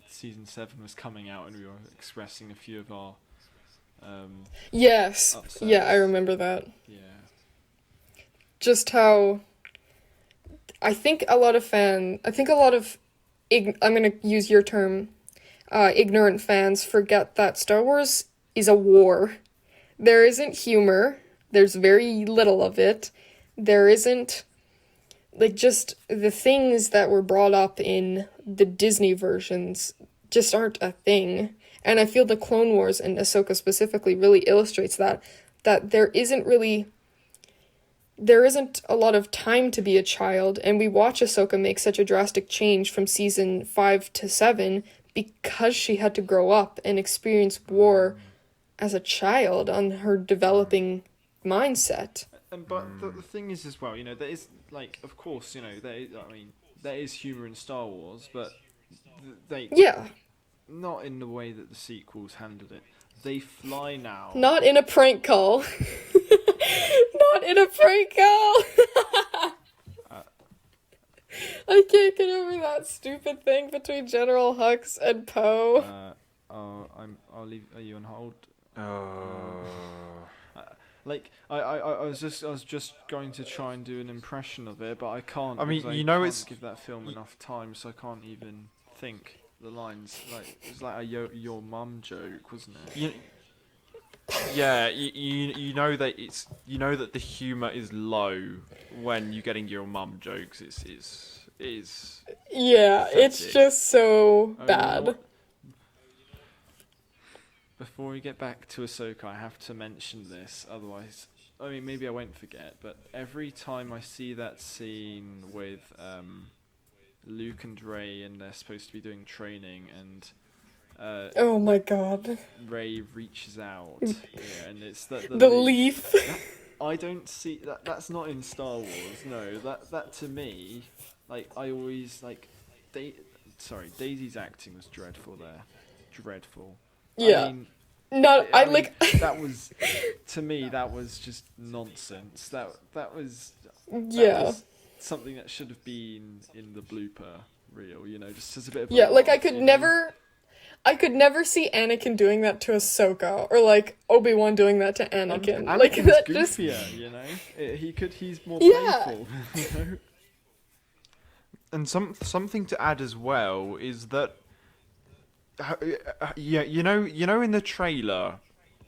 Speaker 1: season 7 was coming out and we were expressing a few of our
Speaker 3: Yes.
Speaker 1: upsets.
Speaker 3: Yeah, I remember that.
Speaker 1: Yeah.
Speaker 3: Just how I think a lot of I'm going to use your term, ignorant fans forget that Star Wars is a war. There isn't humor. There's very little of it. There isn't, like, just the things that were brought up in the Disney versions just aren't a thing. And I feel the Clone Wars and Ahsoka specifically really illustrates that there isn't a lot of time to be a child, and we watch Ahsoka make such a drastic change from season 5 to 7 because she had to grow up and experience war as a child on her developing mindset.
Speaker 1: But the thing is as well, there is, like, of course, there is humour in Star Wars, but they
Speaker 3: Yeah,
Speaker 1: not in the way that the sequels handled it. They fly now.
Speaker 3: not in a prank call. Not in a prank call. I can't get over that stupid thing between General Hux and Poe.
Speaker 1: I'll leave. Are you on hold?
Speaker 2: Oh.
Speaker 1: I was just going to try and do an impression of it, but I can't.
Speaker 2: I mean,
Speaker 1: because
Speaker 2: you know,
Speaker 1: can't
Speaker 2: it's
Speaker 1: give that film enough time, so I can't even think the lines. Like it's like a your mum joke, wasn't it?
Speaker 2: Yeah, you know that the humor is low when you're getting your mum jokes. It's
Speaker 3: Yeah, it's
Speaker 2: pathetic.
Speaker 3: just so
Speaker 1: Oh, you know
Speaker 3: bad.
Speaker 1: what? Before we get back to Ahsoka, I have to mention this. Otherwise, I mean, maybe I won't forget. But every time I see that scene with Luke and Rey, and they're supposed to be doing training, and
Speaker 3: Oh my god.
Speaker 1: Rey reaches out, yeah, and it's the
Speaker 3: The
Speaker 1: leaf.
Speaker 3: leaf.
Speaker 1: I don't see that. That's not in Star Wars. No, that to me, like I always like, Daisy's acting was dreadful there, dreadful.
Speaker 3: Yeah.
Speaker 1: I mean,
Speaker 3: Not, I like.
Speaker 1: that was, to me, that was just nonsense. That was
Speaker 3: Yeah.
Speaker 1: something that should have been in the blooper reel. You know, just as a bit of
Speaker 3: Yeah,
Speaker 1: a
Speaker 3: like I
Speaker 1: laugh,
Speaker 3: could
Speaker 1: you know?
Speaker 3: never. I could never see Anakin doing that to Ahsoka, or like Obi-Wan doing that to Anakin. Like
Speaker 1: Anakin's
Speaker 3: that just.
Speaker 1: goofier, you know. He's more
Speaker 3: Yeah.
Speaker 1: playful. You know?
Speaker 2: And something to add as well is that you know in the trailer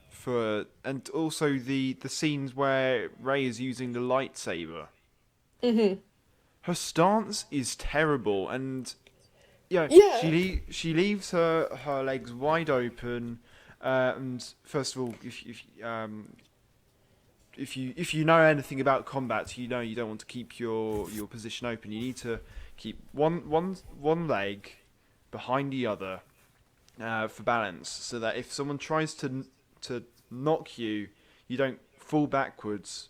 Speaker 2: for, and also the scenes where Rey is using the lightsaber.
Speaker 3: Mhm.
Speaker 2: Her stance is terrible, and yeah,
Speaker 3: Yeah.
Speaker 2: she leaves her legs wide open. And first of all, if you know anything about combat, you know you don't want to keep your position open. You need to keep one leg behind the other for balance, so that if someone tries to knock you, you don't fall backwards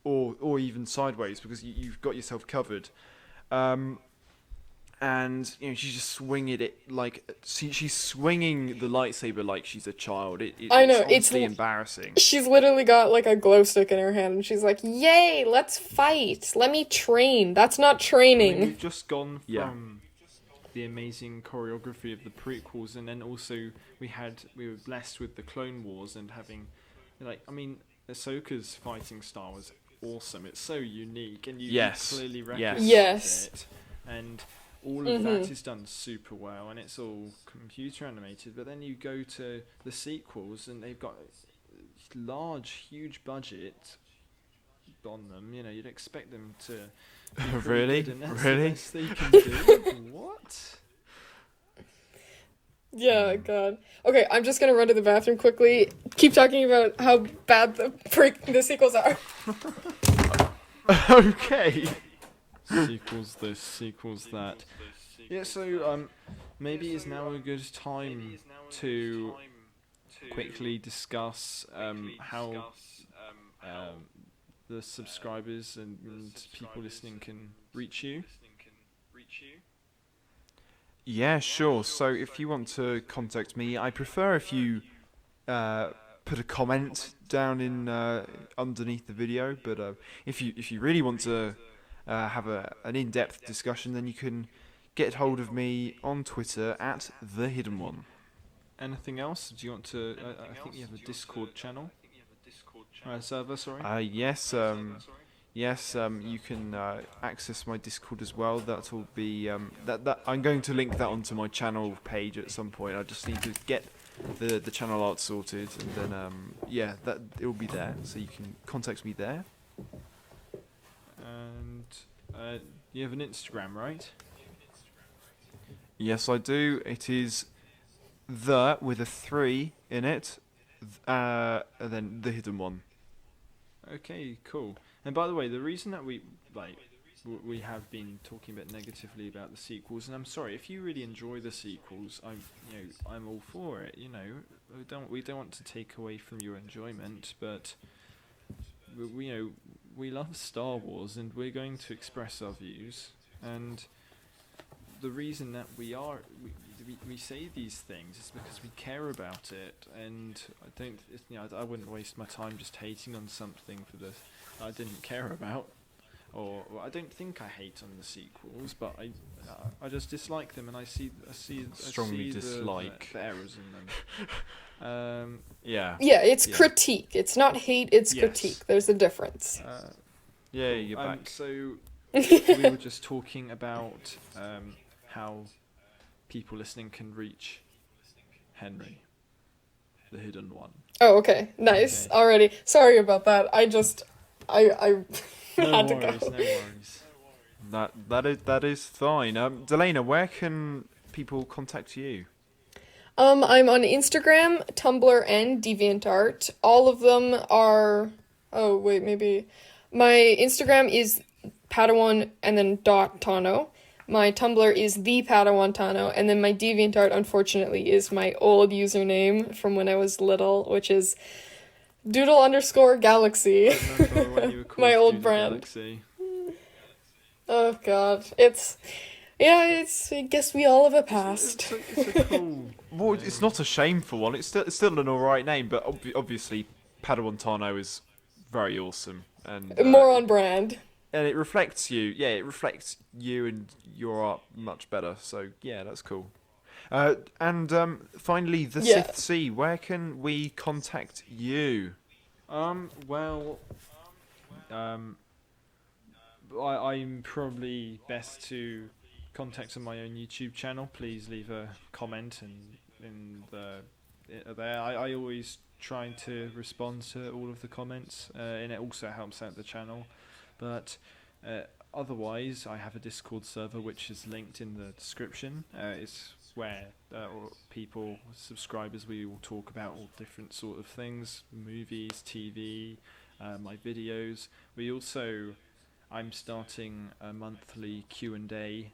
Speaker 2: or even sideways, because you've got yourself covered. And you know she's just swinging it like she's swinging the lightsaber like she's a child.
Speaker 3: I know,
Speaker 2: it's honestly
Speaker 3: it's
Speaker 2: embarrassing.
Speaker 3: She's literally got like a glow stick in her hand, and she's like, "Yay, let's fight! Let me train." That's not
Speaker 1: I mean,
Speaker 3: training.
Speaker 1: we've just gone from
Speaker 2: Yeah.
Speaker 1: the amazing choreography of the prequels, and then also we were blessed with the Clone Wars and having, like, I mean, Ahsoka's fighting style was awesome. It's so unique, and you
Speaker 2: Yes.
Speaker 1: clearly
Speaker 2: Yes.
Speaker 1: recognize
Speaker 3: Yes.
Speaker 1: it, and all of that is done super well, and it's all computer animated. But then you go to the sequels, and they've got huge budget on them. You know, you'd expect them to be pretty
Speaker 2: Really?
Speaker 1: good, and that's
Speaker 2: Really?
Speaker 1: the best they can do. What?
Speaker 3: Yeah, God. Okay, I'm just gonna run to the bathroom quickly. Keep talking about how bad the sequels are.
Speaker 2: Okay.
Speaker 1: Sequels this, sequels that. Yeah, so maybe is now a good time to quickly discuss how the subscribers and people listening can reach you.
Speaker 2: Yeah, sure. So if you want to contact me, I prefer if you put a comment down in underneath the video. But if you really want to have an in-depth discussion, then you can get hold of me on Twitter at the Hidden One.
Speaker 1: Anything else? Do you want to? I think you have a Discord channel. Server, sorry.
Speaker 2: Yes. You can access my Discord as well. That will be that I'm going to link that onto my channel page at some point. I just need to get the channel art sorted, and then that it will be there, so you can contact me there.
Speaker 1: And you have an Instagram, right?
Speaker 2: Yes, I do. It is the with a 3 in it, and then the Hidden One.
Speaker 1: Okay, cool. And by the way, the reason that we have been talking a bit negatively about the sequels, and I'm sorry if you really enjoy the sequels, I'm all for it. You know, we don't want to take away from your enjoyment, but we love Star Wars, and we're going to express our views. And the reason that we say these things is because we care about it, and I wouldn't waste my time just hating on something I didn't care about. or well, I don't think I hate on the sequels, but I just dislike them, and I
Speaker 2: Strongly
Speaker 1: see
Speaker 2: dislike.
Speaker 1: the errors in them.
Speaker 2: Yeah.
Speaker 3: Yeah, it's
Speaker 2: Yeah.
Speaker 3: critique. It's not hate, it's
Speaker 1: Yes.
Speaker 3: critique. There's a difference.
Speaker 2: Yeah, you're back.
Speaker 1: So we were just talking about how people listening can reach Henry, the hidden one.
Speaker 3: Oh, okay. Nice.
Speaker 1: Okay.
Speaker 3: Already. Sorry about that. I
Speaker 1: No
Speaker 3: had to
Speaker 1: worries,
Speaker 3: go.
Speaker 1: no worries.
Speaker 2: That is fine. Delaina, where can people contact you?
Speaker 3: I'm on Instagram, Tumblr, and DeviantArt. All of them are. Oh wait, maybe my Instagram is padawan and then .tano. My Tumblr is the padawan.tano, and then my DeviantArt, unfortunately, is my old username from when I was little, which is doodle_galaxy.
Speaker 1: Remember when you were called
Speaker 3: My old
Speaker 1: Doodle
Speaker 3: brand.
Speaker 1: Galaxy?
Speaker 3: Oh god, it's. I guess we all have a past.
Speaker 1: It's a cool.
Speaker 2: Well, it's not a shameful one. It's still an alright name, but obviously padawan.tano is very awesome. And
Speaker 3: More on brand.
Speaker 2: and it reflects you. Yeah, it reflects you and your art much better. So yeah, that's cool. And finally, the
Speaker 3: Yeah.
Speaker 2: Sith C. Where can we contact you?
Speaker 1: Well, I'm probably best to contact on my own YouTube channel. Please leave a comment in there. I always try to respond to all of the comments, and it also helps out the channel. But otherwise, I have a Discord server which is linked in the description. It's where subscribers, we all talk about all different sort of things, movies, TV, my videos. I'm starting a monthly Q&A,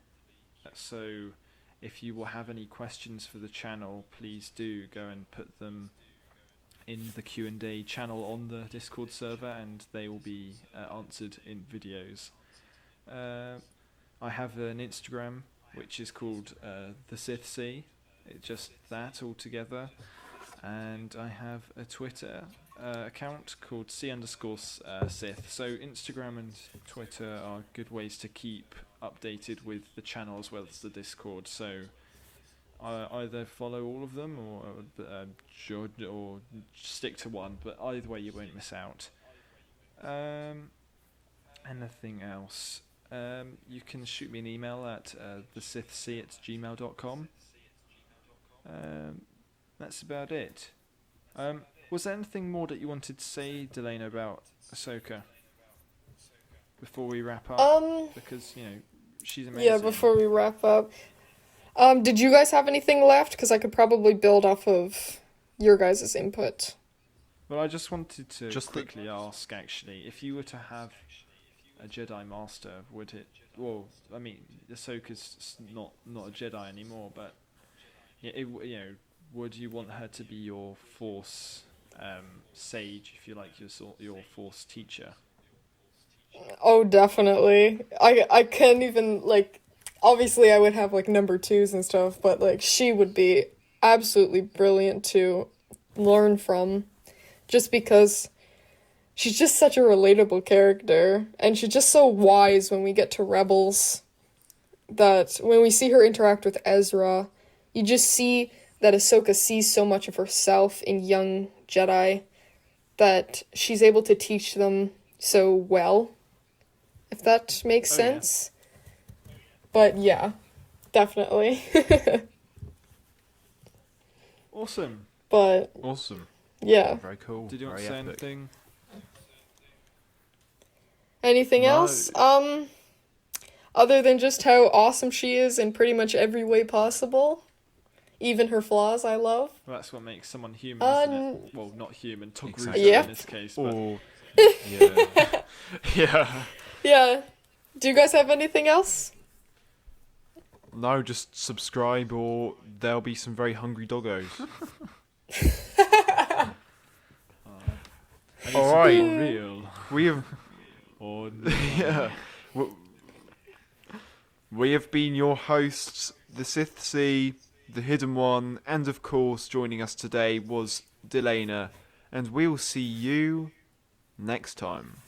Speaker 1: so if you will have any questions for the channel, please do go and put them in the Q&A channel on the Discord server, and they will be answered in videos. I have an Instagram which is called the Sith C, just that altogether, and I have a Twitter account called C_Sith. So Instagram and Twitter are good ways to keep updated with the channel as well as the Discord. So either follow all of them or stick to one, but either way you won't miss out. Anything else? You can shoot me an email at thesithc@gmail.com. That's about it. Was there anything more that you wanted to say, Delaina, about Ahsoka before we wrap up? Because she's amazing.
Speaker 3: Yeah, before we wrap up. Did you guys have anything left? Because I could probably build off of your guys' input.
Speaker 1: Well, I just wanted to quickly ask, actually, if you were to have a Jedi Master, would it? Well, I mean, Ahsoka's not a Jedi anymore, but would you want her to be your Force sage, if you like, your Force teacher?
Speaker 3: Oh, definitely. I can't even, obviously I would have, number 2s and stuff, but, she would be absolutely brilliant to learn from, just because she's just such a relatable character, and she's just so wise when we get to Rebels, that when we see her interact with Ezra, you just see that Ahsoka sees so much of herself in young Jedi, that she's able to teach them so well, if that makes sense. Yeah. But yeah, definitely.
Speaker 1: Awesome.
Speaker 3: But
Speaker 2: Awesome.
Speaker 3: yeah.
Speaker 2: Very cool.
Speaker 1: Did you want to say anything?
Speaker 3: Anything else? Other than just how awesome she is in pretty much every way possible. Even her flaws, I love.
Speaker 1: Well, that's what makes someone human, isn't it? Well, not human,
Speaker 2: Exactly.
Speaker 3: Yep.
Speaker 1: in this case. But
Speaker 2: Yeah. Yeah.
Speaker 3: Yeah. Do you guys have anything else?
Speaker 2: No, just subscribe or there'll be some very hungry doggos. All right.
Speaker 1: Real.
Speaker 2: We have
Speaker 1: Or
Speaker 2: yeah. We have been your hosts, the Sith C, the Hidden One, and of course joining us today was Delaina, and we'll see you next time.